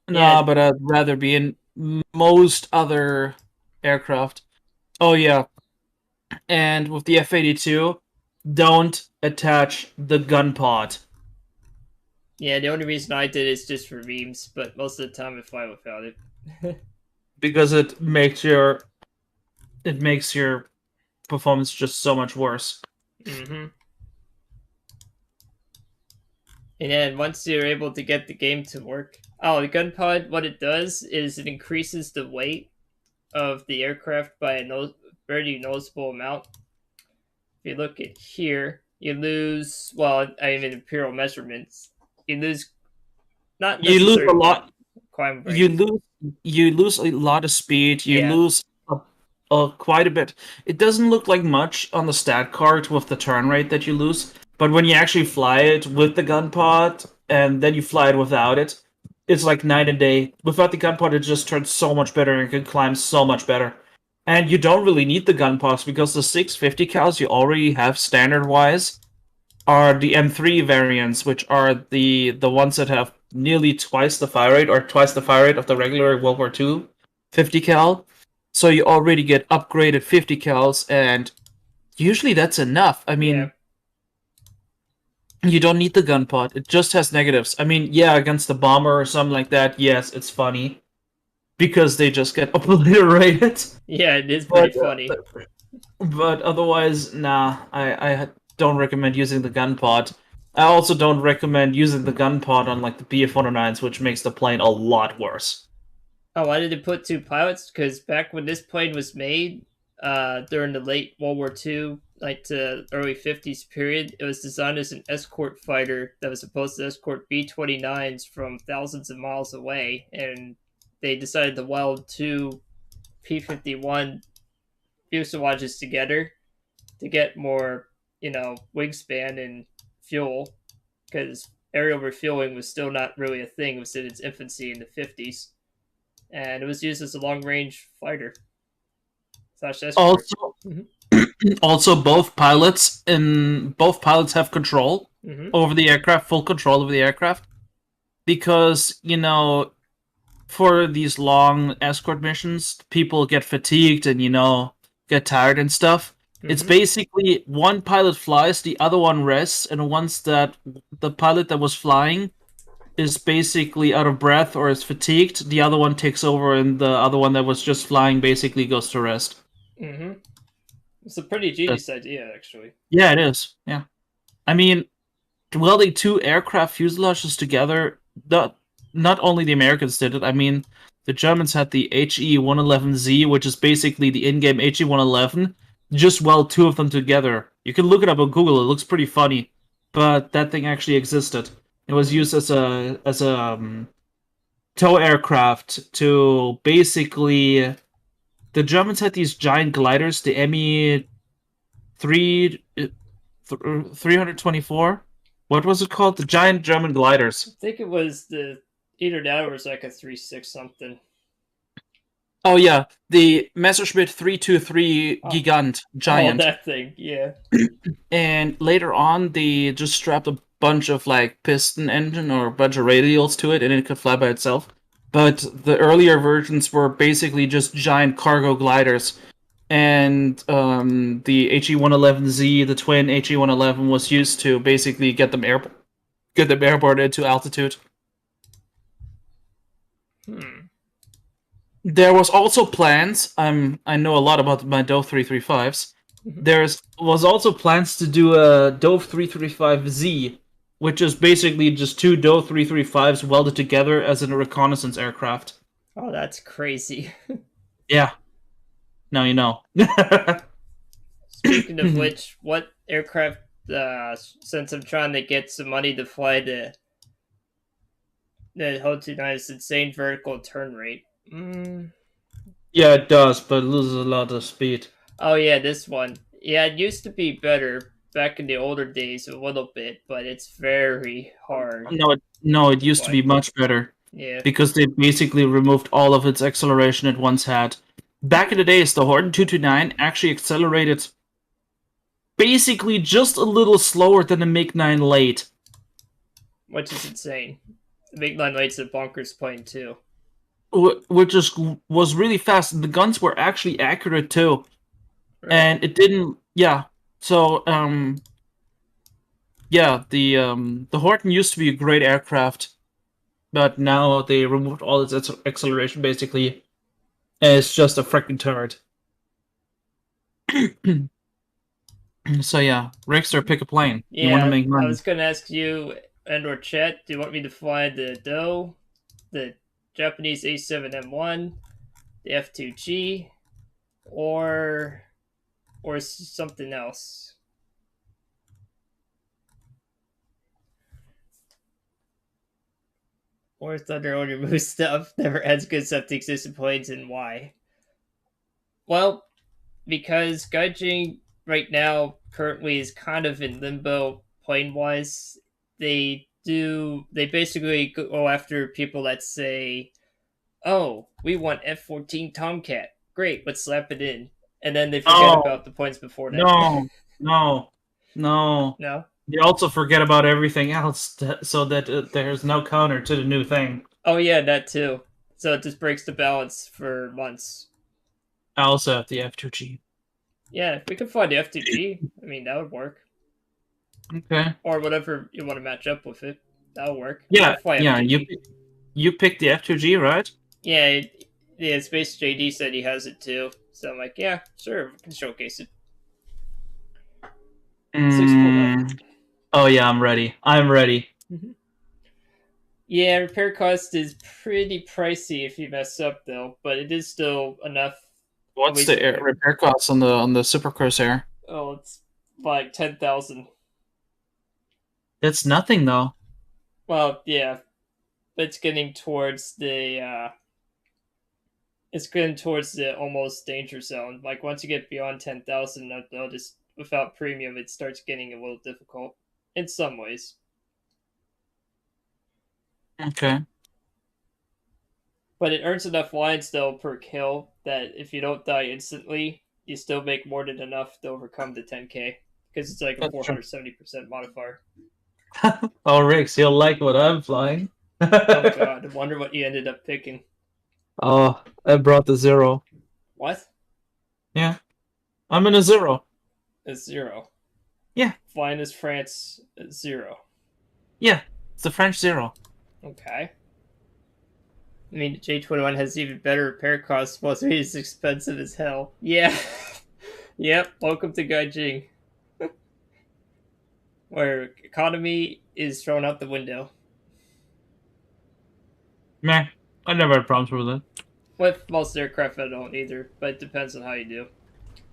Yeah, no, but I'd rather be in most other aircraft. Oh yeah, and with the F-82, don't attach the gun pod yeah, the only reason I did is just for memes, but most of the time I'm fine without it. because it makes your performance just so much worse. Mm-hmm. And then once you're able to get the game to work, oh, the gun pod, what it does is it increases the weight of the aircraft by a very noticeable amount. If you look at here, you lose, well, I mean, imperial measurements, you lose not You lose a necessarily lot. climb You rate. lose you lose a lot of speed. You Yeah, lose quite a bit. It doesn't look like much on the stat card with the turn rate that you lose, but when you actually fly it with the gun pod and then you fly it without it, it's like night and day. Without the gun pod, it just turns so much better and can climb so much better. And you don't really need the gun pods because the 650 cals you already have standard wise are the M3 variants, which are the ones that have nearly twice the fire rate or twice the fire rate of the regular World War II 50 cal. So you already get upgraded 50 cals, and usually that's enough. I yeah, mean, you don't need the gun pod. It just has negatives. I mean, yeah, against the bomber or something like that, yes, it's funny because they just get obliterated. yeah, it is pretty But funny. but otherwise, nah, I don't recommend using the gun pod. I also don't recommend using the gun pod on like the PF-109s, which makes the plane a lot worse. Oh, why did they put two pilots? Because back when this plane was made, during the late World War II, like the early 50s period, it was designed as an escort fighter that was supposed to escort B-29s from thousands of miles away, and they decided to weld two P-51 fuselages together to get more, wingspan and fuel, because aerial refueling was still not really a thing. It was in its infancy in the 50s, and it was used as a long range fighter slash escort. Also, Mm-hmm. also both pilots have control Mm-hmm. over the aircraft, full control over the aircraft, because for these long escort missions, people get fatigued and get tired and stuff. It's Mm-hmm. basically one pilot flies, the other one rests, and once that the pilot that was flying is basically out of breath or is fatigued, the other one takes over, and the other one that was just flying basically goes to rest. Mm-hmm. It's a pretty That- genius idea, actually. yeah, it is. Yeah, I mean, welding two aircraft fuselages together, not only the Americans did it. I mean, the Germans had the HE-111Z, which is basically the in-game HE-111. Just weld two of them together. You can look it up on Google. It looks pretty funny, but that thing actually existed. It was Mm-hmm. used as a tow aircraft to basically. The Germans had these giant gliders, the ME three 324. What was it called? The giant German I gliders. think it was the either that or it was like a 3.6 something. Oh yeah, the Messerschmitt 323 Oh, Gigant oh, Giant. that thing. Yeah. And later on, they just strapped a bunch of like piston engine or a bunch of radials to it, and it could fly by itself. But the earlier versions were basically just giant cargo gliders, and the HE-111Z, the twin HE-111, was used to basically get them airborne into altitude. Hmm. There was also plans. I know a lot about my Dove 335s. There's was also plans to do a Dove 335Z, which is basically just two Dove 335s welded together as a reconnaissance aircraft. Oh, that's crazy. Yeah, now you know. Speaking of which, what aircraft? Since I'm trying to get some money to fly the Ho-29's insane vertical turn rate. Yeah, it does, but it loses a lot of speed. Oh yeah, this one. Yeah, it used to be better back in the older days a little bit, but it's very hard No, it to used to be fly. much better Yeah. because they basically removed all of its acceleration it once had. Back in the days, the Horton 229 actually accelerated basically just a little slower than the MiG-9 late. Which is insane. The Big Line Light's a bonkers plane too. Which is was really fast. The guns were actually accurate too, Really? and it didn't. Yeah. So yeah, the Horton used to be a great aircraft, but now they removed all its acceleration basically, and it's just a freaking turd. So yeah, Rigster, pick a plane. You want to Yeah, make I money? was gonna ask you and or Chet, do you want me to fly the Doe, the Japanese A7M1, the F2G, or something else? Or Thunder on your Moose stuff never adds good stuff to existing planes, and why? Well, because Gaijin right now currently is kind of in limbo plane wise. They basically go after people that say, "Oh, we want F-14 Tomcat. Great, let's slap it in," and then they forget No, about the points before that. no, no, no. No. You also forget about everything else, so that there's no counter to the new thing. Oh yeah, that too. So it just breaks the balance for months. I also have the F2G. Yeah, if we could find the F2G, I mean that would work. Okay. Or whatever you want to match up with it, that'll work. Yeah, I'll fly yeah. F2G. You picked the F2G, right? Yeah, yeah. Space JD said he has it too, so I'm like, yeah, sure, we can showcase it. This looks cool though. Mm, oh yeah, I'm ready. I'm ready. Mm-hmm. Yeah, repair cost is pretty pricey if you mess up though, but it is still enough. At What's least the for repair costs on the Super Corsair? it's like 10,000. It's nothing though. Well, yeah, but it's getting towards the almost danger zone. Like once you get beyond 10,000, they'll just without premium, it starts getting a little difficult in some ways. Okay. But it earns enough lines though per kill that if you don't die instantly, you still make more than enough to overcome the 10k because it's like a That's true. 470% modifier. Oh, Rix, you'll like what I'm flying. Oh god, I wonder what you ended up picking. Oh, I brought the zero. What? Yeah, I'm in a zero. It's zero. Yeah, Flying as France is zero. yeah. It's the French zero. Okay. I mean, J21 has even better repair costs, plus it's expensive as hell. Yeah. Yep. Welcome to Gaijing, where economy is thrown out the window. Meh. I never had problems with it. With most aircraft, I don't either, but it depends on how you do.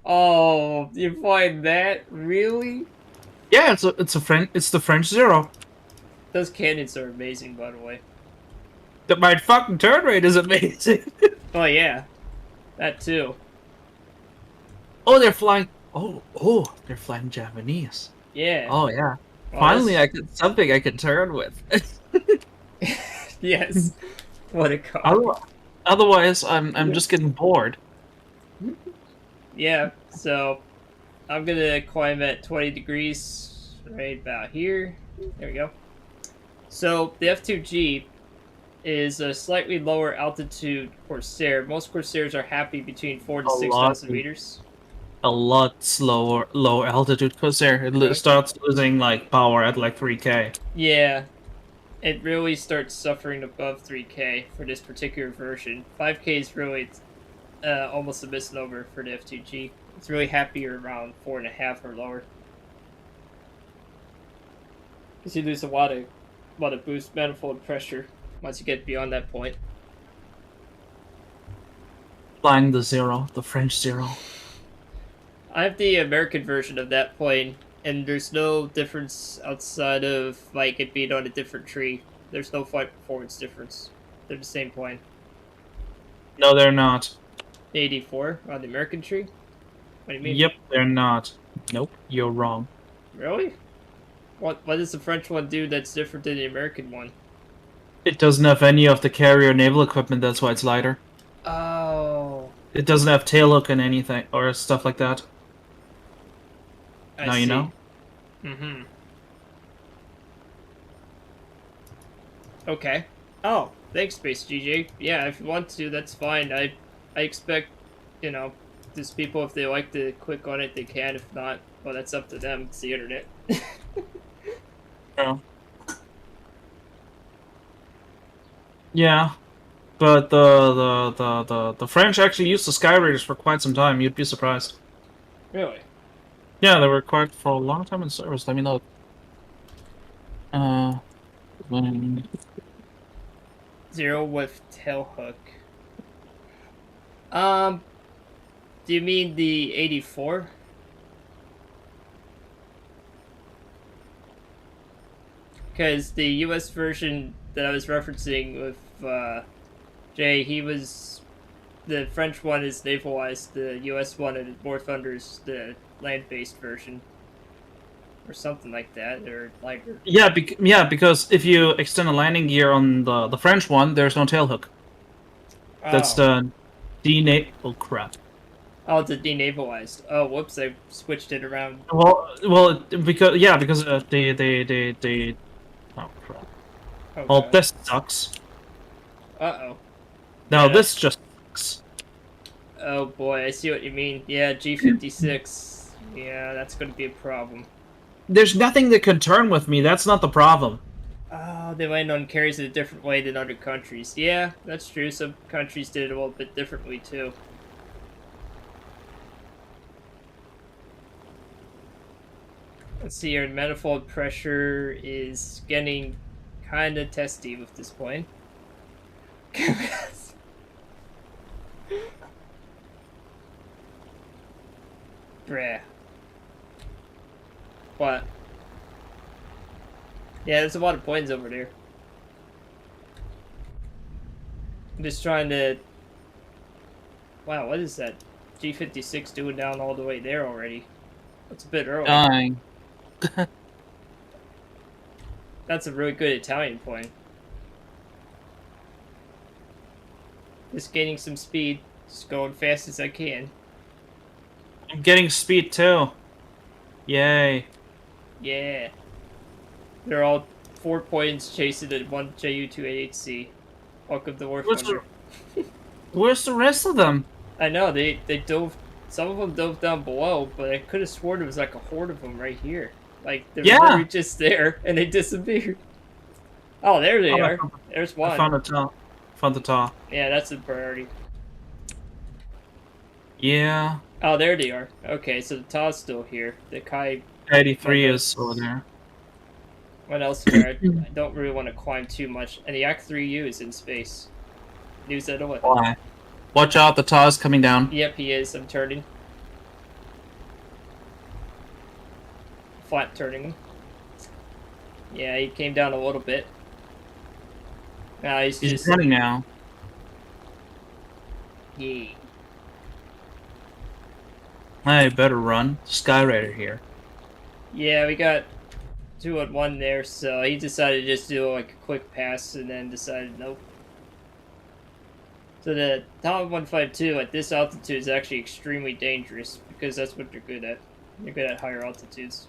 Oh, you find that? Really? Yeah, it's the French zero. Those cannons are amazing, by the way. My fucking turn rate is amazing. Oh, yeah. That too. Oh, they're flying. They're flying Japanese. Yeah. Oh yeah. Well, Finally, I get something I can turn with. Yes. What a car. Otherwise, Otherwise, I'm just getting bored. Yeah, so I'm gonna climb at 20 degrees right about here. There we go. So the F2G is a slightly lower altitude Corsair. Most Corsairs are happy between 4 to A lot, 6,000 meters. a lot slower, low altitude because there it Really? starts losing like power at like 3K. Yeah, it really starts suffering above 3K for this particular version. 5K is really almost a misnomer for the F2G. It's really happier around 4.5 or lower. Because you lose a lot of boost manifold pressure once you get beyond that point. Flying the zero, the French zero. I have the American version of that plane, and there's no difference outside of like it being on a different tree. There's no flight performance difference. They're the same plane. No, they're not. The 84 on the American tree. What do you mean? Yep, they're not. Nope, you're wrong. Really? What does the French one do that's different than the American one? It doesn't have any of the carrier naval equipment, that's why it's lighter. Oh, It doesn't have tail hook and anything, or stuff like that. I Now see. you know? Mm-hmm. Okay. Oh, thanks, Space GJ. Yeah, if you want to, that's fine. I expect, you know, these people, if they like to click on it, they can. If not, well, that's up to them. It's the internet. Yeah. Yeah. But the French actually used the Sky Raiders for quite some time, you'd be surprised. Really? Yeah, they were quite for a long time in service. Let me know. When... Zero with tailhook. Um, do you mean the 84? Because the US version that I was referencing with Jay, the French one is navalized, the US one is warthunder is the land-based version. Or something like that, or lighter. Yeah, because if you extend a landing gear on the French one, there's no tail hook. That's Oh. the Oh crap. Oh, it's a denavalized. Oh, whoops! I switched it around. Because they. Oh crap. Oh Well, god. this sucks. Uh-oh. Now Yeah, this that's... just sucks. Oh boy, I see what you mean. Yeah, G56. Yeah, that's gonna be a problem. There's nothing that can turn with me. That's not the problem. Oh, they land on carriers in a different way than other countries. Yeah, that's true. Some countries did it a little bit differently, too. Let's see here. Manifold pressure is getting kind of testy with this plane. Bruh. What? Yeah, there's a lot of planes over there. I'm just trying to... Wow, what is that? G56 doing down all the way there already. That's a bit early. Dying. That's a really good Italian plane. Just gaining some speed. Just going fast as I can. I'm getting speed too. Yay. Yeah. They're all 4 points chasing at one Ju-288C. Welcome to warthunder. Where's the rest of them? I know, they dove... Some of them dove down below, but I could have sworn there was like a horde of them right here. Like, they were literally just there, and they disappeared. Oh, there they are. There's one. I found the top. Found the top. Yeah, that's a priority. Yeah. Oh, there they are. Okay, so the Ta's still here. The Kai... 83 is over there. What else here? I don't really want to climb too much. And the Yak-3U is in space. News at what? Why? Watch out, the Ta's coming down. Yep, he is. I'm turning. Flat turning him. Yeah, he came down a little bit. Now he's just running now. Yeah. I better run. Sky Raider here. Yeah, we got 2 on 1 there, so he decided to just do like a quick pass and then decided nope. So the Tom 152 at this altitude is actually extremely dangerous because that's what they're good at. They're good at higher altitudes.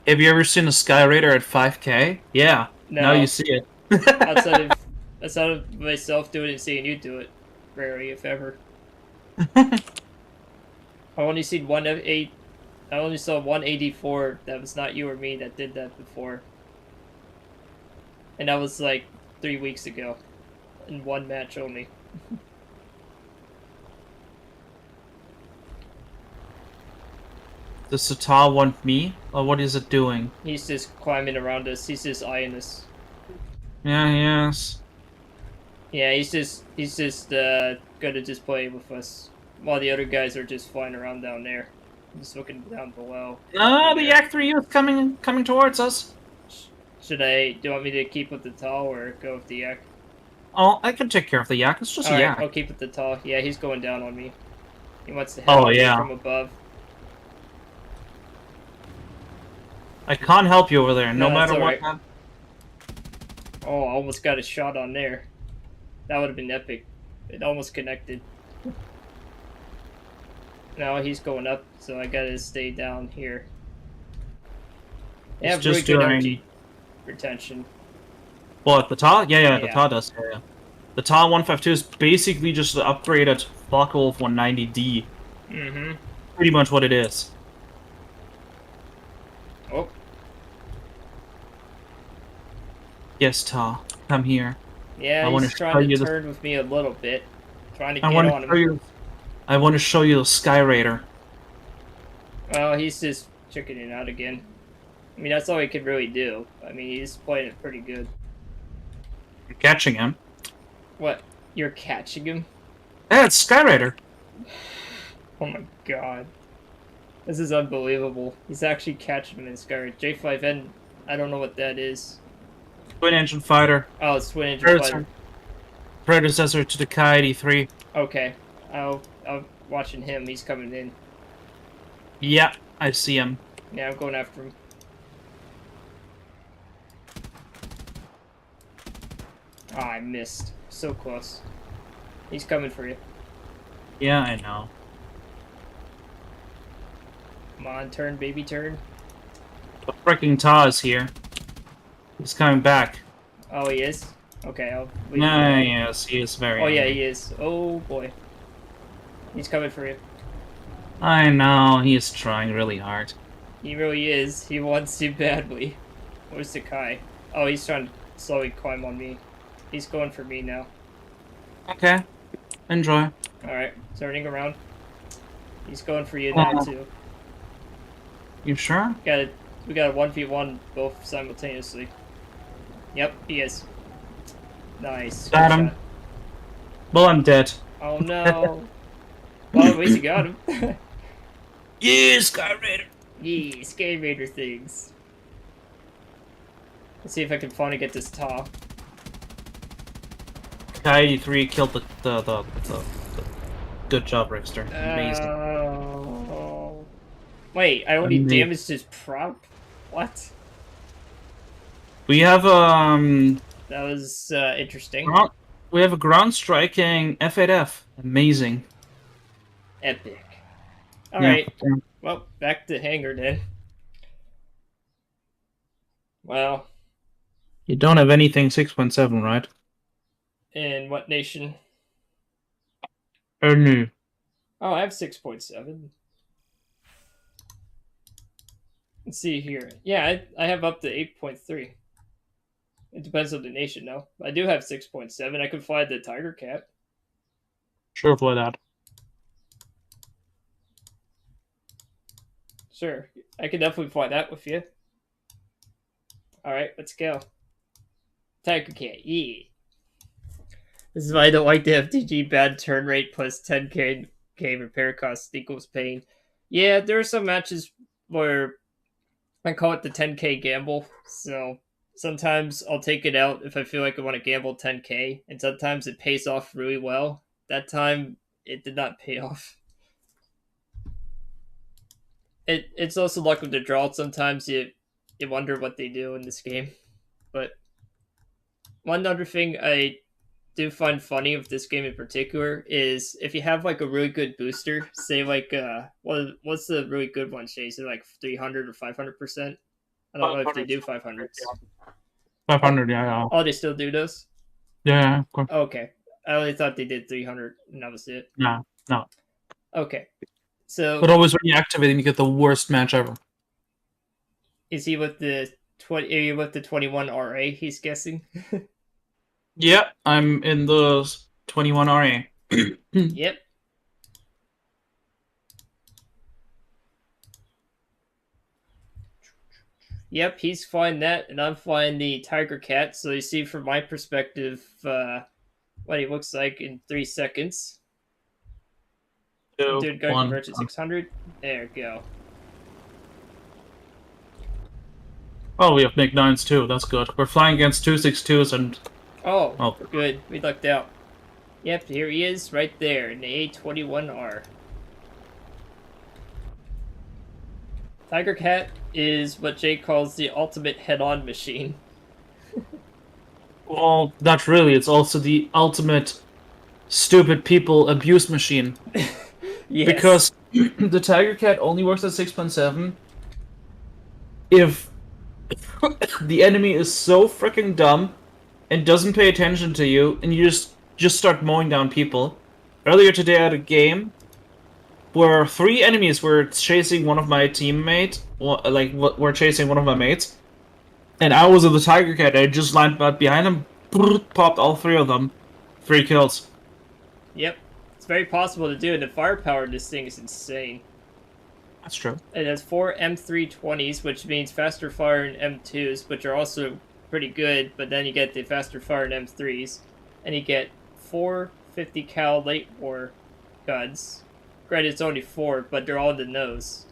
Have you ever seen a Sky Raider at 5K? Yeah. Now you Now, see it. outside of outside of myself doing it and seeing you do it, rarely if ever. I only seen one F8. I only saw one 84 that was not you or me that did that before, and that was like 3 weeks ago, in one match only. Does Satar want me? Or what is it doing? He's just climbing around us. He's just eyeing us. Yeah, yes. Yeah, he's just gonna just play with us, while the other guys are just flying around down there, just looking down below. Ah, the Yak 3U is coming towards us. Should I? Do you want me to keep with the tall or go with the yak? Oh, I can take care of the Yak. It's just All a right, Yak. I'll keep with the tall. Yeah, he's going down on me. He wants to head Oh, on me yeah. from above. I can't help you over there, no No, that's matter what. alright. Oh, I almost got a shot on there. That would have been epic. It almost connected. Now he's going up, so I gotta stay down here. They It's have really just good doing- energy retention. What, the Tar? Yeah, the Yeah. Tar does. Yeah. The Tar 152 is basically just the upgraded Focke-Wulf 190D. Mm-hmm. Pretty much what it is. Oh, Yes, Tar, come here. yeah, I wanna he's show trying you to the- turn with me a little bit. Trying to I get want on to him. show you. I want to show you the Sky Raider. Well, he's just chickening out again. I mean, that's all he could really do. I mean, he's playing it pretty good. You're catching him. What? You're catching him? Yeah, it's Sky Raider. Oh my god. This is unbelievable. He's actually catching him in Skyrim. J5N, I don't know what that is. Twin engine fighter. Oh, it's Twin Engine Predecessor, Fighter. predecessor to the Ki-83. Okay. I'm watching him. He's coming in. Yeah, I see him. Yeah, I'm going after him. Ah, I missed. So close. He's coming for you. Yeah, I know. Come on, turn, baby, turn. The freaking Tar is here. He's coming back. Oh, he is? Okay, I'll leave him Nah, alone. yes, he is very Oh, yeah, angry. he is. Oh, boy. He's coming for you. I know, he is trying really hard. He really is. He wants you badly. Where's the Kai? Oh, he's trying to slowly climb on me. He's going for me now. Okay, enjoy. Alright, turning around. He's going for you now, too. You sure? We got a 1v1 both simultaneously. Yep, he is. Nice. Got Good him. shot. Well, I'm dead. Oh no. Well, at least you got him. Yeah, Sky Raider. Yee, Sky Raider things. Let's see if I can finally get this top. Ki-83 killed the Good job, Rigster. Amazing. Oh. Wait, I only Amazing. damaged his prop? What? We have That was interesting. we have a ground striking F8F. Amazing. Epic. Yeah. Alright, well, back to hangar then. Well, You don't have anything 6.7, right? in what nation? No. Oh, I have 6.7. Let's see here. Yeah, I have up to 8.3. It depends on the nation, though. I do have 6.7. I can fly the Tiger Cat. Sure, fly that. Sure, I can definitely fly that with you. Alright, let's go. Tiger Cat, yeah. This is why I don't like the FTG bad turn rate plus 10k repair cost equals pain. Yeah, there are some matches where I call it the 10k gamble. So sometimes I'll take it out if I feel like I want to gamble 10k, and sometimes it pays off really well. That time it did not pay off. It's also luck of the draw. Sometimes you wonder what they do in this game. But one other thing I do find funny with this game in particular is if you have like a really good booster, say like what's the really good one, Shay? Is it like 300 or 500%? I don't know if they 500. do 500s. 500, yeah, yeah. Oh, they still do those? Yeah, of course. Okay. I only thought they did 300 and that was it. No, no. Okay. So But always when you activate him, you get the worst match ever. is he with the 21 RA, he's guessing? Yeah, I'm in the 21 RA. Yep. Yep, he's flying that, and I'm flying the Tiger Cat. So you see, from my perspective, what he looks like in 3 seconds. Two, Dude, gun one. converts at 600. There we go. Oh, we have MiG-9s too. That's good. We're flying against 262s and... Oh, good. We lucked out. Yep, here he is, right there, in the A21R. Tiger Cat is what Jay calls the ultimate head-on machine. Well, not really. It's also the ultimate stupid people abuse machine. Yes. Because the Tiger Cat only works at 6.7 if the enemy is so freaking dumb and doesn't pay attention to you, and you just start mowing down people. Earlier today, I had a game where 3 enemies were chasing one of my teammates, were chasing one of my mates, and I was with the Tiger Cat. I just lined up behind him, popped all 3 of them, 3 kills. Yep, it's very possible to do, and the firepower of this thing is insane. That's true. It has 4 M320s, which means faster fire in M2s, which are also pretty good, but then you get the faster fire in M3s, and you get 4 50 cal late war guns. Granted, it's only 4, but they're all in the nose.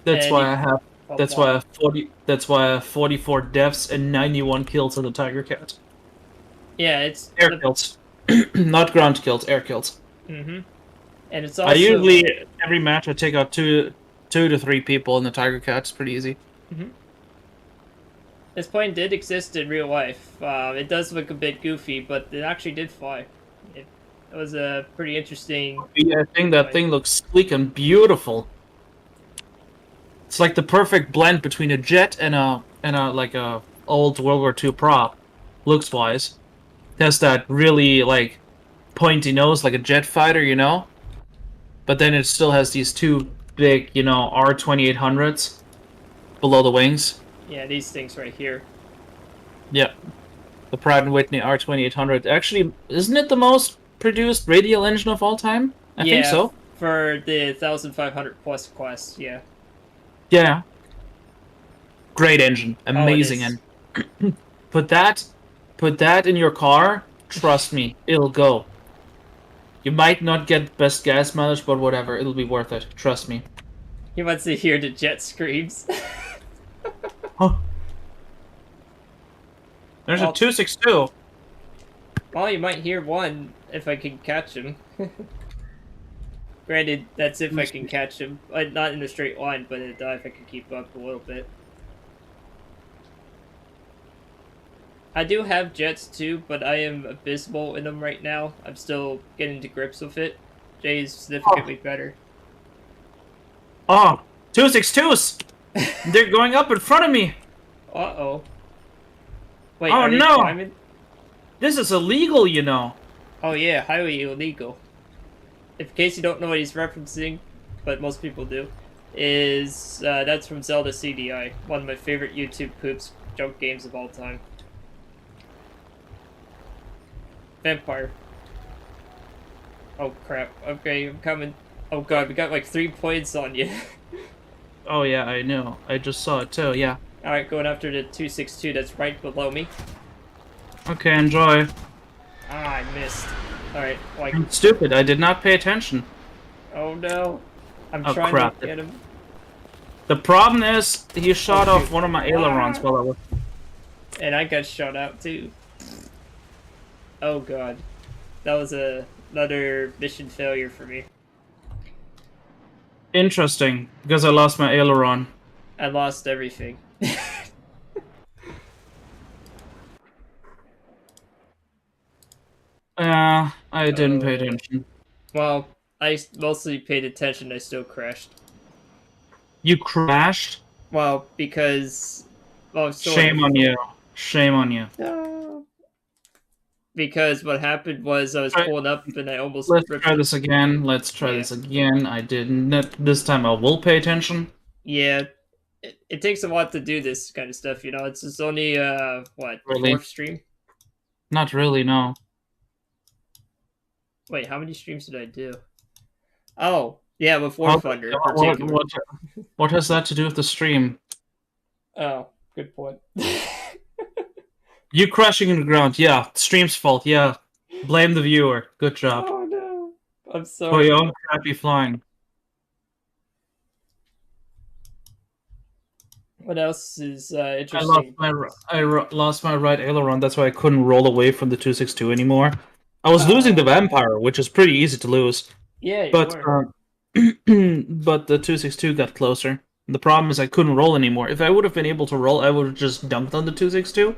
That's And why you- I have. Oh, That's wow. why I have 40. That's why I have 44 deaths and 91 kills on the Tiger Cat. Yeah, it's Air kills, not ground kills. Air kills. Mm-hmm. And it's also I usually every match I take out two to 3 people in the Tiger Cat. It's pretty easy. Mm-hmm. This plane did exist in real life. It does look a bit goofy, but it actually did fly. It was a pretty interesting. Yeah, I think that thing looks sleek and beautiful. It's like the perfect blend between a jet and a like a old World War II prop, looks wise. It has that really like pointy nose like a jet fighter, you know. But then it still has these 2 big, you know, R2800s below the wings. Yeah, these things right here. Yeah. The Pratt & Whitney R2800. Actually, isn't it the most produced radial engine of all time? I think so. For the 1500 plus class, yeah. Yeah. Great engine. Amazing it is. engine. Put that in your car, trust me, it'll go. You might not get best gas mileage, but whatever, it'll be worth it. Trust me. He wants to hear the jet screams. Huh. There's a 262. Well, you might hear one if I can catch him. Granted, that's if I can catch him. Not in a straight line, but if I can keep up a little bit. I do have jets too, but I am abysmal in them right now. I'm still getting to grips with it. Jay is significantly better. Oh, 262s! They're going up in front of me! Uh-oh. Wait, Oh, are they no! climbing? This is illegal, you know. Oh yeah, highly illegal. In case you don't know what he's referencing, but most people do, is that's from Zelda CDI, one of my favorite YouTube poops junk games of all time. Vampire. Oh crap. Okay, I'm coming. Oh god, we got like 3 planes on you. Oh yeah, I know. I just saw it too, yeah. Alright, going after the 262 that's right below me. Okay, enjoy. Ah, I missed. Alright, like... I'm stupid, I did not pay attention. Oh no. I'm Oh, trying crap. to get him. The problem is, he shot Oh, off one of my ailerons while I was... And I got shot out too. Oh god. That was another mission failure for me. Interesting, because I lost my aileron. I lost everything. I didn't pay Oh, attention. well, I mostly paid attention. I still crashed. You crashed? Well, because, well, sort Shame of. on you. Shame on you. No. Because what happened was I was Try, pulling up and I almost let's ripped try it. this again. Let's try Yeah. this again. I didn't. This time I will pay attention. Yeah. It takes a lot to do this kind of stuff, you know. It's only, what, Really? fourth stream? Not really, no. Wait, how many streams did I do? Oh, yeah, with How, warthunder in what, particular. what, what has that to do with the stream? Oh, good point. You crashing in the ground. Yeah, stream's fault. Yeah. Blame the viewer. Good job. Oh no. I'm For your sorry. own crappy flying. What else is I lost interesting my about this? lost my right aileron. That's why I couldn't roll away from the 262 anymore. I was losing the Oh, vampire, which is pretty easy to lose, yeah, you but were. but the 262 got closer. The problem is I couldn't roll anymore. If I would have been able to roll, I would have just dunked on the 262.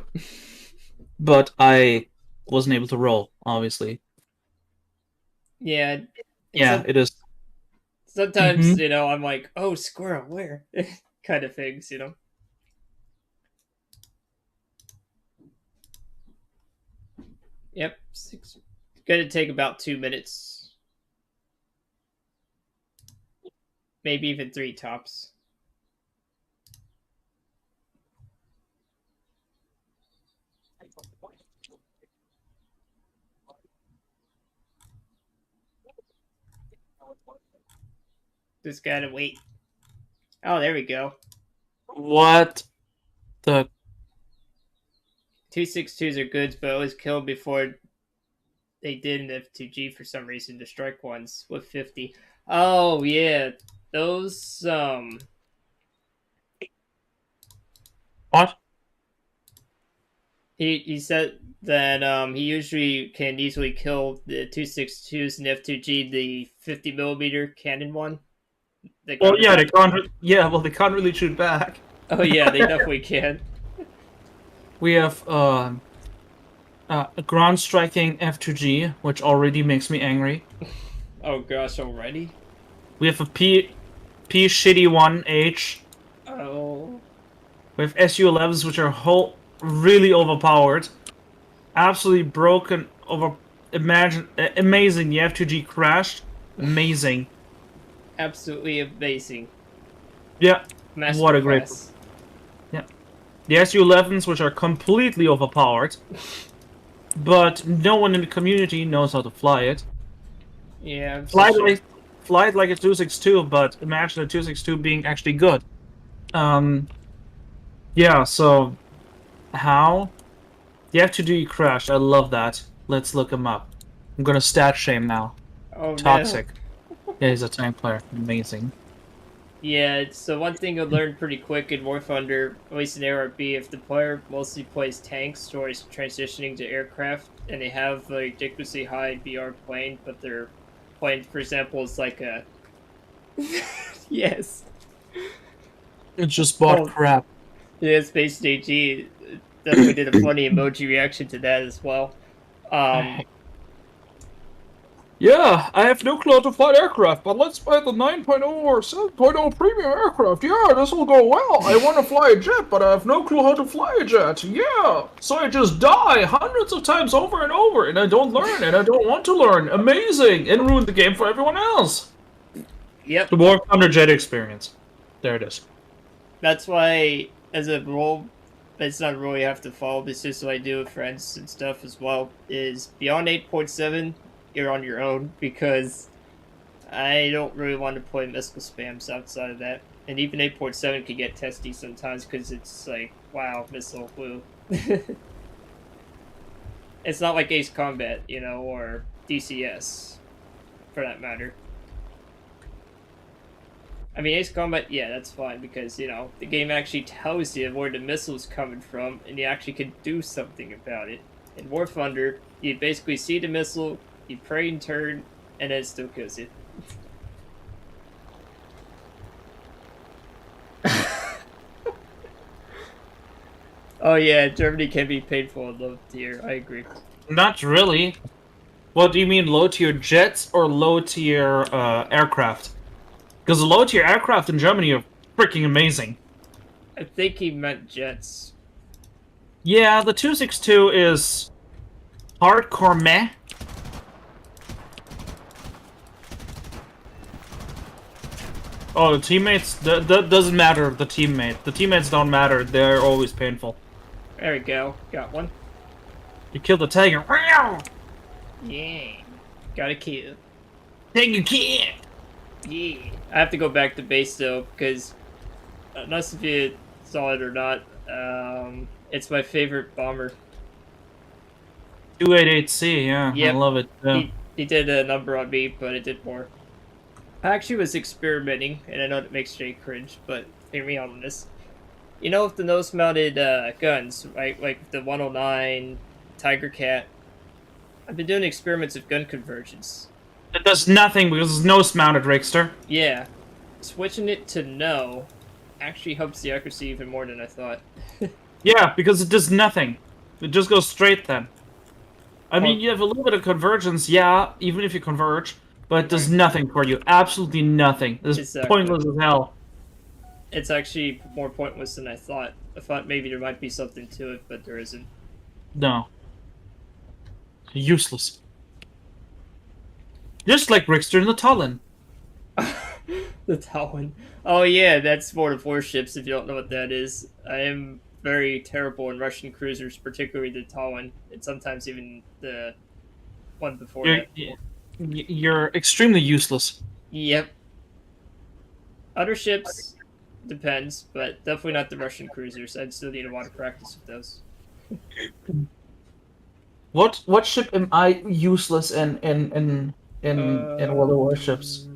But I wasn't able to roll, obviously. Yeah, it's Yeah, a, it is. sometimes, Mm-hmm. you know, I'm like, oh, squirrel, where? Kind of things, you know. Yep, gonna take about 2 minutes, maybe even three tops. Just gotta wait. Oh, there we go. What the? 262s are good, but always killed before they did in F2G for some reason. The strike ones with 50. Oh yeah, those What? he said that he usually can easily kill the 262s in F2G, the 50 millimeter cannon one, the Well, ground yeah, they attack. can't. Yeah, well, they can't really shoot back. Oh yeah, they definitely can. We have a ground striking F2G, which already makes me angry. Oh gosh, already. We have a P shitty 1H. Oh We have SU-11s, which are really overpowered, absolutely broken. Amazing. The F2G crashed. Amazing. absolutely amazing. Yeah, what a great. Masterclass. Yeah, the SU-11s, which are completely overpowered, but no one in the community knows how to fly it. Yeah, I'm Fly such a like, fly it like a 262, but imagine a 262 being actually good. Um, yeah. So how? The F2D crashed. I love that. Let's look him up. I'm gonna stat shame now. oh no. Toxic. Yeah, he's a tank player. Amazing. Yeah, it's the one thing you'll learn pretty quick in War Thunder, at least in ARB, if the player mostly plays tanks or is transitioning to aircraft, and they have a ridiculously high BR plane, but their plane, for example, is like a... yes. It just bought Oh, crap. yeah, Space AG definitely did a funny emoji reaction to that as well. Um, Yeah, I have no clue how to fly aircraft, but let's buy the 9.0 or 7.0 premium aircraft. Yeah, this will go well. I want to fly a jet, but I have no clue how to fly a jet. Yeah, so I just die hundreds of times over and over, and I don't learn, and I don't want to learn. Amazing, and ruin the game for everyone else. yep, The War Thunder Jet experience. There it is. that's why, as a rule, it's not a rule you have to follow, but it's just what I do with friends and stuff as well, is beyond 8.7, you're on your own, because I don't really want to play missile spams outside of that. And even 8.7 can get testy sometimes, because it's like, wow, missile, woo. It's not like Ace Combat, you know, or DCS, for that matter. I mean, Ace Combat, yeah, that's fine, because, you know, the game actually tells you where the missile's coming from, and you actually can do something about it. In War Thunder, you basically see the missile, you pray and turn, and then it still kills you. Oh yeah, Germany can be painful in low tier, I agree. Not really. What do you mean, low-tier jets or low-tier aircraft? Because the low-tier aircraft in Germany are freaking amazing. I think he meant jets. Yeah, the 262 is hardcore meh. Oh, the teammates, that doesn't matter, the teammate. The teammates don't matter, they're always painful. There we go. Got one. You kill the tiger. Yeah. Got a kill. Tiger kid! Yeah. I have to go back to base though, because unless if you saw it or not, it's my favorite bomber. 288C, yeah, I Yep. love it. Yeah. He did a number on me, but it did more. I actually was experimenting, and I know it makes Jay cringe, but hear me out on this. You know, with the nose-mounted guns, right? Like the 109, Tiger Cat. I've been doing experiments of gun conversions. It does nothing because it's nose-mounted, Rigster. Yeah, switching it to no actually helps the accuracy even more than I thought. Yeah, because it does nothing. It just goes straight then. I mean, Well, you have a little bit of convergence, yeah, even if you converge, but it does nothing for you. Absolutely nothing. It's Exactly. pointless as hell. It's actually more pointless than I thought. I thought maybe there might be something to it, but there isn't. No. Useless. Just like Rigster and the Talon. The Talon. Oh yeah, that's one of warships. If you don't know what that is, I am very terrible in Russian cruisers, particularly the Talon, and sometimes even the one before You're, that. you're extremely useless. Yep. Other ships depends, but definitely not the Russian cruisers. I'd still need a lot of practice with those. What ship am I useless in World of Warships?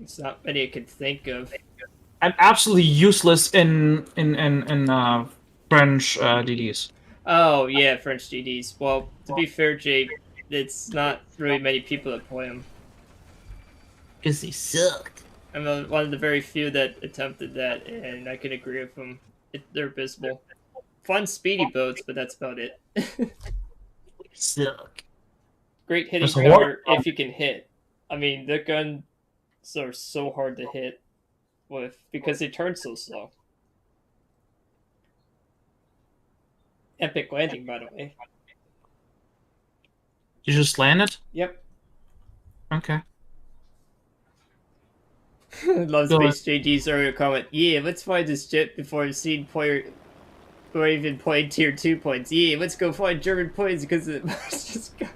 It's not many I could think of. I'm absolutely useless in French DDs. Oh yeah, French GDs. Well, to be fair, Jay, it's not really many people that play them. Because they sucked. I'm one of the very few that attempted that, and I can agree with them. They're abysmal. Fun speedy boats, but that's about it. Suck. Great hitting There's a power lot. if you can hit. I mean, the guns are so hard to hit with because they turn so slow. Epic landing, by the way. You just landed? Yep. Okay. Love Go Space JG's earlier comment. Yeah, let's find this jet before I've seen player or even played tier 2 points. Yeah, let's go find German planes because it just got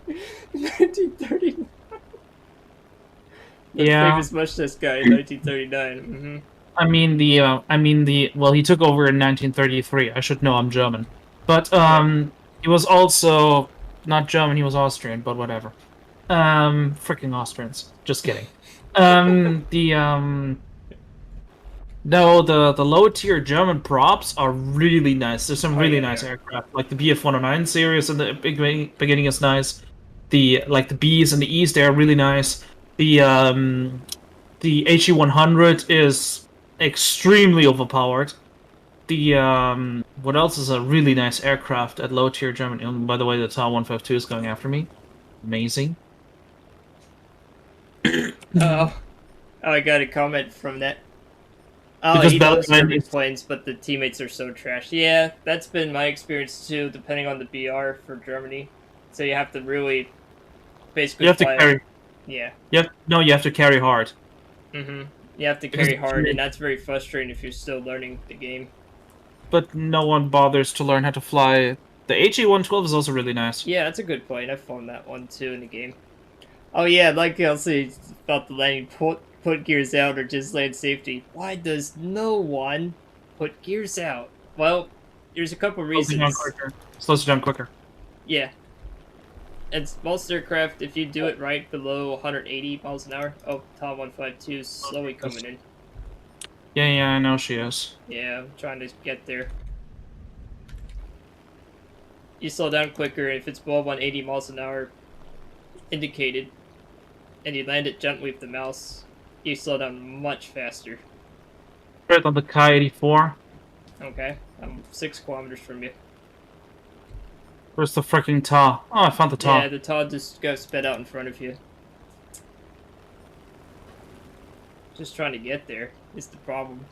1939. The famous Mustangs guy in 1939. Mm-hmm. Well, he took over in 1933. I should know I'm German. But, he was also not German, he was Austrian, but whatever. Freaking Austrians. Just kidding. No, the low tier German props are really nice. There's some really nice aircraft, like the BF-109 series in the beginning is nice. The Bs and the Es, they are really nice. The HE-100 is extremely overpowered. The what else is a really nice aircraft at low tier German? And by the way, the TAR-152 is going after me. Amazing. Oh, I got a comment from that. Oh, Because he loves Belgium German is- planes, but the teammates are so trash. Yeah, that's been my experience too, depending on the BR for Germany. So you have to really basically You have to fly. carry. Yeah. You have to carry hard. Mm-hmm. You have to carry hard, and that's very frustrating if you're still learning the game. But no one bothers to learn how to fly. The HE-112 is also really nice. Yeah, that's a good plane. I've flown that one too in the game. Oh yeah, like I'll say about the landing, put gears out or just land safety. Why does no one put gears out? Well, there's a couple reasons. Slows you down quicker. Yeah. And most aircraft, if you do it right below 180 miles an hour, oh, Tom 152 is slowly coming in. Yeah, I know she is. Yeah, I'm trying to get there. You slow down quicker if it's below 180 miles an hour indicated, and you land it gently with the mouse, you slow down much faster. Right on the Ki-84. Okay, I'm 6 kilometers from you. Where's the freaking tar? Oh, I found the Yeah, tar. the Todd just got sped out in front of you. Just trying to get there is the problem.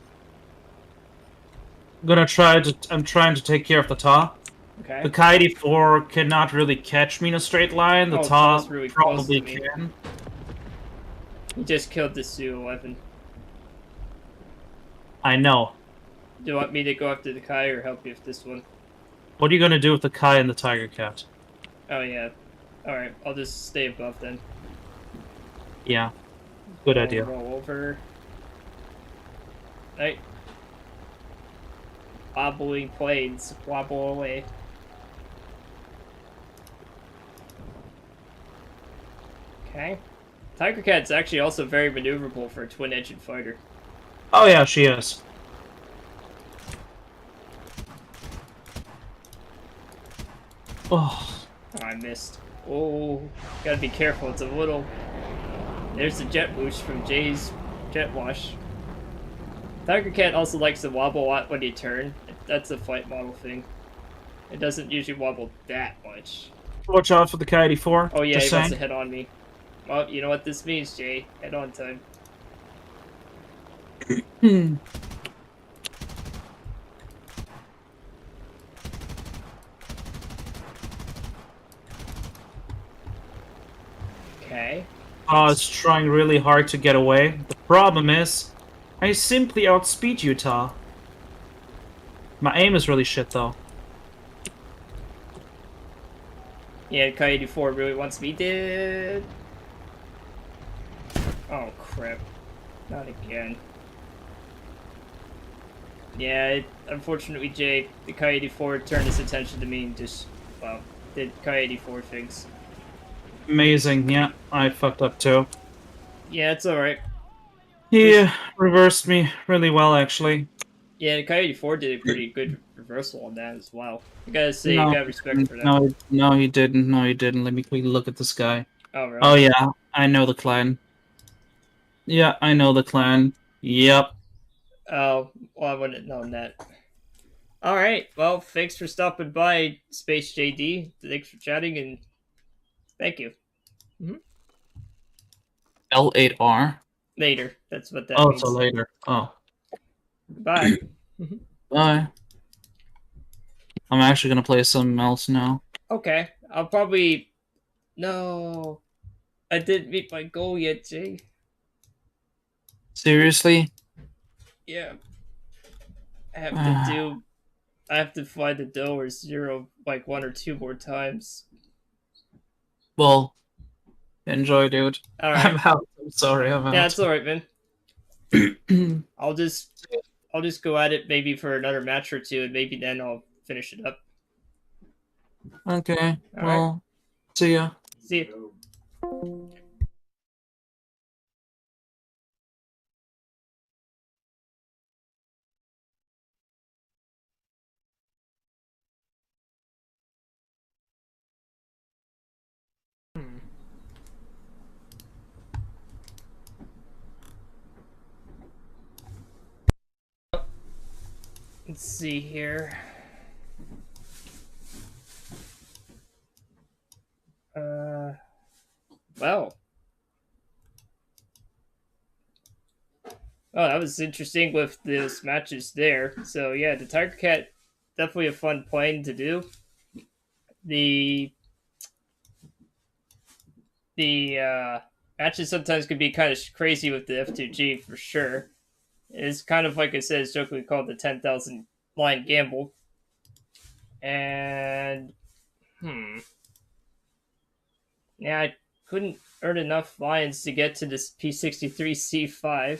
I'm trying to take care of the tar. The Okay. K-84 cannot really catch me in a straight line. The Oh, Taw's tar really close to probably me. can. He just killed the Su-11. I know. Do you want me to go after the Kai or help you with this one? What are you gonna do with the Kai and the Tiger Cat? Oh, yeah. Alright, I'll just stay above then. Yeah, good idea. Roll over. Right. Wobbling planes. Wobble away. Okay. Tiger Cat's actually also very maneuverable for a twin-engine fighter. Oh yeah, she is. Oh, Oh, I missed. Oh, gotta be careful. It's a little... There's the jet whoosh from Jay's jet wash. Tiger Cat also likes to wobble a lot when you turn. That's a flight model thing. It doesn't usually wobble that much. watch out for the K-84. Oh yeah, Just he wants to saying. head on me. Well, you know what this means, Jay. Head on time. Hmm. Okay. I was trying really hard to get away. The problem is, I simply outspeed Utah. My aim is really shit though. Yeah, Kai-84 really wants me dead. Oh, crap. Not again. Yeah, unfortunately, Jay, the Kai-84 turned his attention to me and just, well, did Kai-84 things. Amazing, yeah, I fucked up too. Yeah, it's alright. He reversed me really well, actually. Yeah, the Kai-84 did a pretty good reversal on that as well. You gotta say, you No, gotta he respect didn't. for that. No, he didn't. No, he didn't. Let me quickly look at this guy. Oh, Oh really? yeah, I know the clan. Yeah, I know the clan. Yep. Oh, well, I wouldn't have known that. Alright, well, thanks for stopping by, Space JD. Thanks for chatting, and thank you. Mm-hmm. L8R. Later. That's what that Oh, so means. later. Oh, Bye. bye. I'm actually gonna play something else now. Okay, I'll probably... No, I didn't meet my goal yet, Jay. Seriously? Yeah, I have to do... I have to fly the dough or zero like one or two more times. Well, enjoy, dude. I'm Alright. out. I'm sorry, I'm Yeah, out. it's alright, man. I'll just... I'll just go at it maybe for another match or two, and maybe then I'll finish it up. Okay, Alright, well, see ya. see you. Let's see here. Well. Oh, that was interesting with those matches there. So yeah, the Tiger Cat definitely a fun plane to do. The the matches sometimes can be kind of crazy with the F2G for sure. It's kind of like I said, it's jokingly called the 10,000 line gamble. And yeah, I couldn't earn enough lions to get to this P63 C5,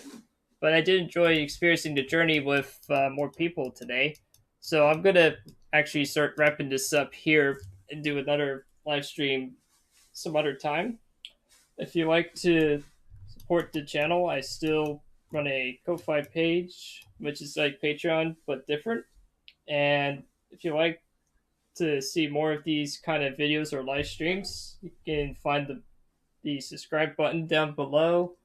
but I did enjoy experiencing the journey with more people today. So I'm gonna actually start wrapping this up here and do another live stream some other time. If you like to support the channel, I still run a Ko-Fi page, which is like Patreon but different. And if you like to see more of these kind of videos or live streams, you can find the subscribe button down below.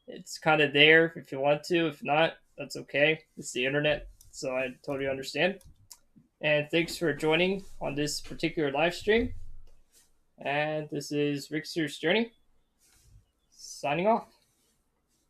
It's kind of there if you want to. If not, that's okay. It's the internet, so I totally understand. And thanks for joining on this particular live stream. And this is Rigsters Journey, signing off.